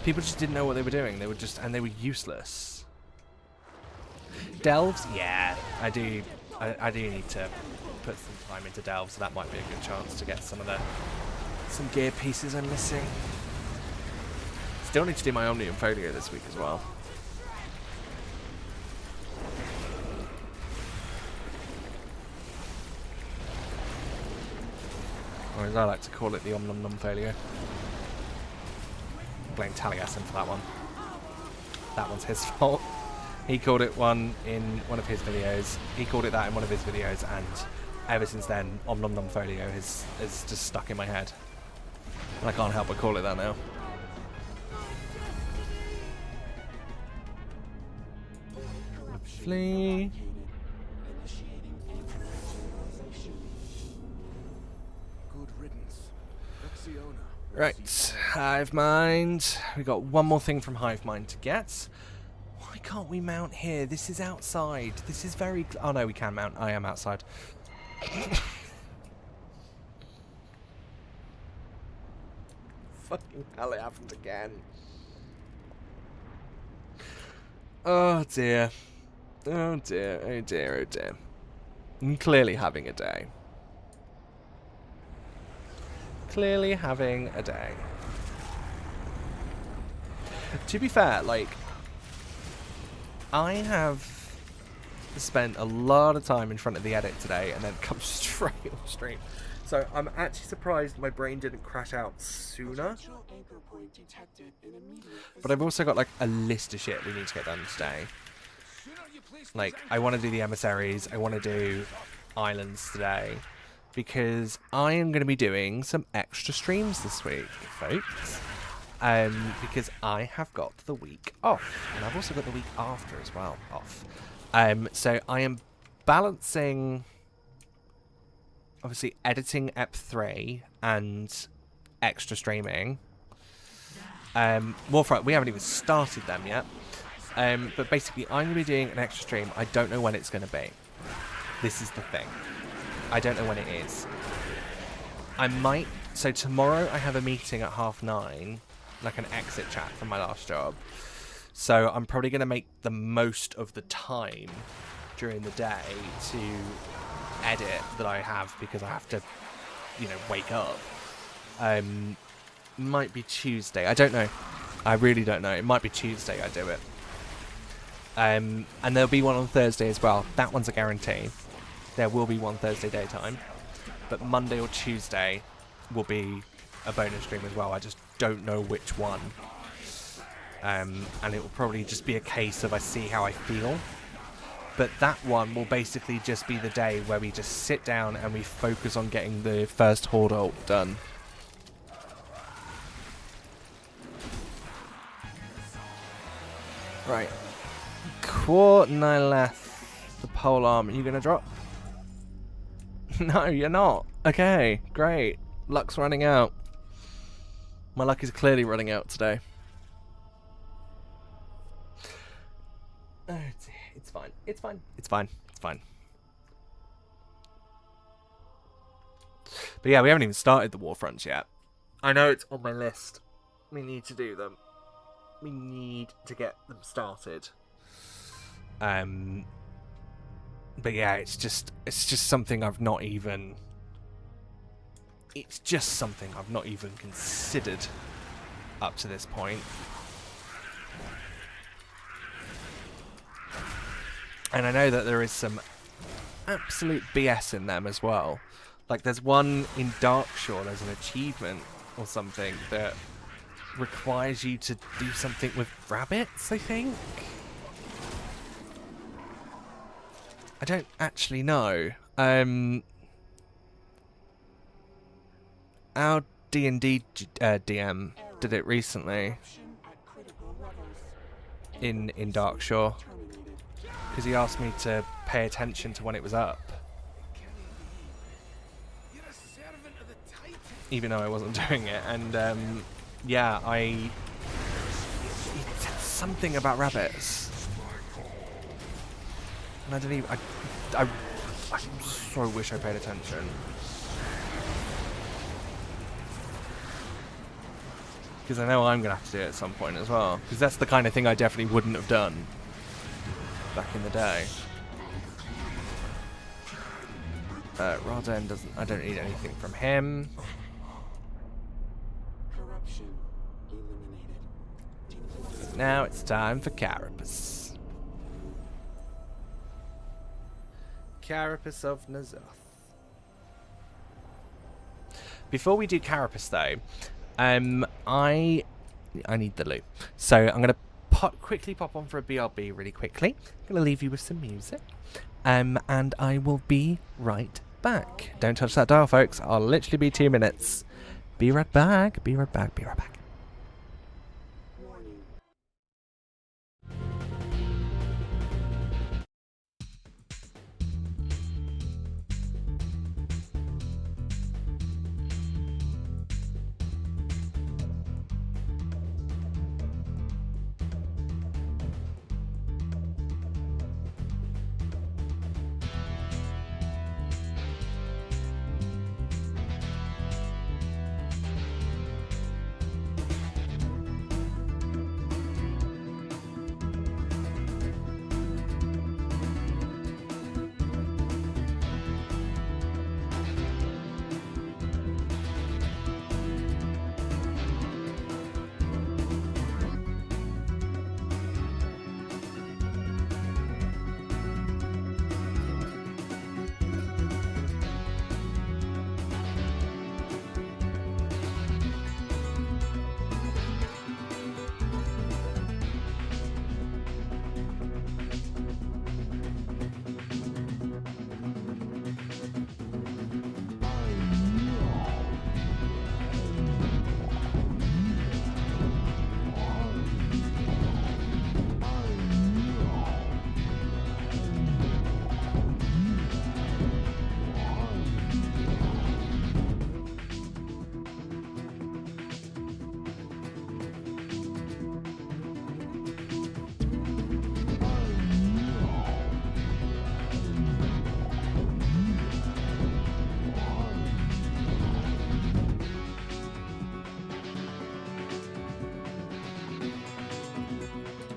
A: People just didn't know what they were doing. They were useless. Delves? Yeah, I do need to put some time into delves, so that might be a good chance to get some gear pieces I'm missing. Still need to do my Omnium Folio this week as well. Or as I like to call it, the Om-Nom-Nom Folio. Blame Taliesin for that one. That one's his fault. He called it one in one of his videos. He called it that in one of his videos, and ever since then, Om-Nom-Nom Folio is just stuck in my head. And I can't help but call it that now. Lovely. Right, Hive Mind. We got one more thing from Hive Mind to get. Why can't we mount here? This is outside. This is very... Oh no, we can mount. I am outside. Fucking hell, it happened again. Oh dear. Oh dear, oh dear, oh dear. I'm clearly having a day. Clearly having a day. To be fair, like, I have spent a lot of time in front of the edit today and then come straight on stream. So I'm actually surprised my brain didn't crash out sooner. But I've also got like a list of shit we need to get done today. Like, I want to do the emissaries, I want to do islands today, because I am going to be doing some extra streams this week, folks. Because I have got the week off, and I've also got the week after as well off. So I am balancing, obviously, editing Ep 3 and extra streaming. Warfront, we haven't even started them yet. But basically, I'm going to be doing an extra stream. I don't know when it's going to be. This is the thing. I don't know when it is. I might... So tomorrow I have a meeting at 9:30, like an exit chat from my last job. So I'm probably going to make the most of the time during the day to edit that I have, because I have to wake up. Might be Tuesday. I don't know. I really don't know. It might be Tuesday I do it. And there'll be one on Thursday as well. That one's a guarantee. There will be one Thursday daytime. But Monday or Tuesday will be a bonus stream as well. I just don't know which one. And it will probably just be a case of I see how I feel. But that one will basically just be the day where we just sit down and we focus on getting the first Horde ult done. Right. Quartnileth, the pole arm. Are you going to drop? No, you're not. Okay, great. Luck's running out. My luck is clearly running out today. Oh dear. It's fine. It's fine. It's fine. It's fine. But yeah, we haven't even started the Warfronts yet. I know it's on my list. We need to do them. We need to get them started. But yeah, it's just something I've not even... It's just something I've not even considered up to this point. And I know that there is some absolute BS in them as well. Like there's one in Darkshore, there's an achievement or something that requires you to do something with rabbits, I think? I don't actually know. Our D&D DM did it recently in Darkshore because he asked me to pay attention to when it was up, even though I wasn't doing it. And yeah, he said something about rabbits, and I didn't even. I so wish I paid attention. Because I know I'm going to have to do it at some point as well. Because that's the kind of thing I definitely wouldn't have done back in the day. Rodden doesn't... I don't need anything from him. Now it's time for Carapace. Carapace of N'Zoth. Before we do Carapace though, I need the loot. So I'm going to quickly pop on for a BRB really quickly. I'm going to leave you with some music. And I will be right back. Don't touch that dial, folks. I'll literally be 2 minutes. Be right back. Be right back. Be right back.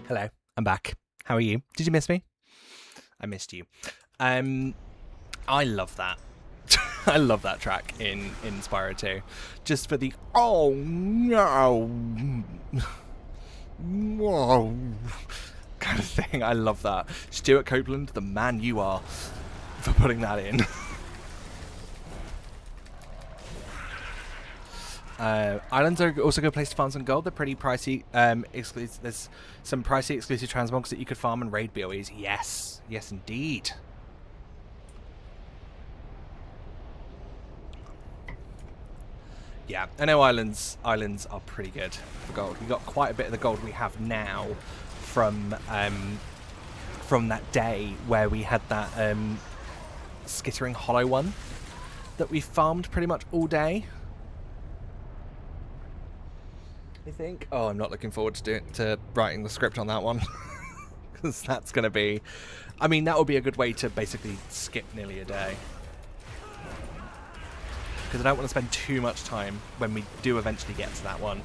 A: Hello, I'm back. How are you? Did you miss me? I missed you. I love that. I love that track in Spyro 2. Just for the oh no, whoa kind of thing. I love that. Stuart Copeland, the man you are, for putting that in. Islands are also a good place to farm some gold. They're pretty pricey. There's some pricey exclusive transmogs that you could farm and raid BOEs. Yes, yes indeed. Yeah, I know islands are pretty good for gold. We got quite a bit of the gold we have now from that day where we had that Skittering Hollow one that we farmed pretty much all day. I think. Oh, I'm not looking forward to writing the script on that one, because that's going to be. I mean, that would be a good way to basically skip nearly a day. Because I don't want to spend too much time when we do eventually get to that one,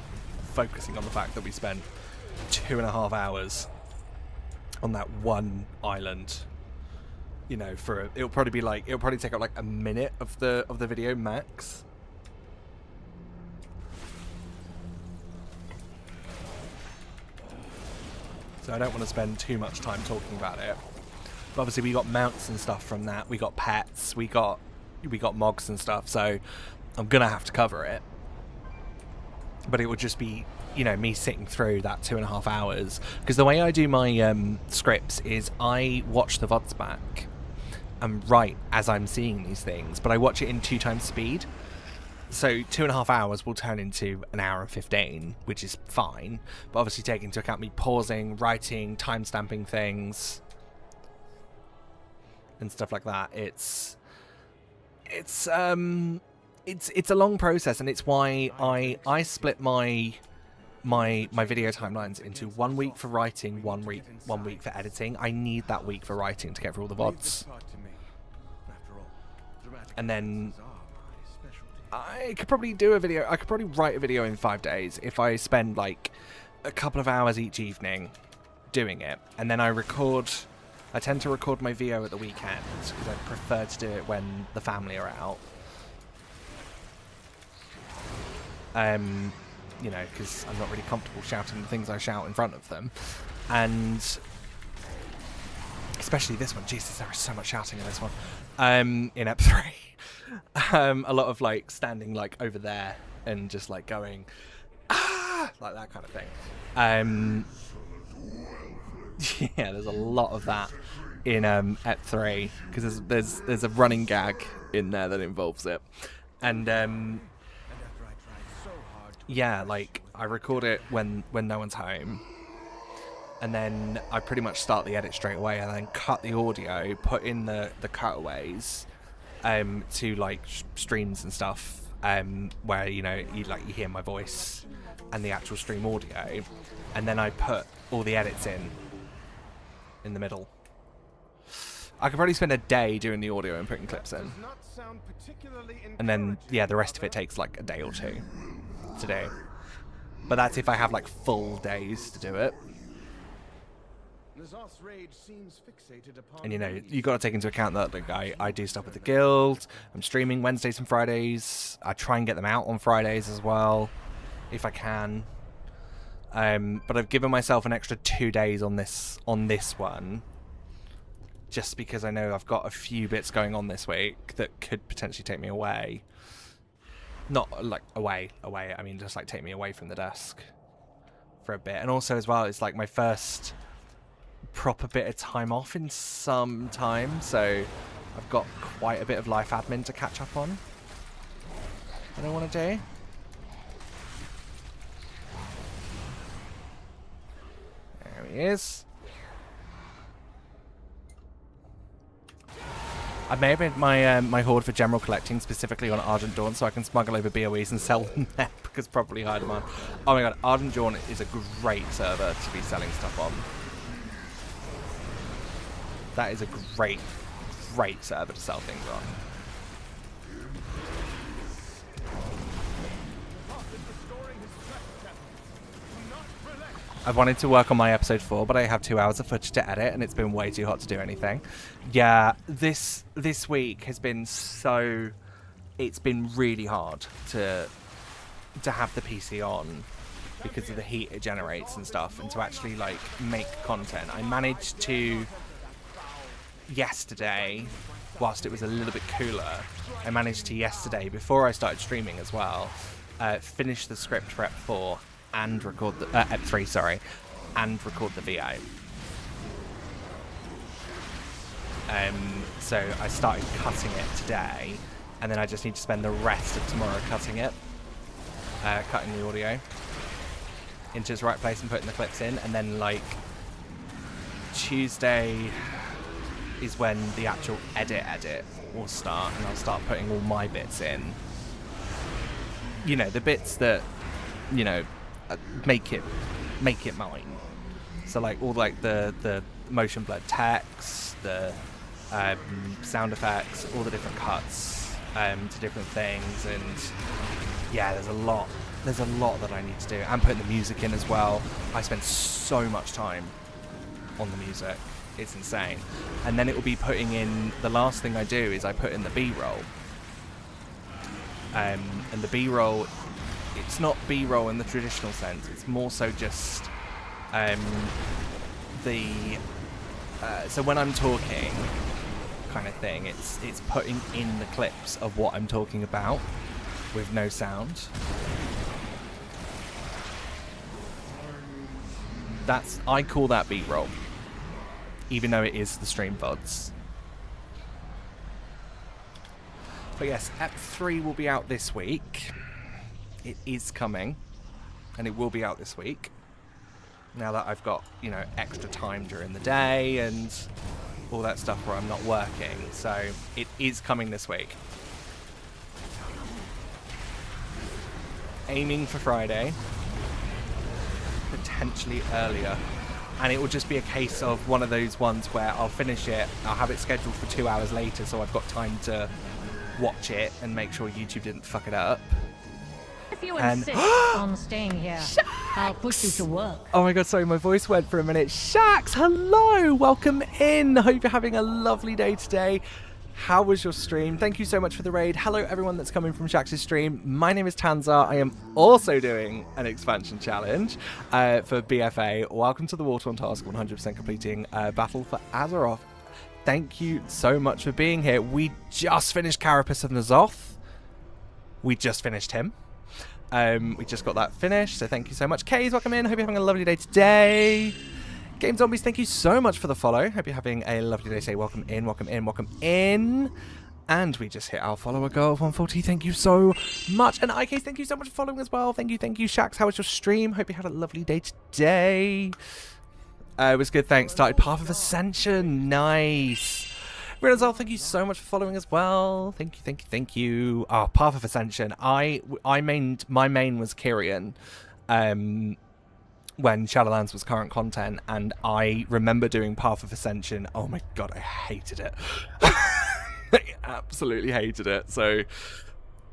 A: focusing on the fact that we spent 2.5 hours on that one island. You know, it'll probably take up like a minute of the video max. So I don't want to spend too much time talking about it. But obviously we got mounts and stuff from that. We got pets. We got mogs and stuff. So I'm gonna have to cover it. But it would just be, you know, me sitting through that 2.5 hours. Because the way I do my scripts is I watch the VODs back and write as I'm seeing these things. But I watch it in 2 times speed. So 2.5 hours will turn into 1 hour and 15, which is fine. But obviously take into account me pausing, writing, timestamping things, and stuff like that. It's a long process, and it's why I split my video timelines into 1 week for writing, 1 week for editing. I need that week for writing to get through all the VODs, and then I could probably do a video. I could probably write a video in 5 days if I spend like a couple of hours each evening doing it, and then I tend to record my VO at the weekend because I prefer to do it when the family are out. You know, because I'm not really comfortable shouting the things I shout in front of them, and especially this one. Jesus, there is so much shouting in this one. In Ep 3. A lot of like standing like over there and just like going like that kind of thing. Yeah, there's a lot of that in Ep 3 because there's a running gag in there that involves it, and yeah, like I record it when no one's home, and then I pretty much start the edit straight away and then cut the audio, put in the cutaways to like streams and stuff where you know you hear my voice and the actual stream audio, and then I put all the edits in the middle. I could probably spend a day doing the audio and putting clips in, and then yeah, the rest of it takes like a day or two to do, but that's if I have like full days to do it. And you know, you got to take into account that like I do stuff with the guild. I'm streaming Wednesdays and Fridays. I try and get them out on Fridays as well, if I can. But I've given myself an extra 2 days on this one, just because I know I've got a few bits going on this week that could potentially take me away. Not like away. I mean, just like take me away from the desk for a bit. And also as well, it's like my first proper bit of time off in some time, so I've got quite a bit of life admin to catch up on that I want to do. There he is. I may have made my horde for general collecting specifically on Argent Dawn so I can smuggle over BOEs and sell them there because probably high demand. Oh my god, Argent Dawn is a great server to be selling stuff on. That is a great server to sell things on. I've wanted to work on my episode 4, but I have 2 hours of footage to edit, and it's been way too hot to do anything. Yeah, this week has been so it's been really hard to have the PC on because of the heat it generates and stuff, and to actually like make content. I managed to yesterday, whilst it was a little bit cooler, I managed to yesterday, before I started streaming as well, finish the script for Ep 4 and record the Ep 3, sorry, and record the VO. So I started cutting it today, and then I just need to spend the rest of tomorrow cutting it, cutting the audio into its right place and putting the clips in, and then like Tuesday is when the actual edit will start, and I'll start putting all my bits in. You know, the bits that, you know, make it mine. So like all like the motion blurred text, the sound effects, all the different cuts to different things, and yeah, there's a lot that I need to do. And putting the music in as well. I spend so much time on the music. It's insane. And then it will be putting in, the last thing I do is I put in the B-roll. And the B-roll, it's not B-roll in the traditional sense. It's more so just so when I'm talking kind of thing, it's putting in the clips of what I'm talking about with no sound. I call that B-roll, even though it is the stream VODs. But yes, Ep 3 will be out this week. It is coming, and it will be out this week. Now that I've got, you know, extra time during the day and all that stuff where I'm not working. So it is coming this week. Aiming for Friday. Potentially earlier. And it will just be a case of one of those ones where I'll finish it, I'll have it scheduled for 2 hours later, so I've got time to watch it and make sure YouTube didn't fuck it up.
E: If you insist on staying here, I'll put you to work.
A: Oh my god, sorry, my voice went for a minute. Shax, hello! Welcome in! Hope you're having a lovely day today. How was your stream? Thank you so much for the raid. Hello everyone that's coming from Shax's stream. My name is Tanzar. I am also doing an expansion challenge for BFA. Welcome to the Water on Task 100% completing Battle for Azeroth. Thank you so much for being here. We just finished Carapace of N'Zoth. We just finished him. We just got that finished, so thank you so much. Kays, welcome in. Hope you're having a lovely day today. Game Zombies, thank you so much for the follow. Hope you're having a lovely day today. Welcome in, welcome in, welcome in. And we just hit our follower goal of 140. Thank you so much. And IKs, thank you so much for following as well. Thank you, Shax. How was your stream? Hope you had a lovely day today. It was good, thanks. Started Path of Ascension. Nice. Renazal, thank you so much for following as well. Thank you. Oh, Path of Ascension. My main was Kyrian. When Shadowlands was current content, and I remember doing Path of Ascension. Oh my god, I hated it. I absolutely hated it. So,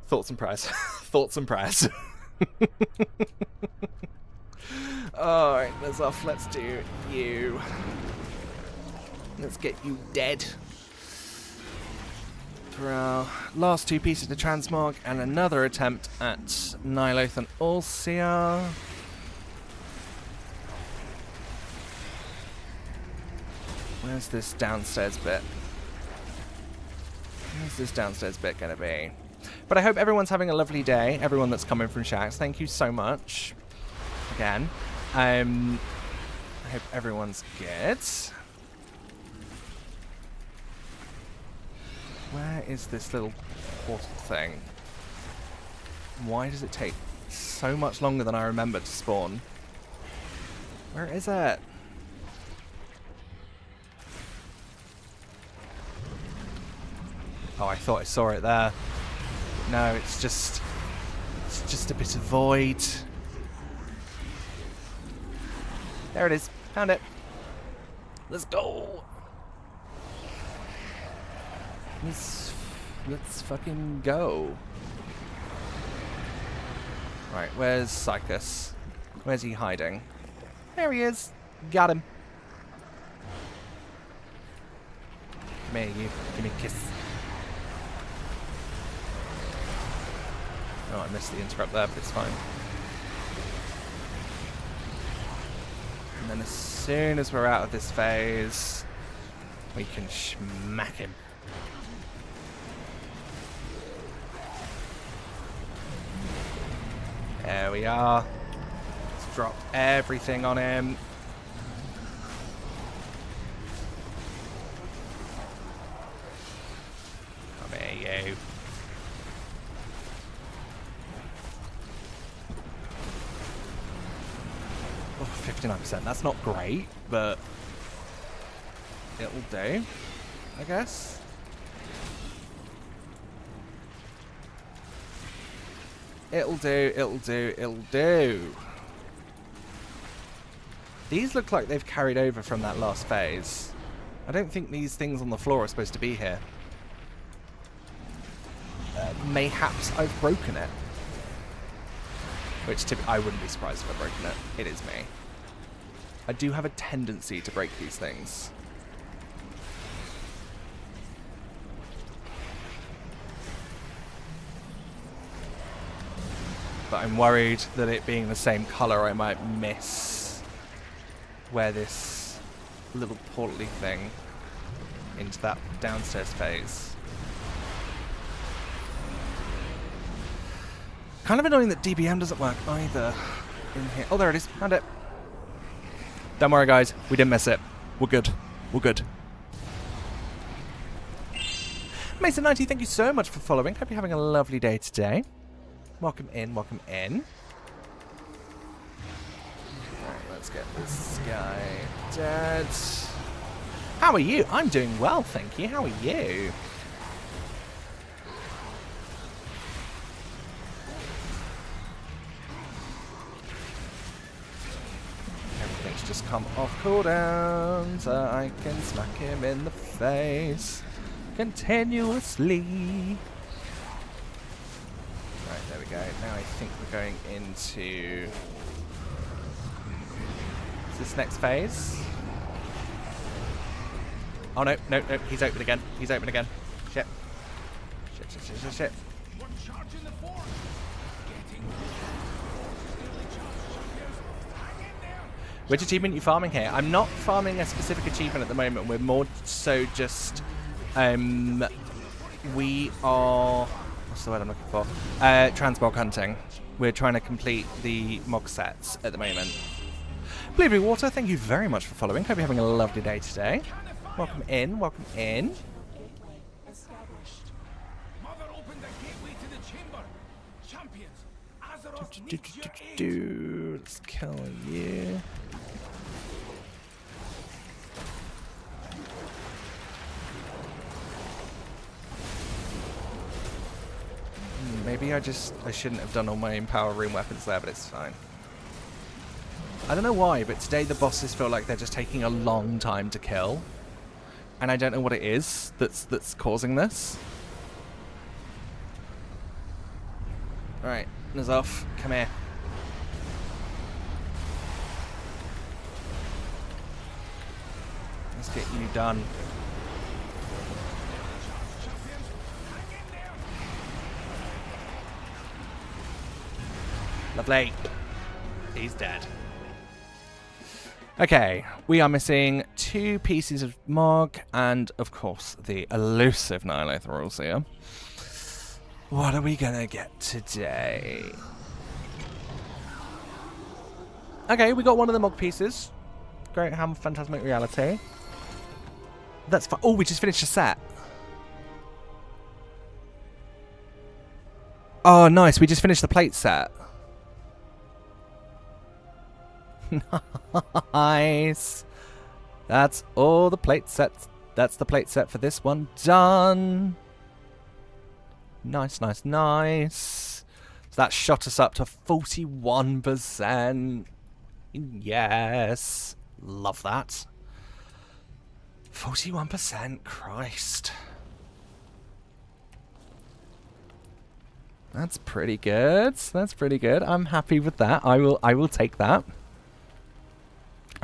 A: thoughts and prayers. Thoughts and prayers. Alright, that's off. Let's do you. Let's get you dead. For our last two pieces of transmog, and another attempt at Nyloth and Allseer. Where's this downstairs bit? Where's this downstairs bit gonna be? But I hope everyone's having a lovely day. Everyone that's coming from Shax, thank you so much. Again. I hope everyone's good. Where is this little portal thing? Why does it take so much longer than I remember to spawn? Where is it? Oh, I thought I saw it there. No, it's just a bit of void. There it is. Found it. Let's go. Let's fucking go. Right, where's Sycus? Where's he hiding? There he is. Got him. Come here, you. Give me a kiss. Oh, I missed the interrupt there, but it's fine. And then as soon as we're out of this phase, we can smack him. There we are. Let's drop everything on him. Come here, you. Oh, 59%. That's not great, but it'll do, I guess. It'll do, it'll do, it'll do. These look like they've carried over from that last phase. I don't think these things on the floor are supposed to be here. Mayhaps I've broken it. Which I wouldn't be surprised if I've broken it. It is me. I do have a tendency to break these things. But I'm worried that it being the same colour, I might miss where this little portally thing into that downstairs phase. Kind of annoying that DBM doesn't work either in here. Oh, there it is. Found it. Don't worry, guys. We didn't miss it. We're good. We're good. Mason90, thank you so much for following. Hope you're having a lovely day today. Welcome in, welcome in. Alright, let's get this guy dead. How are you? I'm doing well, thank you. How are you? Everything's just come off cooldown, so I can smack him in the face continuously. Right, there we go. Now I think we're going into this next phase. Oh no, no, no, he's open again. He's open again. Shit. Shit, shit, shit, shit, shit. Which achievement are you farming here? I'm not farming a specific achievement at the moment. We're more so just we are, what's the word I'm looking for? Transmog hunting. We're trying to complete the mog sets at the moment. Blueberry Water, thank you very much for following. Hope you're having a lovely day today. Welcome in, welcome in.
F: Mother opened the gateway to the chamber. Champions, Azeroth needs your aid.
A: Let's kill you. Maybe I shouldn't have done all my Empower Rune weapons there, but it's fine. I don't know why, but today the bosses feel like they're just taking a long time to kill. And I don't know what it is that's causing this. Alright, Nazoth, come here. Let's get you done. Lovely. He's dead. Okay, we are missing 2 pieces of Mog and, of course, the elusive Nihilothrals here. What are we gonna get today? Okay, we got one of the Mog pieces. Great Ham Phantasmic Reality. That's fine. Oh, we just finished a set. Oh, nice. We just finished the plate set. Nice. That's all the plate sets. That's the plate set for this one done. Nice, nice, nice. So that shot us up to 41%. Yes. Love that. 41%. Christ. That's pretty good. That's pretty good. I'm happy with that. I will take that.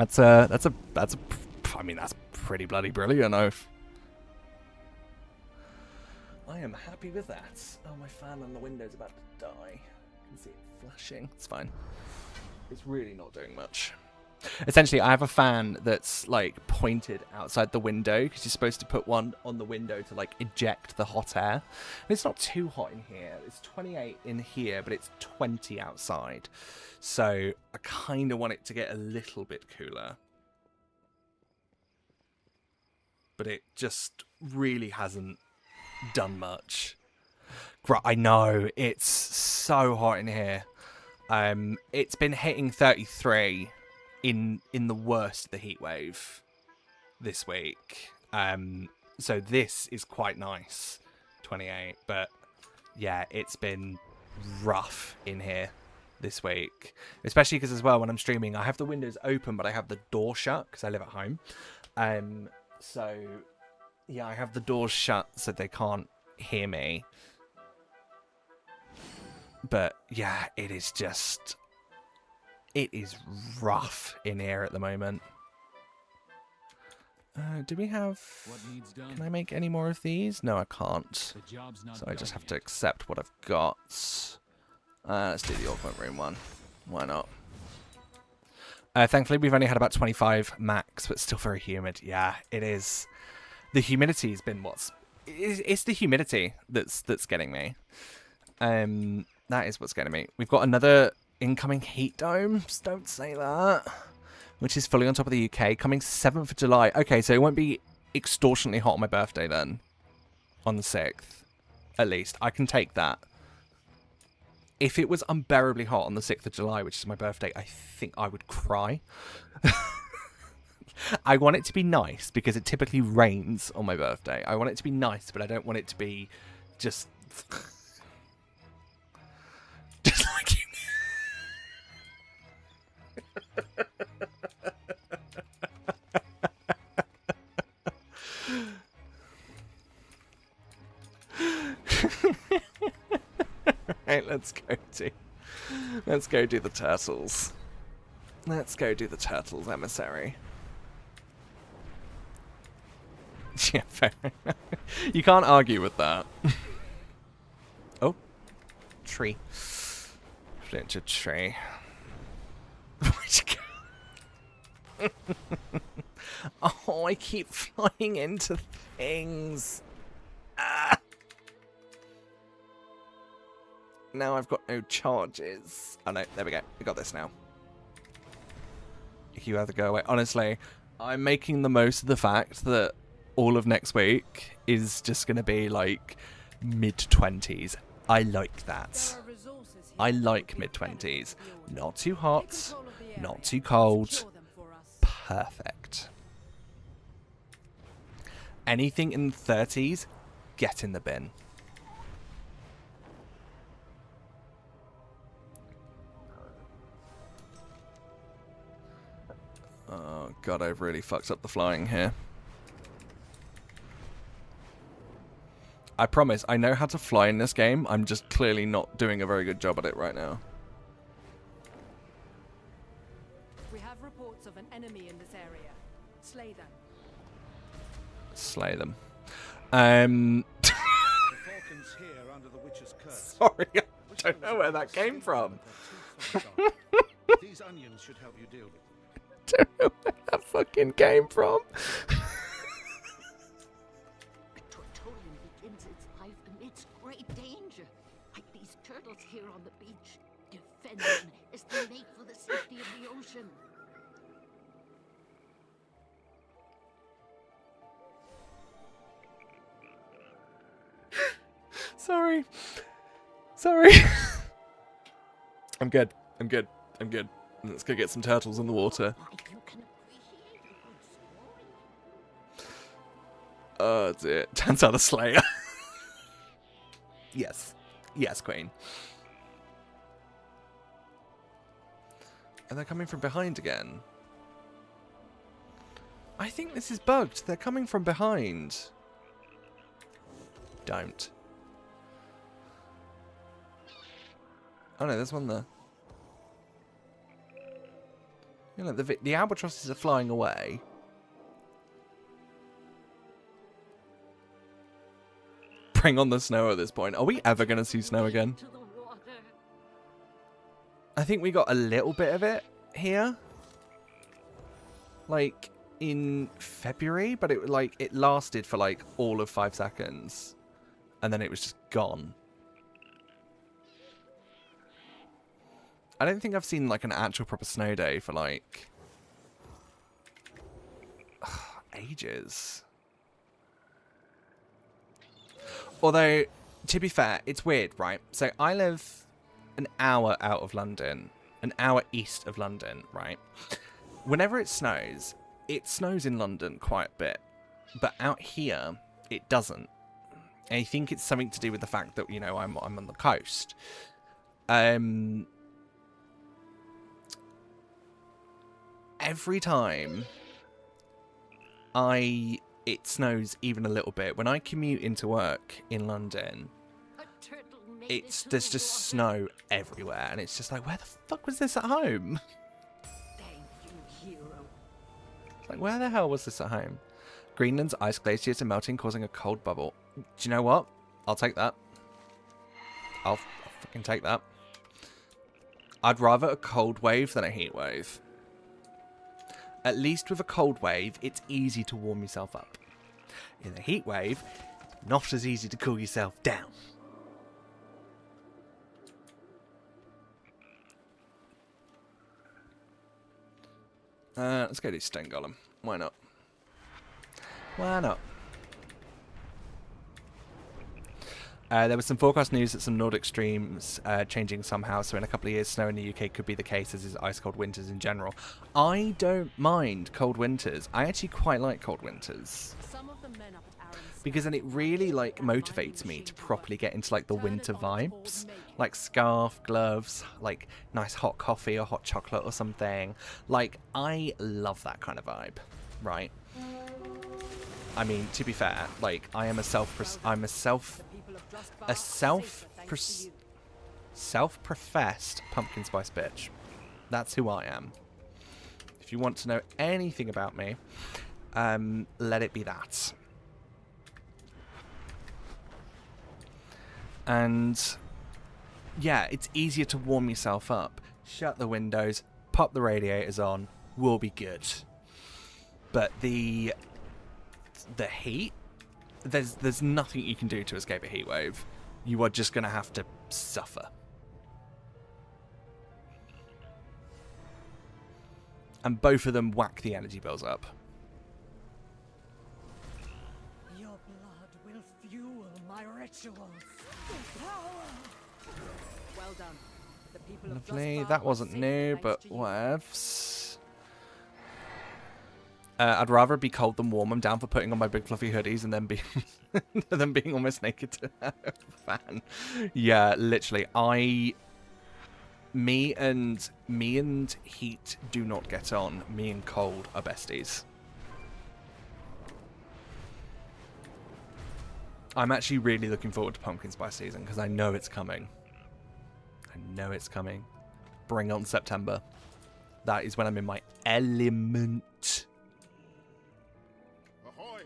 A: I mean, that's pretty bloody brilliant. I am happy with that. Oh, my fan on the window's about to die. I can see it flashing. It's fine. It's really not doing much. Essentially, I have a fan that's like pointed outside the window because you're supposed to put one on the window to like eject the hot air. And it's not too hot in here. It's 28 in here, but it's 20 outside. So I kind of want it to get a little bit cooler. But it just really hasn't done much. I know, it's so hot in here. It's been hitting 33 in the worst of the heat wave this week. So this is quite nice, 28. But yeah, it's been rough in here this week, especially because as well when I'm streaming, I have the windows open, but I have the door shut because I live at home. So yeah, I have the doors shut so they can't hear me. But yeah, it is rough in here at the moment. Do we have... Can I make any more of these? No, I can't. So I just have to accept what I've got. Let's do the augment room one. Why not? Thankfully, we've only had about 25 max, but still very humid. Yeah, it is. The humidity's been it's the humidity that's getting me. That is what's getting me. We've got another incoming heat dome. Just don't say that. Which is fully on top of the UK. Coming 7th of July. Okay, so it won't be extortionately hot on my birthday then. On the 6th. At least. I can take that. If it was unbearably hot on the 6th of July, which is my birthday, I think I would cry. I want it to be nice because it typically rains on my birthday. I want it to be nice, but I don't want it to be just... just like you. Right, let's go do the turtles. Let's go do the turtles, emissary. Yeah, fair enough. You can't argue with that. Oh, tree. Flinch tree. Oh, I keep flying into things. Ah. Now I've got no charges. Oh no, there we go. We got this now. You either go away. Honestly, I'm making the most of the fact that all of next week is just going to be like mid-20s. I like that. I like mid-20s. Not too hot, not too cold. Perfect. Anything in the 30s, get in the bin. Oh god, I've really fucked up the flying here. I promise, I know how to fly in this game. I'm just clearly not doing a very good job at it right now.
G: We have reports of an enemy in this area. Slay them.
A: Slay them.
C: The falcon's here under the witch's curse.
A: Sorry, I don't know where that came from.
C: These onions should help you deal with it.
A: I don't know where that fucking came from.
E: Tortolian begins its life amidst great danger. Like these turtles here on the beach. Defend them as they make for the safety of the ocean.
A: Sorry. Sorry. I'm good. I'm good. I'm good. Let's go get some turtles in the water. Oh dear. Turns out a slayer. Yes. Yes, Queen. Are they coming from behind again? I think this is bugged. They're coming from behind. Don't. Oh no, there's one there. You know, the albatrosses are flying away. Bring on the snow at this point. Are we ever going to see snow again?
E: To the water.
A: I think we got a little bit of it here. Like, in February, but it lasted for, like, all of 5 seconds. And then it was just gone. I don't think I've seen, like, an actual proper snow day for, like, ages. Although, to be fair, it's weird, right? So I live an hour out of London, an hour east of London, right? Whenever it snows in London quite a bit, but out here, it doesn't. And I think it's something to do with the fact that, you know, I'm on the coast. Every time it snows even a little bit, when I commute into work in London,
E: A turtle made it to
A: there's
E: the
A: just
E: water.
A: snow everywhere, and it's just like, where the fuck was this at home?
E: Thank you, hero.
A: Like, where the hell was this at home? Greenland's ice glaciers are melting, causing a cold bubble. Do you know what? I'll take that. I'll fucking take that. I'd rather a cold wave than a heat wave. At least with a cold wave, it's easy to warm yourself up. In a heat wave, not as easy to cool yourself down. Let's go do Stone Golem. Why not? Why not? There was some forecast news that some Nordic streams changing somehow, so in a couple of years snow in the UK could be the case, as is ice cold winters in general. I don't mind cold winters. I actually quite like cold winters.
G: Some of the men up at Aaron's
A: Because then it really, like, motivates me to properly get into, like, the winter vibes. Like, scarf, gloves, like, nice hot coffee or hot chocolate or something. Like, I love that kind of vibe, right? I mean, to be fair, like, I'm a self-professed pumpkin spice bitch. That's who I am. If you want to know anything about me, let it be that. And yeah, it's easier to warm yourself up. Shut the windows, pop the radiators on, we'll be good. But the heat, there's nothing you can do to escape a heat wave. You are just going to have to suffer. And both of them whack the energy bills up.
B: Your blood will fuel my rituals.
G: Well done. The people of
A: Lovely.
G: Dustbar
A: That
G: are
A: wasn't
G: safe
A: new,
G: thanks
A: but
G: to you.
A: whatevs. I'd rather be cold than warm. I'm down for putting on my big fluffy hoodies and then being almost naked to a fan. Yeah, literally. Me and heat do not get on. Me and cold are besties. I'm actually really looking forward to pumpkin spice season because I know it's coming. I know it's coming. Bring on September. That is when I'm in my element.
H: Ahoy!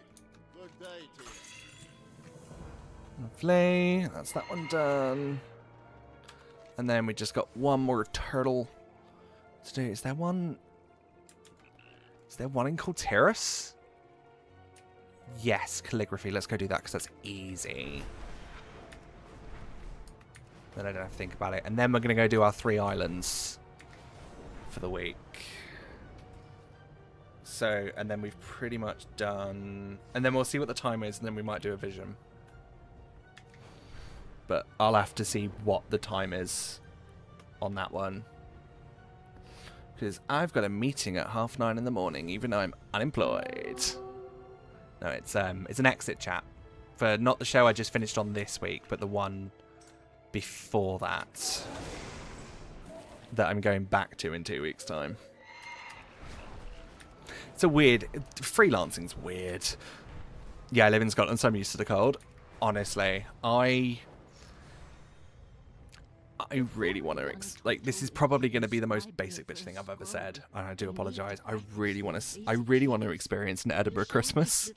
H: Good day to you.
A: Lovely. That's that one done. And then we just got one more turtle to do. Is there one in Colteris? Yes, calligraphy. Let's go do that because that's easy. Then I don't have to think about it. And then we're going to go do our 3 islands for the week. So, and then we've pretty much done... And then we'll see what the time is, and then we might do a vision. But I'll have to see what the time is on that one. Because I've got a meeting at 9:30 in the morning, even though I'm unemployed. No, it's an exit chat. For not the show I just finished on this week, but the one before that. That I'm going back to in 2 weeks' time. It's a weird... Freelancing's weird. Yeah, I live in Scotland, so I'm used to the cold. Honestly, I really want to... like, this is probably going to be the most basic bitch thing I've ever said. And I do apologise. I really want to experience an Edinburgh Christmas.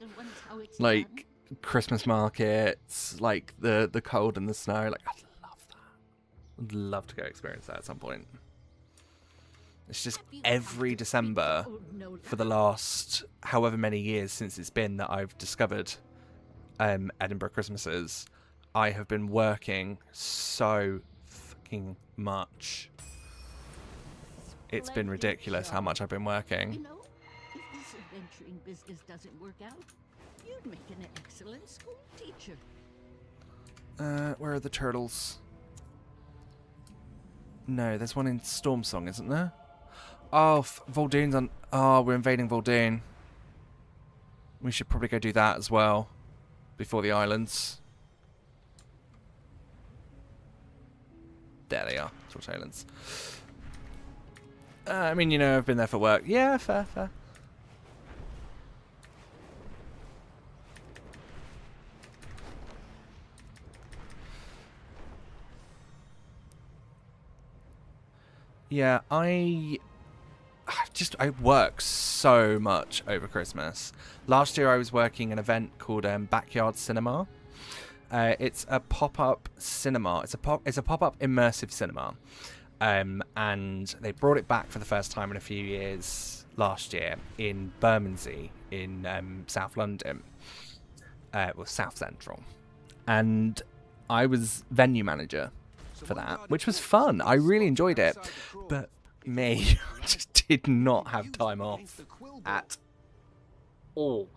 A: Like, Christmas markets, like the cold and the snow. Like, I love that. I'd love to go experience that at some point. It's just every December for the last however many years since it's been that I've discovered Edinburgh Christmases. I have been working so fucking much. It's been ridiculous how much I've been working.
E: You know, if this adventuring business doesn't work out, you'd make an excellent school teacher.
A: Where are the turtles? No, there's one in Stormsong, isn't there? Oh, Voldane's on... Oh, we're invading Voldane. We should probably go do that as well. Before the islands. There they are. Switch Islands. I mean, you know, I've been there for work. Yeah, fair. Yeah, I work so much over Christmas. Last year I was working an event called Backyard Cinema. It's a pop-up cinema. It's a pop-up immersive cinema. And they brought it back for the first time in a few years last year in Bermondsey in South London. Well, South Central. And I was venue manager for that, which was fun. I really enjoyed it. But me, just did not have time off at all.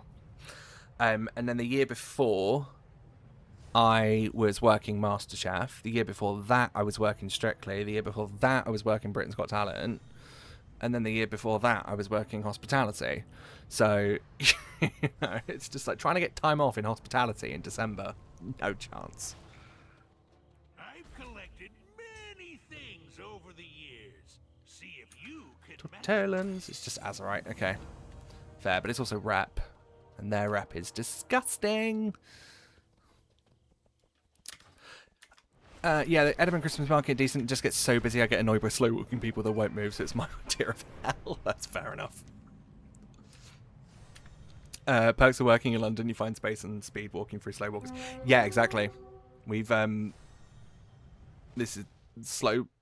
A: And then the year before, I was working MasterChef. The year before that, I was working Strictly. The year before that, I was working Britain's Got Talent. And then the year before that, I was working hospitality. So, you know, it's just like trying to get time off in hospitality in December. No chance.
H: I've collected many things over the years. See if you can match.
A: Terlans, it's just Azeroth. Okay. Fair, but it's also rep. And their rep is disgusting. Yeah, the Edinburgh Christmas market, decent. Just gets so busy I get annoyed by slow walking people that won't move, so it's my idea of hell. That's fair enough. Perks of working in London, you find space and speed walking through slow walkers. Yeah, exactly. We've this is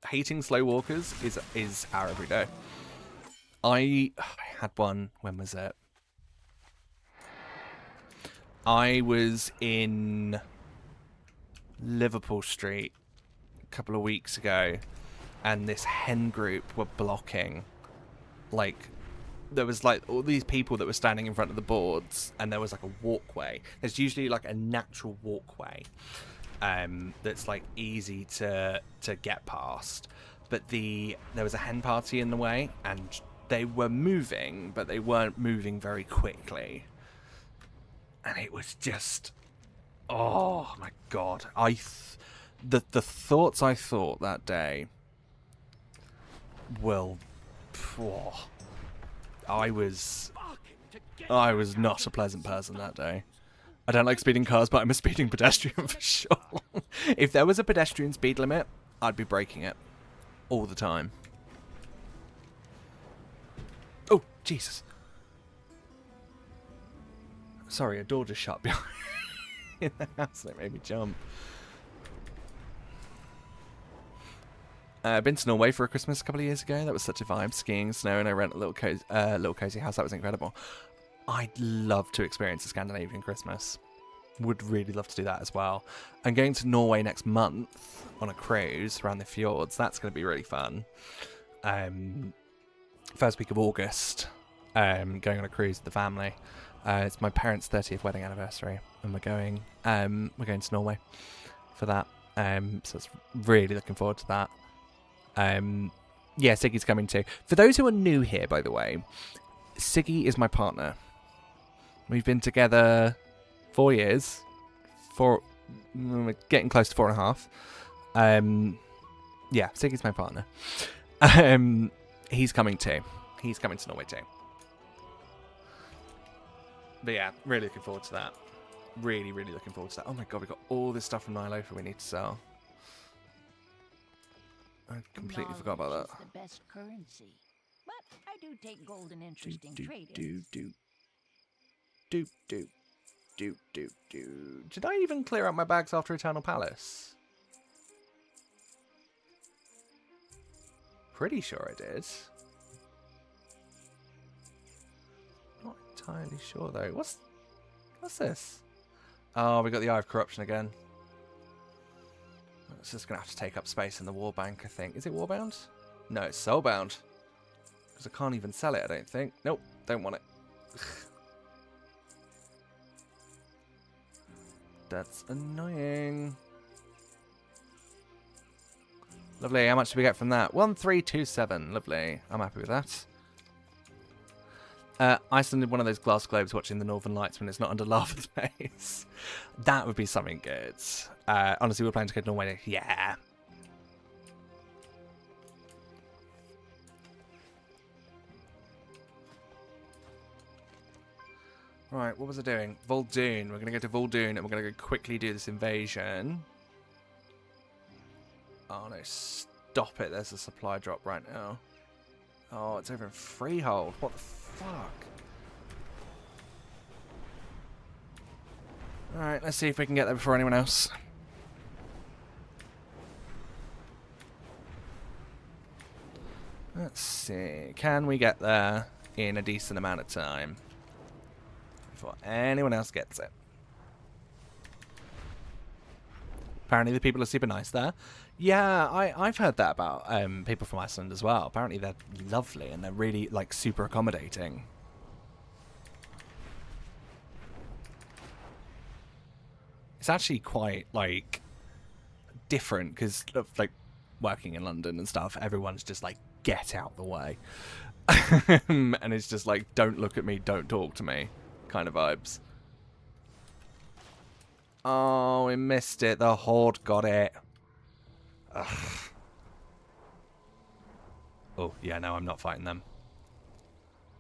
A: hating slow walkers is our everyday. I had one, when was it? I was in Liverpool Street a couple of weeks ago, and this hen group were blocking, like, there was like all these people that were standing in front of the boards, and there was like a walkway. There's usually like a natural walkway that's like easy to get past, but there was a hen party in the way, and they were moving, but they weren't moving very quickly, and it was just, oh my god, the thoughts I thought that day will, I was not a pleasant person that day. I don't like speeding cars, but I'm a speeding pedestrian for sure. If there was a pedestrian speed limit, I'd be breaking it all the time. Oh, Jesus. Sorry, a door just shut behind in the house that made me jump. I've been to Norway for a Christmas a couple of years ago. That was such a vibe. Skiing, snow, and I rent a little cozy house. That was incredible. I'd love to experience a Scandinavian Christmas. Would really love to do that as well. I'm going to Norway next month on a cruise around the fjords. That's going to be really fun. First week of August, going on a cruise with the family. It's my parents' 30th wedding anniversary, and we're going to Norway for that. So it's really looking forward to that. Yeah, Siggy's coming too. For those who are new here, by the way, Siggy is my partner. We've been together 4 years. We're getting close to 4.5. Yeah, Siggy's my partner. He's coming too. He's coming to Norway too. But yeah, really looking forward to that. Really, really looking forward to that. Oh my god, we've got all this stuff from Nilofa we need to sell. I completely forgot about that.
E: Knowledge is the best currency. But I do take gold and interest in trading.
A: Did I even clear out my bags after Eternal Palace? Pretty sure I did. Not entirely sure though. What's this? Oh, we got the Eye of Corruption again. It's just gonna have to take up space in the war bank, I think. Is it warbound? No, it's soulbound. Because I can't even sell it, I don't think. Nope, don't want it. That's annoying. Lovely. How much do we get from that? 1327. Lovely. I'm happy with that. Iceland did one of those glass globes watching the Northern Lights when it's not under lava space. That would be something good. Honestly, we're planning to go to Norway. Yeah. Right, what was I doing? Voldoon. We're going to go to Voldoon and we're going to go quickly do this invasion. Oh no, stop it. There's a supply drop right now. Oh, it's over in Freehold. What the fuck? Alright, let's see if we can get there before anyone else. Let's see. Can we get there in a decent amount of time before anyone else gets it? Apparently the people are super nice there. Yeah, I've heard that about people from Iceland as well. Apparently they're lovely and they're really like super accommodating. It's actually quite like different because like working in London and stuff, everyone's just like, get out the way. And it's just like, don't look at me, don't talk to me kind of vibes. Oh, we missed it. The Horde got it. Ugh. Oh, yeah, no, I'm not fighting them.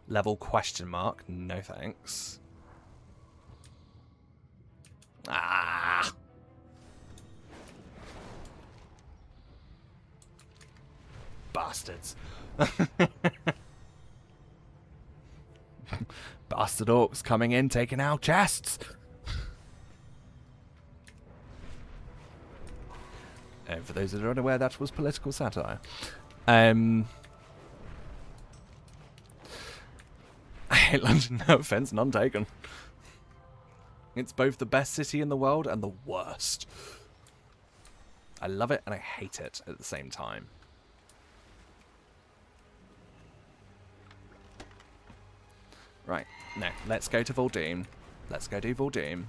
A: Level question mark. No thanks. Ah. Bastards. Bastard orcs coming in, taking our chests. And for those that are unaware, that was political satire. I hate London, no offense, none taken. It's both the best city in the world and the worst. I love it and I hate it at the same time. Right, now, let's go to Voldoon. Let's go do Voldoon.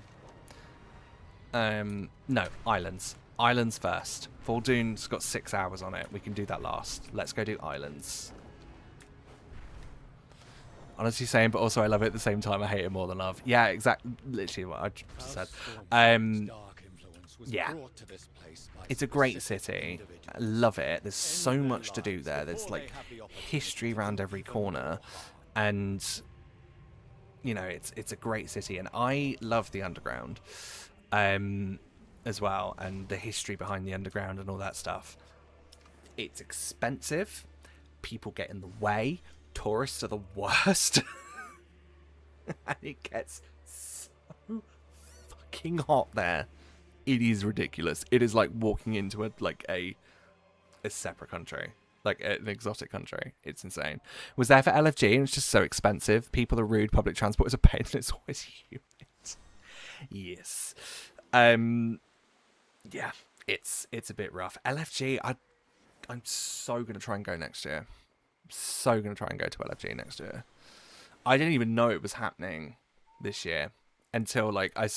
A: No, islands. Islands first. Voldoon's got 6 hours on it. We can do that last. Let's go do islands. Honestly saying, but also I love it at the same time. I hate it more than love. Yeah, exactly. Literally what I just said. Yeah. It's a great city. I love it. There's so much to do there. There's like history around every corner. And, you know, it's a great city. And I love the underground. As well, and the history behind the underground and all that stuff. It's expensive. People get in the way. Tourists are the worst. And it gets so fucking hot there. It is ridiculous. It is like walking into a separate country. Like an exotic country. It's insane. Was there for LFG and it's just so expensive. People are rude. Public transport is a pain and it's always humid. Yes. Yeah, it's a bit rough. LFG, I'm so going to try and go next year. So going to try and go to LFG next year. I didn't even know it was happening this year until like I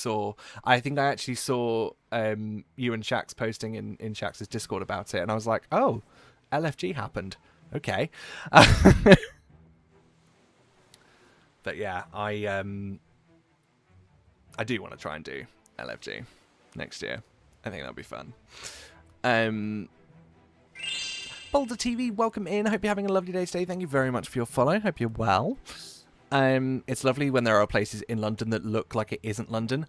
A: think I actually saw you and Shax posting in Shax's Discord about it, and I was like, oh, LFG happened. Okay. But yeah, I do want to try and do LFG next year. I think that'll be fun. Boulder TV, welcome in. Hope you're having a lovely day today. Thank you very much for your follow. Hope you're well. It's lovely when there are places in London that look like it isn't London.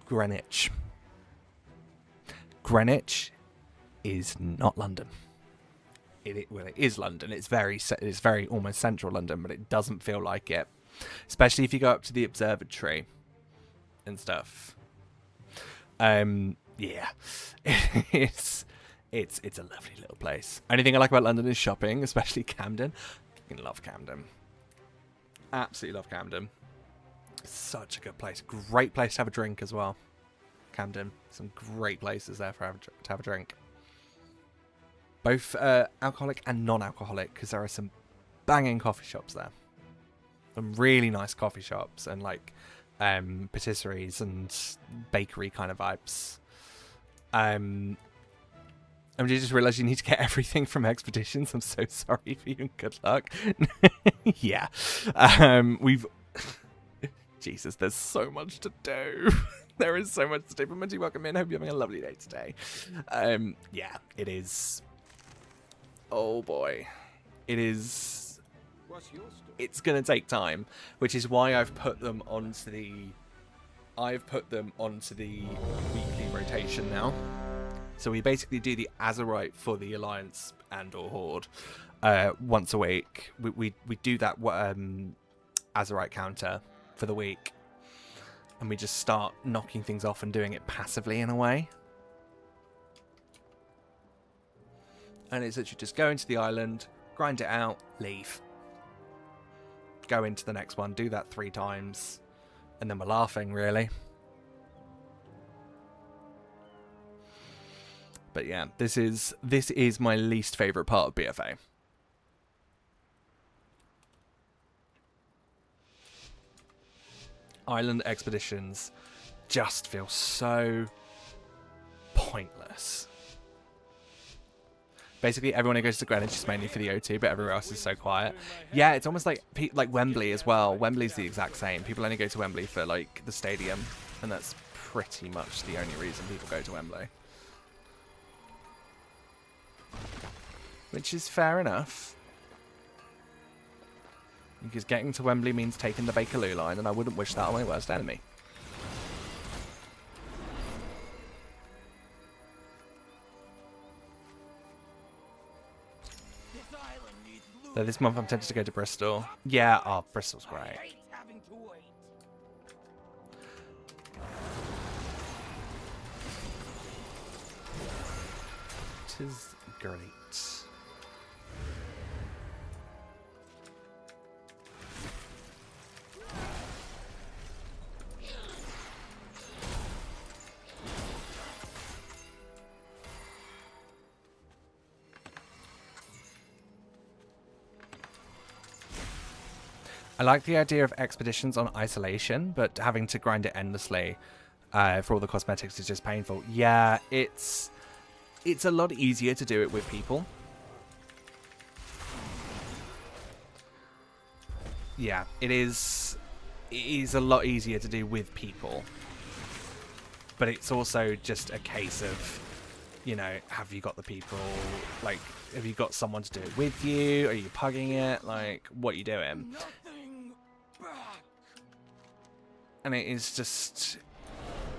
A: Greenwich. Greenwich is not London. Well, it is London. It's very almost central London, but it doesn't feel like it. Especially if you go up to the observatory. and stuff. Yeah, it's a lovely little place. Only thing I like about London is shopping, especially Camden. I love Camden. Absolutely love Camden. Such a good place. Great place to have a drink as well. Camden. Some great places there to have a drink. Both alcoholic and non-alcoholic, because there are some banging coffee shops there. Some really nice coffee shops and like patisseries and bakery kind of vibes. I just realised you need to get everything from Expeditions. I'm so sorry for you and good luck. Yeah. Jesus, there's so much to do. There is so much to do. But Munchie, welcome in. Hope you're having a lovely day today. Yeah, it is. Oh boy. It is.
C: What's your story?
A: It's going to take time, which is why I've put them onto the weekly rotation now. So we basically do the Azeroth for the Alliance and or Horde once a week. We do that Azeroth counter for the week, and we just start knocking things off and doing it passively in a way. And it's literally just go into the island, grind it out, leave. Go into the next one, do that 3 times, and then we're laughing, really. But yeah, this is my least favourite part of BFA. Island expeditions just feel so pointless. Basically, everyone who goes to Greenwich is mainly for the O2, but everywhere else is so quiet. Yeah, it's almost like Wembley as well. Wembley's the exact same. People only go to Wembley for like the stadium, and that's pretty much the only reason people go to Wembley. Which is fair enough. Because getting to Wembley means taking the Bakerloo line, and I wouldn't wish that on my worst enemy. So this month I'm tempted to go to Bristol. Yeah, oh, Bristol's great. It is great. I like the idea of expeditions on isolation, but having to grind it endlessly for all the cosmetics is just painful. Yeah, it's a lot easier to do it with people. Yeah, it is a lot easier to do with people. But it's also just a case of, you know, have you got the people, like, have you got someone to do it with you? Are you pugging it? Like, what are you doing? And it is just,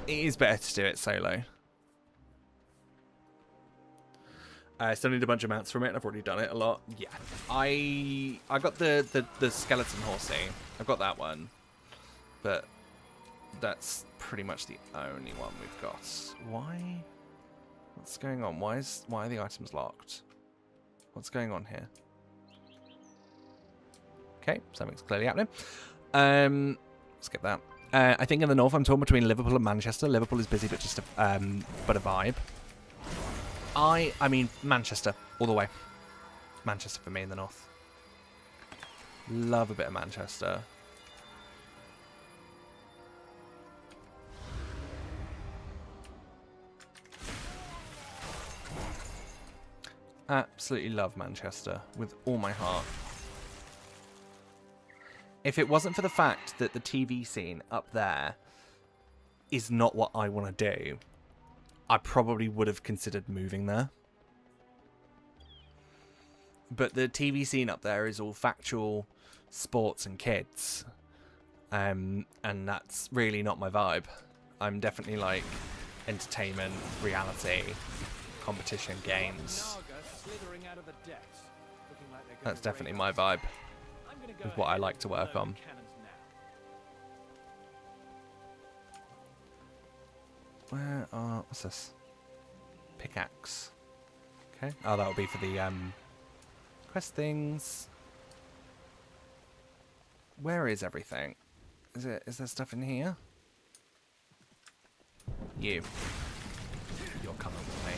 A: it is better to do it solo. I still need a bunch of mounts from it, and I've already done it a lot. Yeah, I got the skeleton horsey. I've got that one, but that's pretty much the only one we've got. Why? What's going on? Why are the items locked? What's going on here? Okay, something's clearly happening. Skip that. I think in the north I'm torn between Liverpool and Manchester. Liverpool is busy, but just a vibe. I mean Manchester all the way. Manchester for me in the north. Love a bit of Manchester. Absolutely love Manchester with all my heart. If it wasn't for the fact that the TV scene up there is not what I want to do, I probably would have considered moving there. But the TV scene up there is all factual sports and kids. And that's really not my vibe. I'm definitely like entertainment, reality, competition, games. That's definitely my vibe. Is what I like to work on. Where are... What's this? Pickaxe. Okay. Oh, that'll be for the quest things. Where is everything? Is there stuff in here? You're coming with me.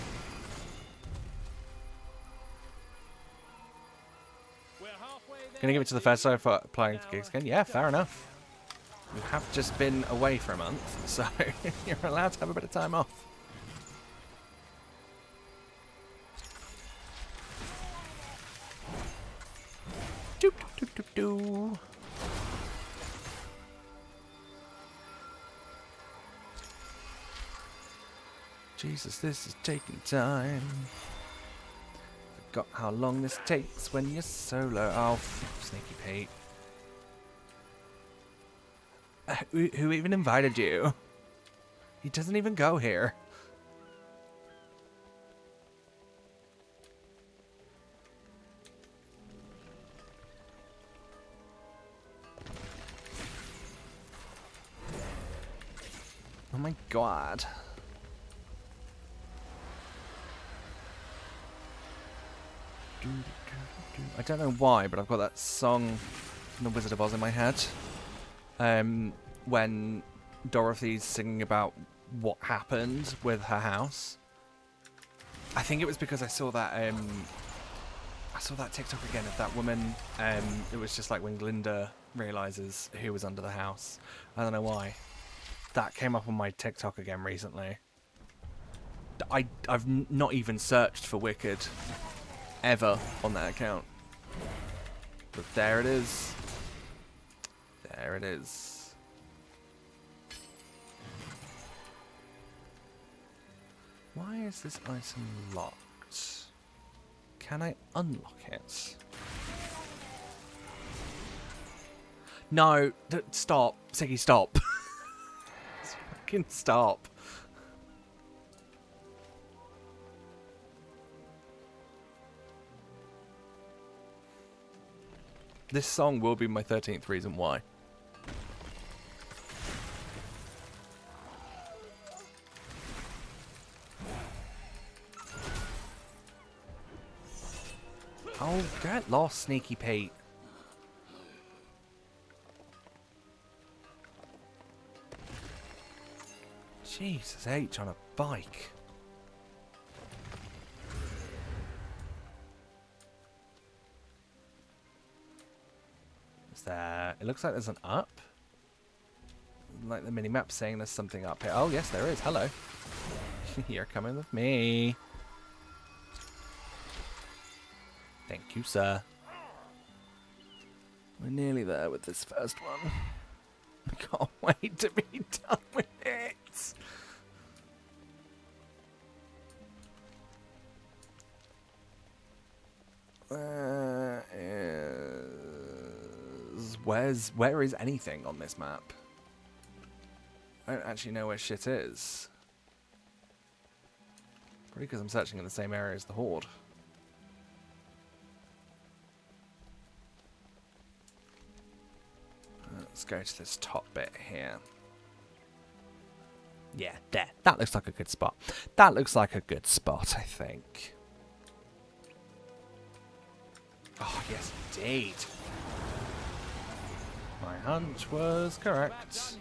A: Gonna give it to the first side for applying for gigs again? Yeah, fair enough. You have just been away for a month, so you're allowed to have a bit of time off. Doop, doop, doop, doop, doop. Jesus, this is taking time. Forgot how long this takes when you're solo. Oh, Sneaky Pete. Who even invited you? He doesn't even go here. Oh my god. I don't know why, but I've got that song from The Wizard of Oz in my head. When Dorothy's singing about what happened with her house. I think it was because I saw that TikTok again of that woman. It was just like when Glinda realizes who was under the house. I don't know why. That came up on my TikTok again recently. I've not even searched for Wicked ever on that account. But there it is. There it is. Why is this item locked? Can I unlock it? No, stop. Siggy, stop. Just fucking stop. This song will be my 13th reason why. Oh, get lost, Sneaky Pete. Jesus H on a bike. Is there... It looks like there's an up. Like the mini-map saying there's something up here. Oh, yes, there is. Hello. You're coming with me. Thank you, sir. We're nearly there with this first one. I can't wait to be done with it. Where is anything on this map? I don't actually know where shit is. Probably because I'm searching in the same area as the Horde. Let's go to this top bit here. Yeah, there. That looks like a good spot. That looks like a good spot, I think. Oh, yes, indeed. My hunch was correct.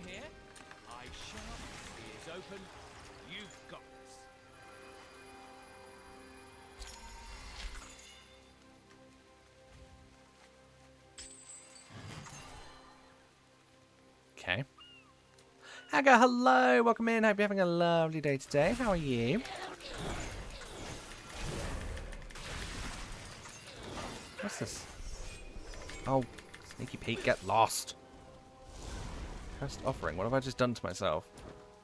A: Okay. Aga, hello, welcome in. Hope you're having a lovely day today. How are you? What's this? Oh, Sneaky Pete, get lost. First offering. What have I just done to myself?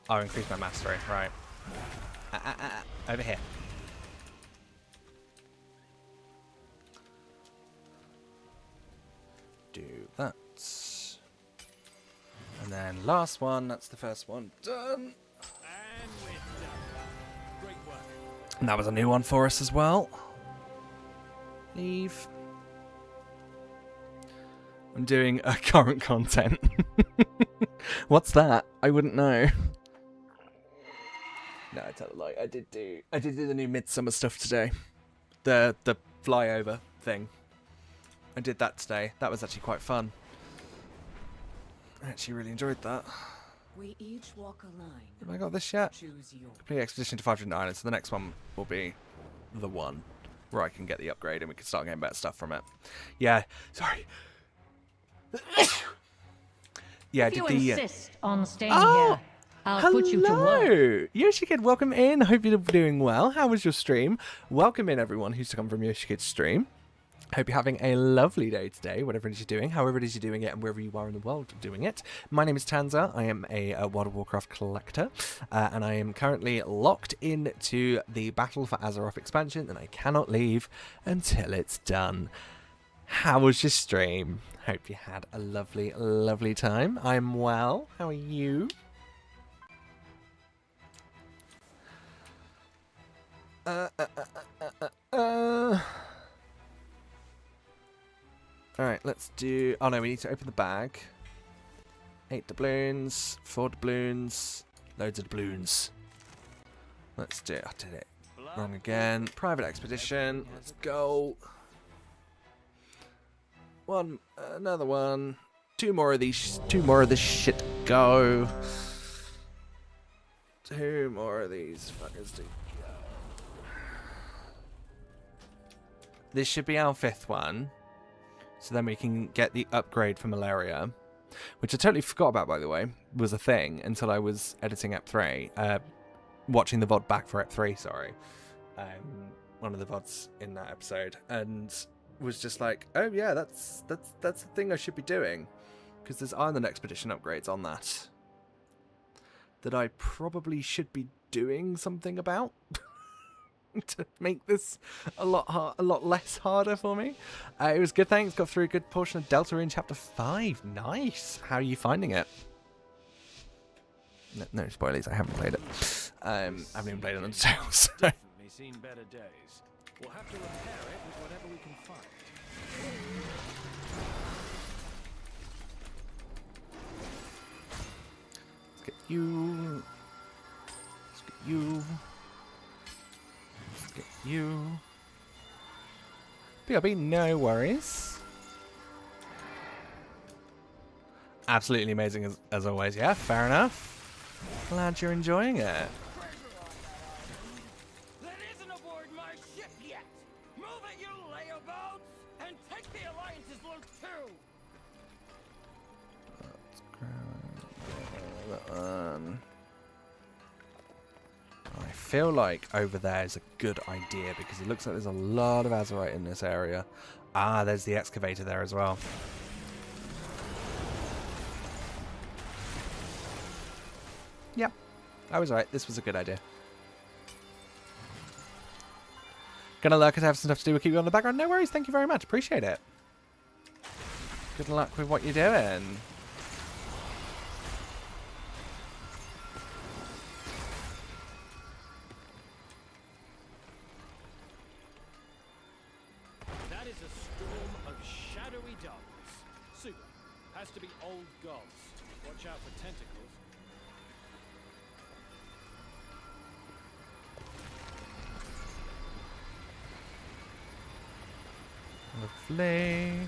A: Oh, increase my mastery. Right. Over here. Do that. And then last one, that's the first one done. And that was a new one for us as well. Leave. I'm doing a current content. What's that? I wouldn't know. No, I tell a lie. I did do the new Midsummer stuff today. The flyover thing. I did that today. That was actually quite fun. I actually really enjoyed that.
I: We each walk a line.
A: Have I got this yet?
I: Choose your
A: Complete expedition to 500 Islands. So the next one will be the one where I can get the upgrade and we can start getting better stuff from it. Yeah, sorry. Yeah,
K: If you
A: did the
K: insist on staying here, I'll put you to work.
A: Hello, Yoshikid, welcome in. Hope you're doing well. How was your stream? Welcome in everyone who's to come from Yoshikid's stream. Hope you're having a lovely day today, whatever it is you're doing, however it is you're doing it, and wherever you are in the world doing it. My name is Tanza. I am a World of Warcraft collector, and I am currently locked into the Battle for Azeroth expansion, and I cannot leave until it's done. How was your stream? Hope you had a lovely, lovely time. I'm well. How are you? Alright, let's do... Oh no, we need to open the bag. 8 doubloons, 4 doubloons, loads of doubloons. Let's do it. I did it wrong again. Private expedition. Let's go. Another one. 2 more of these. 2 more of this shit. Go. 2 more of these fuckers to go. This should be our 5th one. So then we can get the upgrade for malaria, which I totally forgot about, by the way, was a thing until I was editing Ep 3, watching the VOD back for Ep 3, sorry, one of the VODs in that episode, and was just like, oh yeah, that's the thing I should be doing, because there's Island Expedition upgrades on that I probably should be doing something about. To make this a lot less harder for me. It was good, thanks. Got through a good portion of Delta in Chapter 5. Nice. How are you finding it? No spoilers, I haven't played it. I haven't even played it on Undertale, so...
D: Definitely seen better days. We'll have to repair it with whatever we can find.
A: Let's get you. Let's get you. Get you. BRB, no worries. Absolutely amazing as always. Yeah, fair enough. Glad you're enjoying it.
F: That isn't aboard my ship yet. Move it, you layabouts, and take the Alliance's loot too.
A: Let's grab that one. I feel like over there is a good idea because it looks like there's a lot of Azerite in this area. Ah, there's the excavator there as well. Yep, I was right. This was a good idea. Gonna lurk as I have some stuff to do. We'll keep you on the background. No worries. Thank you very much. Appreciate it. Good luck with what you're doing.
D: Has to be old gods. Watch out for tentacles.
A: Lovely.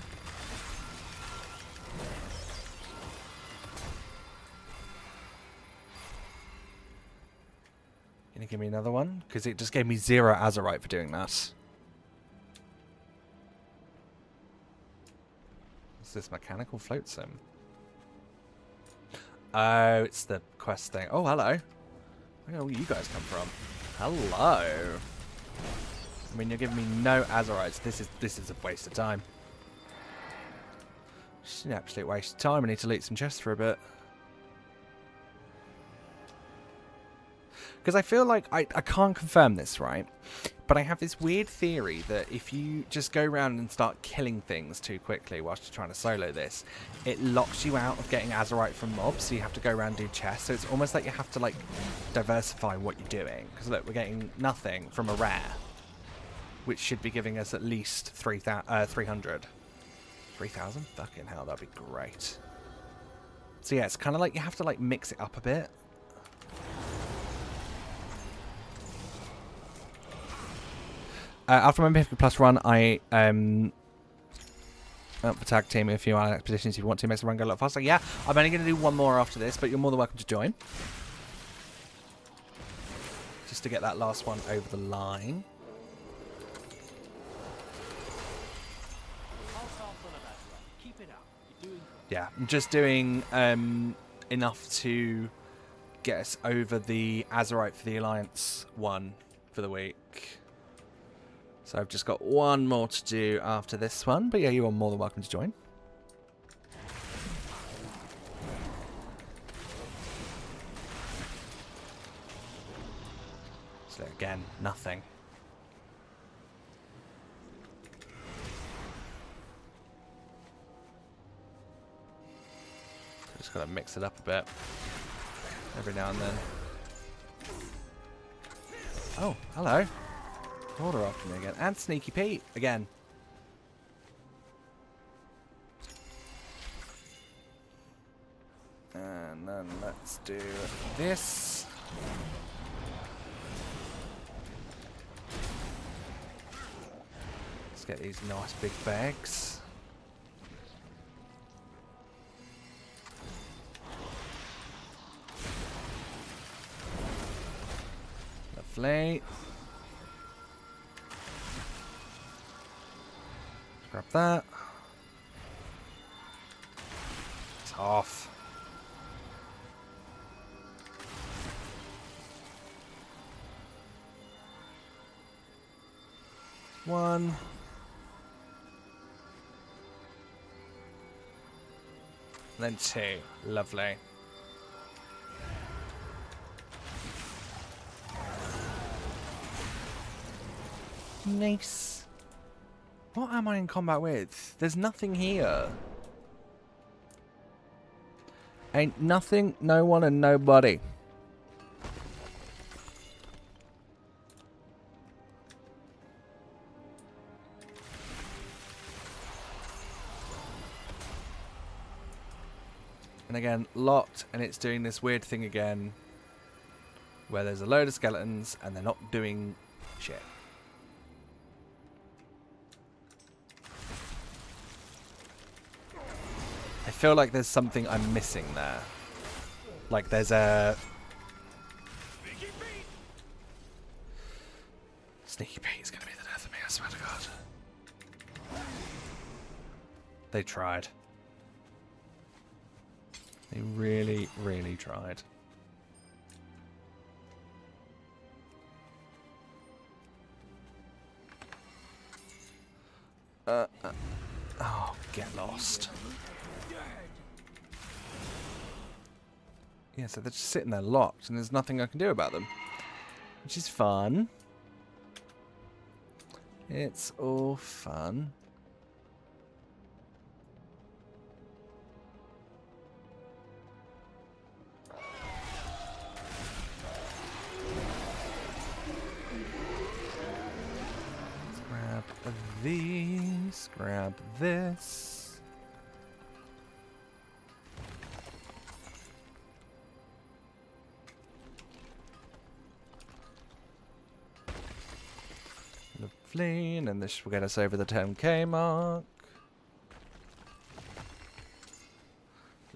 A: Gonna give me another one? Because it just gave me 0 Azerite for doing that. This mechanical float sim. Oh, it's the quest thing. Oh, hello. Where do you guys come from? Hello. I mean, you're giving me no Azerites. This is a waste of time. It's an absolute waste of time. I need to loot some chests for a bit. Because I feel like I can't confirm this, right? But I have this weird theory that if you just go around and start killing things too quickly whilst you're trying to solo this, it locks you out of getting Azerite from mobs, so you have to go around and do chests. So it's almost like you have to, like, diversify what you're doing. Because, look, we're getting nothing from a rare, which should be giving us at least 300. 3,000? Fucking hell, that'd be great. So, yeah, it's kind of like you have to, like, mix it up a bit. After my Mythic Plus run, I up for tag team a few island expeditions if you want to. Makes the run go a lot faster. Yeah, I'm only going to do one more after this, but you're more than welcome to join. Just to get that last one over the line. Yeah, I'm just doing enough to get us over the Azeroth for the Alliance one for the week. So I've just got one more to do after this one. But yeah, you are more than welcome to join. So again, nothing. Just gotta mix it up a bit every now and then. Oh, hello. Order after me again. And Sneaky Pete again. And then let's do this. Let's get these nice big bags. Lovely. Grab that. It's off. One. And then two. Lovely. Nice. What am I in combat with? There's nothing here. Ain't nothing, no one, and nobody. And again, locked, and it's doing this weird thing again where there's a load of skeletons and they're not doing shit. I feel like there's something I'm missing there. Like there's a... Sneaky Pete is going to be the death of me, I swear to God. They tried. They really, really tried. Oh, get lost. Yeah, so they're just sitting there locked, and there's nothing I can do about them. Which is fun. It's all fun. Let's grab these, grab this. Lovely, and then this will get us over the 10k mark.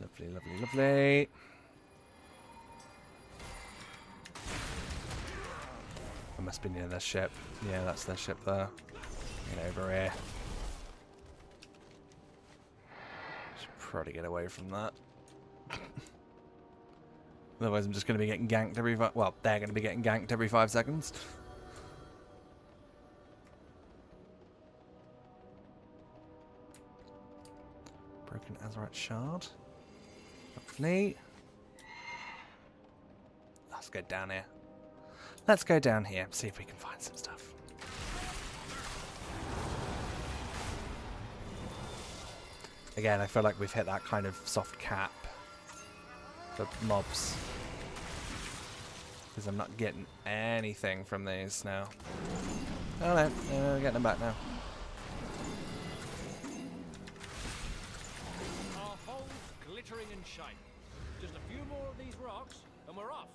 A: Lovely, lovely, lovely. I must be near their ship. Yeah, that's their ship there. Get over here. Should probably get away from that. Otherwise I'm just going to be getting ganked every... Well, they're going to be getting ganked every 5 seconds. Broken Azeroth shard. Lovely. Let's go down here. Let's go down here, see if we can find some stuff. Again, I feel like we've hit that kind of soft cap for mobs. Because I'm not getting anything from these now. Oh no, we're getting them back now.
L: Our hole's glittering and shining. Just a few more of these rocks, and we're off.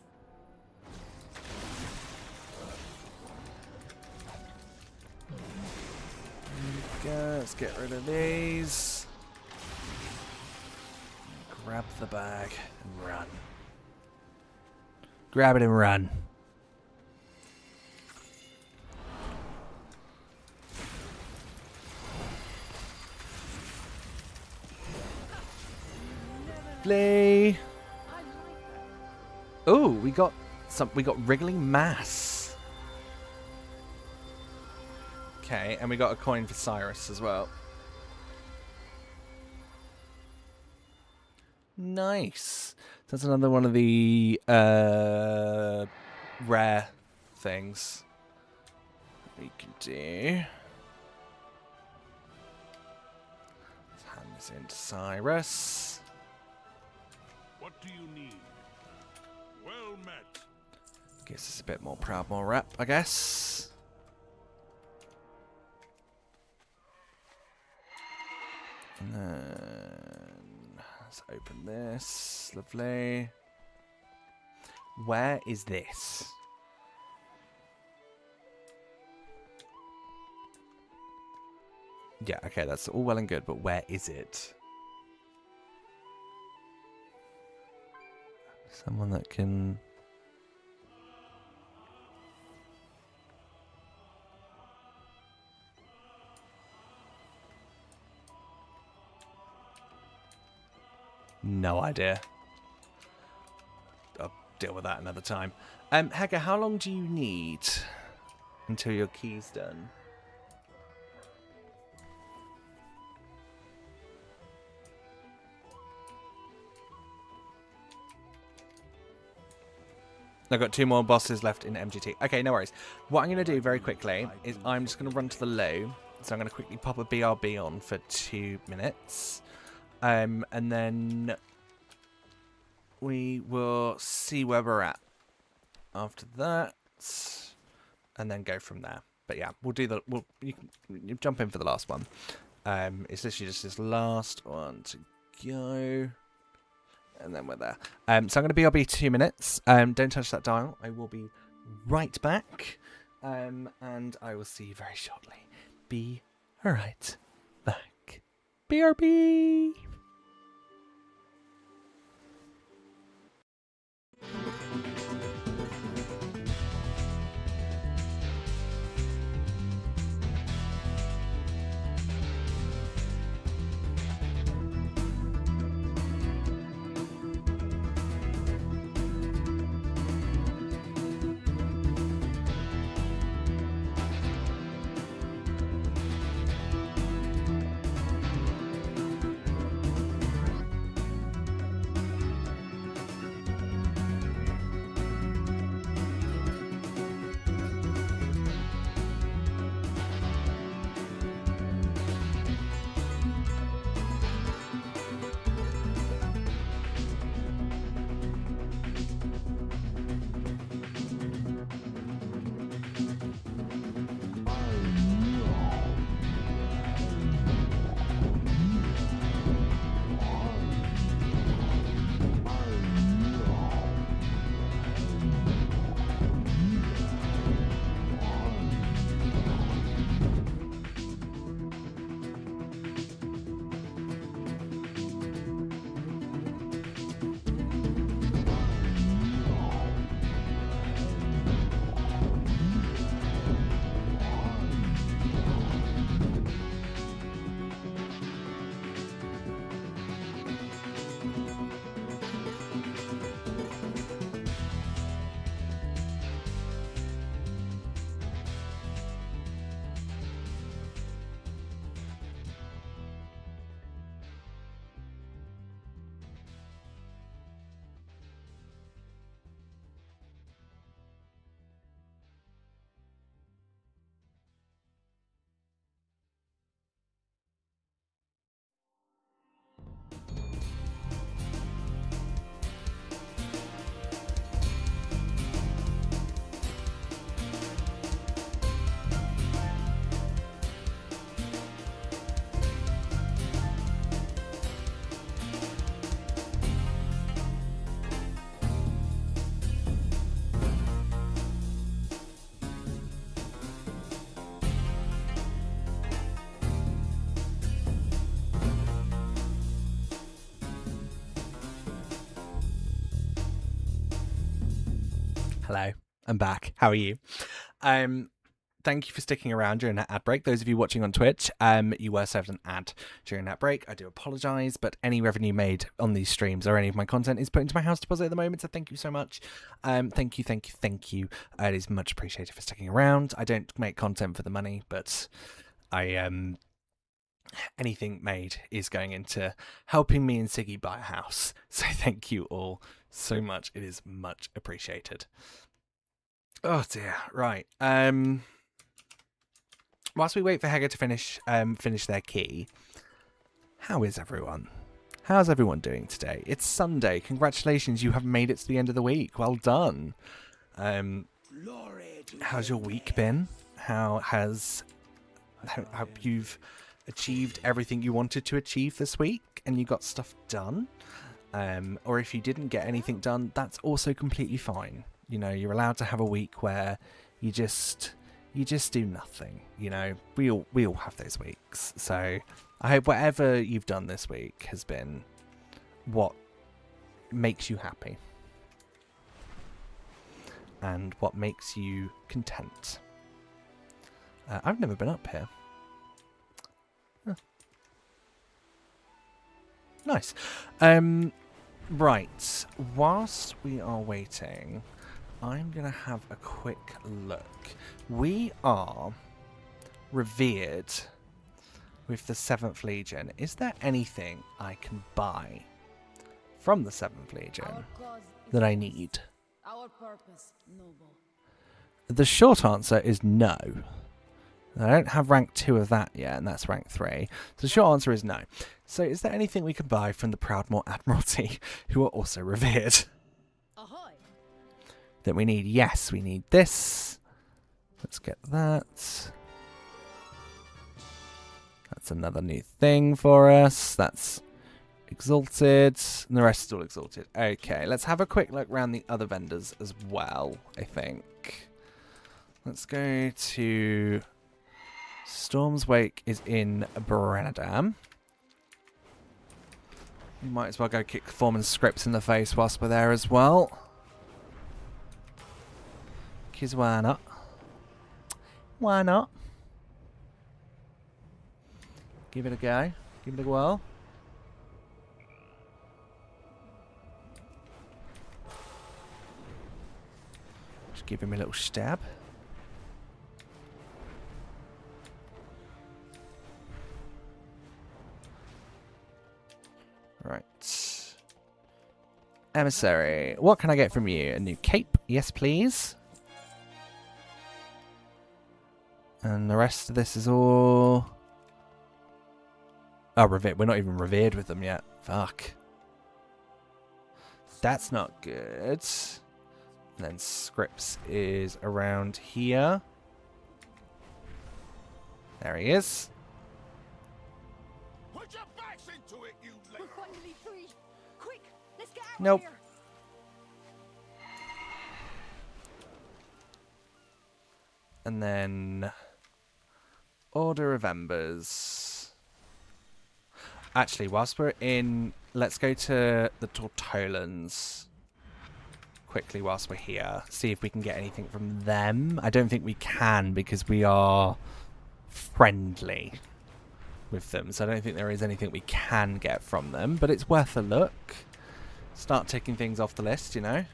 A: go. Let's get rid of these. Grab the bag and run. Grab it and run. Play. Oh, we got wriggling mass. Okay, and we got a coin for Cyrus as well. Nice. That's another one of the rare things we can do. Let's hand this in to Cyrus.
H: What do you need? Well met.
A: Gives us a bit more proud, more rep, I guess. And then let's open this. Lovely. Where is this? Yeah, okay, that's all well and good, but where is it? Someone that can... No idea. I'll deal with that another time. Hagar, how long do you need until your key's done? I've got 2 more bosses left in MGT. Okay, no worries. What I'm going to do very quickly is I'm just going to run to the low. So I'm going to quickly pop a BRB on for 2 minutes. And then we will see where we're at after that. And then go from there. But yeah, we'll do the... you can jump in for the last one. It's literally just this last one to go. And then we're there. So I'm going to BRB 2 minutes. Don't touch that dial. I will be right back. And I will see you very shortly. Be right back. BRB! Hello, I'm back. How are you? Thank you for sticking around during that ad break. Those of you watching on Twitch, you were served an ad during that break. I do apologise, but any revenue made on these streams or any of my content is put into my house deposit at the moment, so thank you so much. Thank you. It is much appreciated for sticking around. I don't make content for the money, but anything made is going into helping me and Siggy buy a house. So thank you all so much. It is much appreciated. Oh dear. Right. Whilst we wait for Hega to finish their key, how is everyone? How's everyone doing today? It's Sunday. Congratulations, you have made it to the end of the week. Well done. How's your week been? How you've achieved everything you wanted to achieve this week and you got stuff done? Or if you didn't get anything done, that's also completely fine. You know, you're allowed to have a week where you just do nothing. You know, we all have those weeks. So I hope whatever you've done this week has been what makes you happy and what makes you content. I've never been up here. Huh. Nice. Right. Whilst we are waiting, I'm going to have a quick look. We are revered with the 7th Legion. Is there anything I can buy from the 7th Legion that I need?
B: Our purpose noble.
A: The short answer is no. I don't have rank 2 of that yet, and that's rank 3. So the short answer is no. So is there anything we can buy from the Proudmoore Admiralty, who are also revered?
B: Ahoy.
A: That we need? Yes, we need this. Let's get that. That's another new thing for us. That's exalted. And the rest is all exalted. Okay, let's have a quick look around the other vendors as well, I think. Let's go to... Storm's Wake is in Brenadam. We might as well go kick Foreman Scripts in the face whilst we're there as well. Because why not? Why not? Give it a go. Give it a whirl. Just give him a little stab. Right. Emissary. What can I get from you? A new cape? Yes, please. And the rest of this is all... Oh, revered. We're not even revered with them yet. Fuck. That's not good. And then Scripps is around here. There he is.
H: Put your backs into it, you lady.
B: We're finally free. Quick, let's get out
A: Nope.
B: of here.
A: And then Order of Embers. Actually, whilst we're in, let's go to the Tortolans quickly whilst we're here. See if we can get anything from them. I don't think we can because we are friendly with them. So I don't think there is anything we can get from them. But it's worth a look. Start ticking things off the list, you know.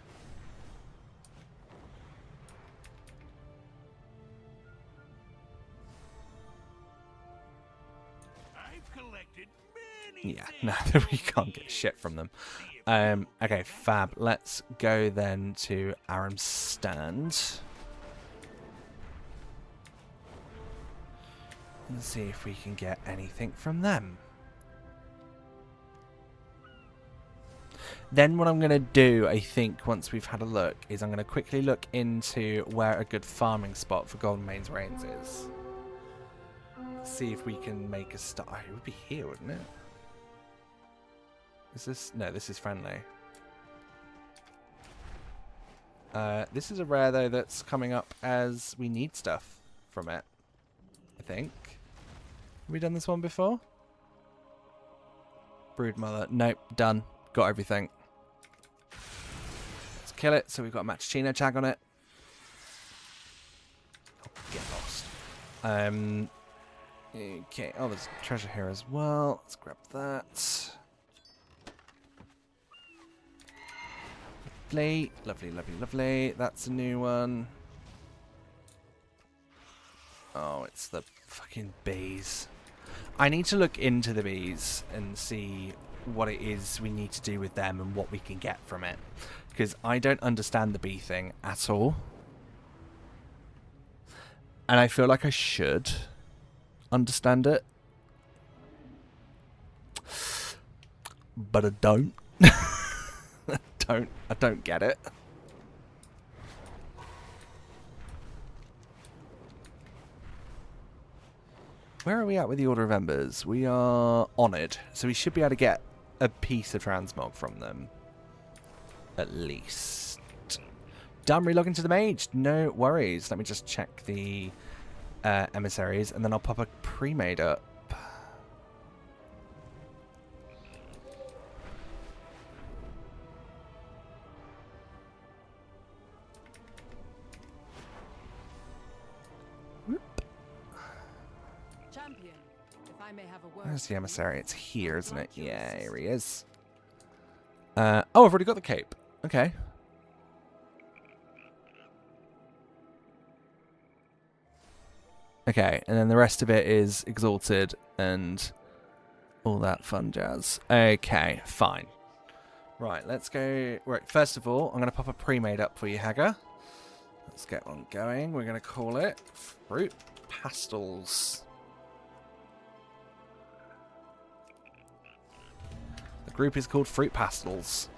A: Yeah, no, we can't get shit from them. Okay, fab. Let's go then to Aram's stand. And see if we can get anything from them. Then what I'm going to do, I think, once we've had a look, is I'm going to quickly look into where a good farming spot for Golden Mane's Reigns is. See if we can make a start. Oh, it would be here, wouldn't it? Is this... No, this is friendly. This is a rare, though, that's coming up as we need stuff from it, I think. Have we done this one before? Broodmother. Nope, done. Got everything. Let's kill it, so we've got a Machino tag on it. Oh, get lost. Okay, oh, there's treasure here as well. Let's grab that. Lovely, lovely, lovely, lovely. That's a new one. Oh, it's the fucking bees. I need to look into the bees and see what it is we need to do with them and what we can get from it. Because I don't understand the bee thing at all. And I feel like I should understand it. But I don't. I don't get it. Where are we at with the Order of Embers? We are honoured, so we should be able to get a piece of transmog from them. At least. Done relogging to the mage. No worries. Let me just check the emissaries, and then I'll pop a pre-made up.
G: Champion, if I may have a word.
A: Where's the emissary? It's here, isn't it? Yeah, here he is. Oh, I've already got the cape. Okay. Okay, and then the rest of it is exalted and all that fun jazz. Okay, fine. Right, let's go. Right, first of all, I'm going to pop a pre-made up for you, Hagar. Let's get one going. We're going to call it Fruit Pastels. The group is called Fruit Pastels.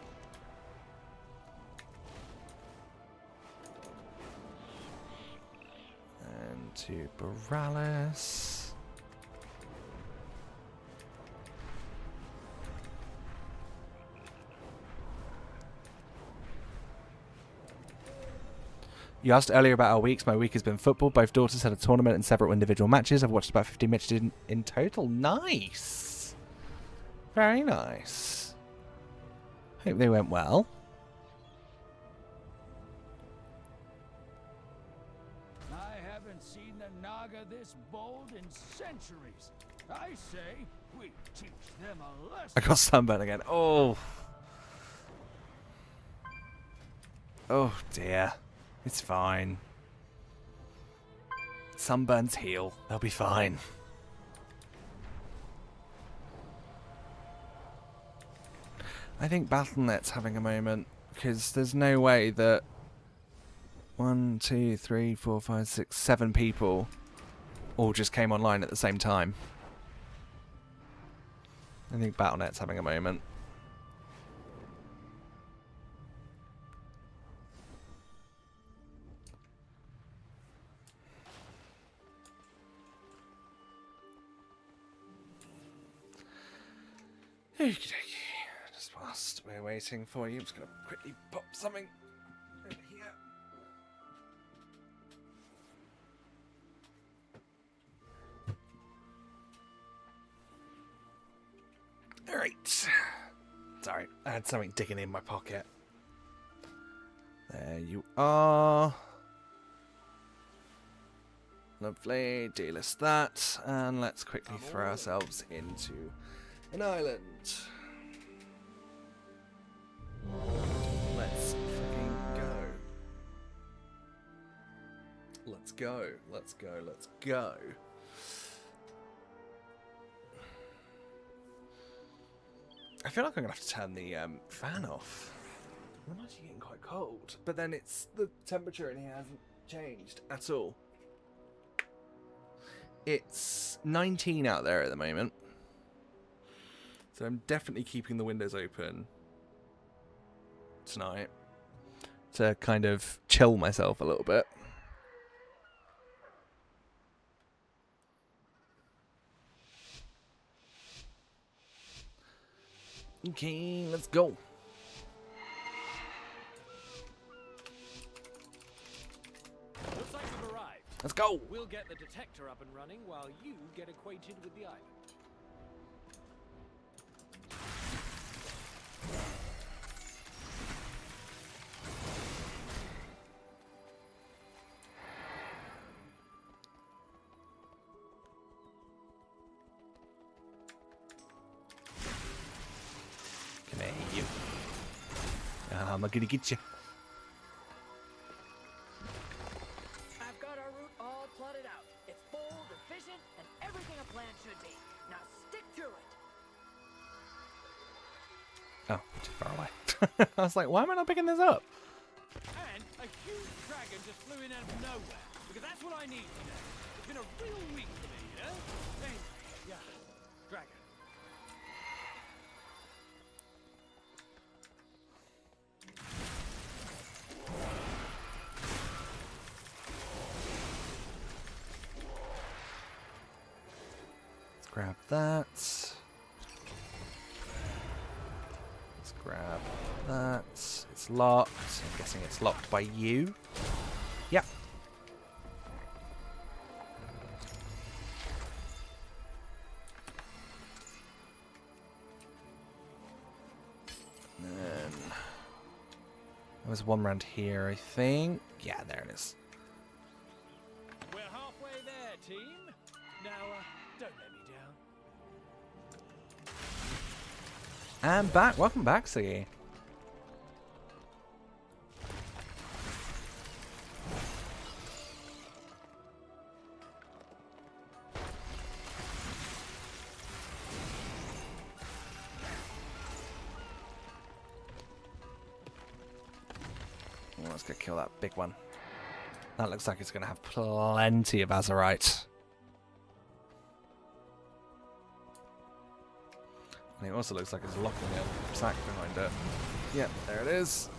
A: And to Borealis. You asked earlier about our weeks. My week has been football. Both daughters had a tournament and several individual matches. I've watched about 15 matches in total. Nice. Very nice. Hope they went well.
C: I haven't seen the Naga this bold in centuries. I say we teach them a lesson.
A: I got sunburn again. Oh. Oh dear. It's fine. Sunburns heal. They'll be fine. I think Battle.net's having a moment, because there's no way that 1, 2, 3, 4, 5, 6, 7 people all just came online at the same time. I think Battle.net's having a moment. Okie dokie. Just whilst we're waiting for you, I'm just going to quickly pop something in here. Alright. Sorry, I had something digging in my pocket. There you are. Lovely. Delist that. And let's quickly throw ourselves into an island. Let's fucking go. Let's go. Let's go. Let's go. I feel like I'm gonna have to turn the fan off. I'm actually getting quite cold, but then it's the temperature in here hasn't changed at all. It's 19 out there at the moment. So I'm definitely keeping the windows open tonight to kind of chill myself a little bit. Okay, let's go.
L: Looks like you've arrived.
A: Let's go.
L: We'll get the detector up and running while you get acquainted with the island.
A: you. I'm not gonna get you.
L: I've got our route all plotted out. It's bold, efficient, and everything a plan should be. Now stick to it.
A: Oh, too far away. I was like, why am I not picking this up?
L: And a huge dragon just flew in out of nowhere. Because that's what I need today. It's been a real week for me, you know? Anyway, yeah, dragon.
A: Let's grab that. Let's grab that. It's locked. I'm guessing it's locked by you. Yep. And then there was one round here, I think. Yeah, there it is.
L: We're halfway there, team. Now, don't let me down.
A: And back. Welcome back, Siggy. Let's go kill that big one. That looks like it's going to have plenty of Azerite. And it also looks like it's locking a sack behind it. Yep, there it is.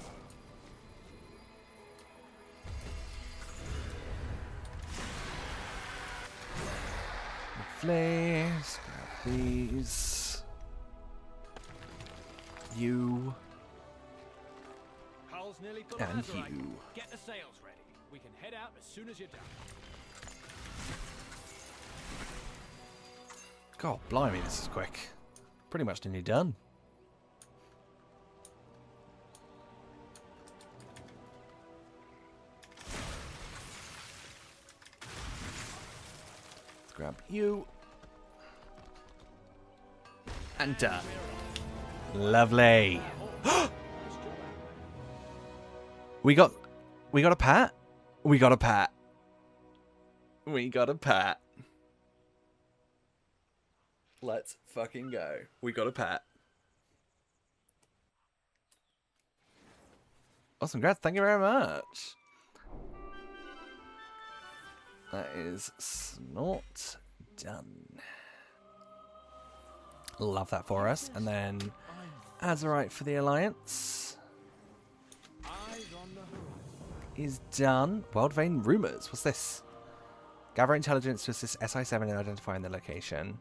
A: Lovely. Let's grab these. You.
L: Hull's nearly full
A: And
L: of Azerite.
A: you.
L: Get the sails ready. We can head out as soon as you're done.
A: God, blimey, this is quick. Pretty much nearly done. Let's grab you. And done. Lovely. We got a pat. We got a pat. We got a pat. Let's fucking go. We got a pat. Awesome, congrats. Thank you very much. That is snort done. Love that for us. And then Azerite for the Alliance is done. World Vein Rumors. What's this? Gather intelligence to assist SI7 in identifying the location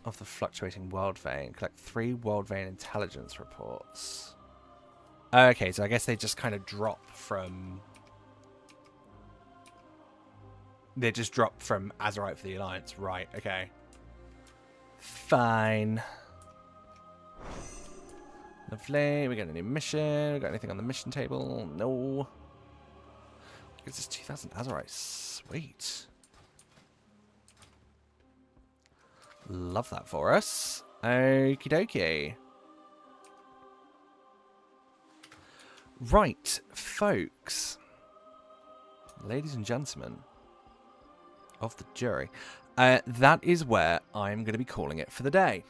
A: of the fluctuating world vein. Collect 3 world vein intelligence reports. Okay, so I guess they just kind of drop from... They just drop from Azerite for the Alliance. Right, okay. Fine. Lovely. We got a new mission. We got anything on the mission table? No. Gives us 2,000 Azerite. Sweet. Love that for us. Okie dokie. Right, folks. Ladies and gentlemen of the jury. That is where I'm going to be calling it for the day.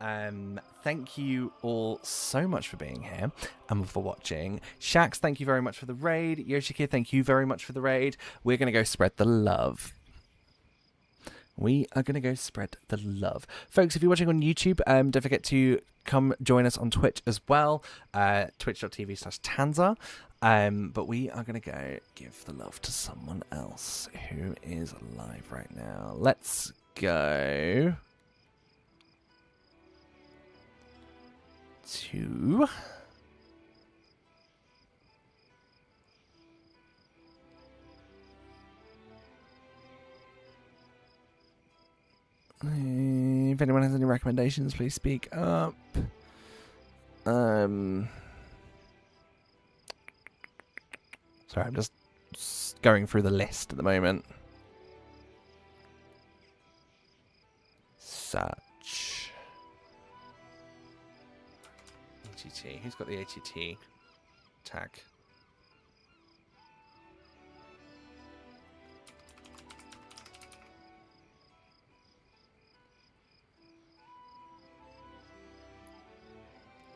A: Thank you all so much for being here and for watching. Shax, thank you very much for the raid. Yoshikid, thank you very much for the raid. We're going to go spread the love. We are going to go spread the love. Folks, if you're watching on YouTube, don't forget to come join us on Twitch as well. Twitch.tv/Tanza. But we are going to go give the love to someone else who is live right now. Let's go to... If anyone has any recommendations, please speak up. Sorry, I'm just going through the list at the moment. Search. ATT. Who's got the ATT tag?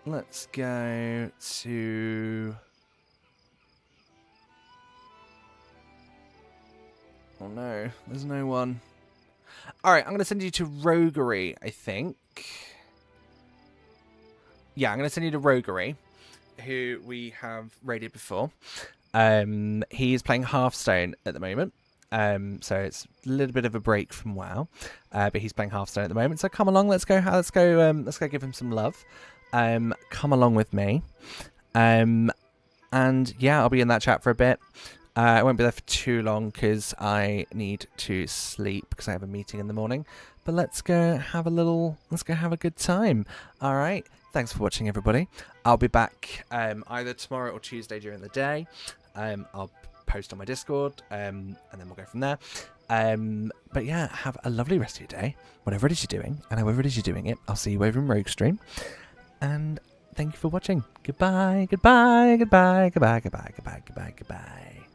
A: Let's go to... Oh no, there's no one. Alright, I'm going to send you to Roguery, I think. Yeah, I'm going to send you to Roguery, who we have raided before. He's playing Hearthstone at the moment. So it's a little bit of a break from WoW. But he's playing Hearthstone at the moment. So come along, let's go give him some love. Come along with me. And yeah, I'll be in that chat for a bit. I won't be there for too long because I need to sleep because I have a meeting in the morning. But let's go have a good time. All right. Thanks for watching, everybody. I'll be back either tomorrow or Tuesday during the day. I'll post on my Discord, and then we'll go from there. But yeah, have a lovely rest of your day, whatever it is you're doing, and however it is you're doing it. I'll see you over in Rogue Stream. And thank you for watching. Goodbye, goodbye, goodbye, goodbye, goodbye, goodbye, goodbye, goodbye, goodbye.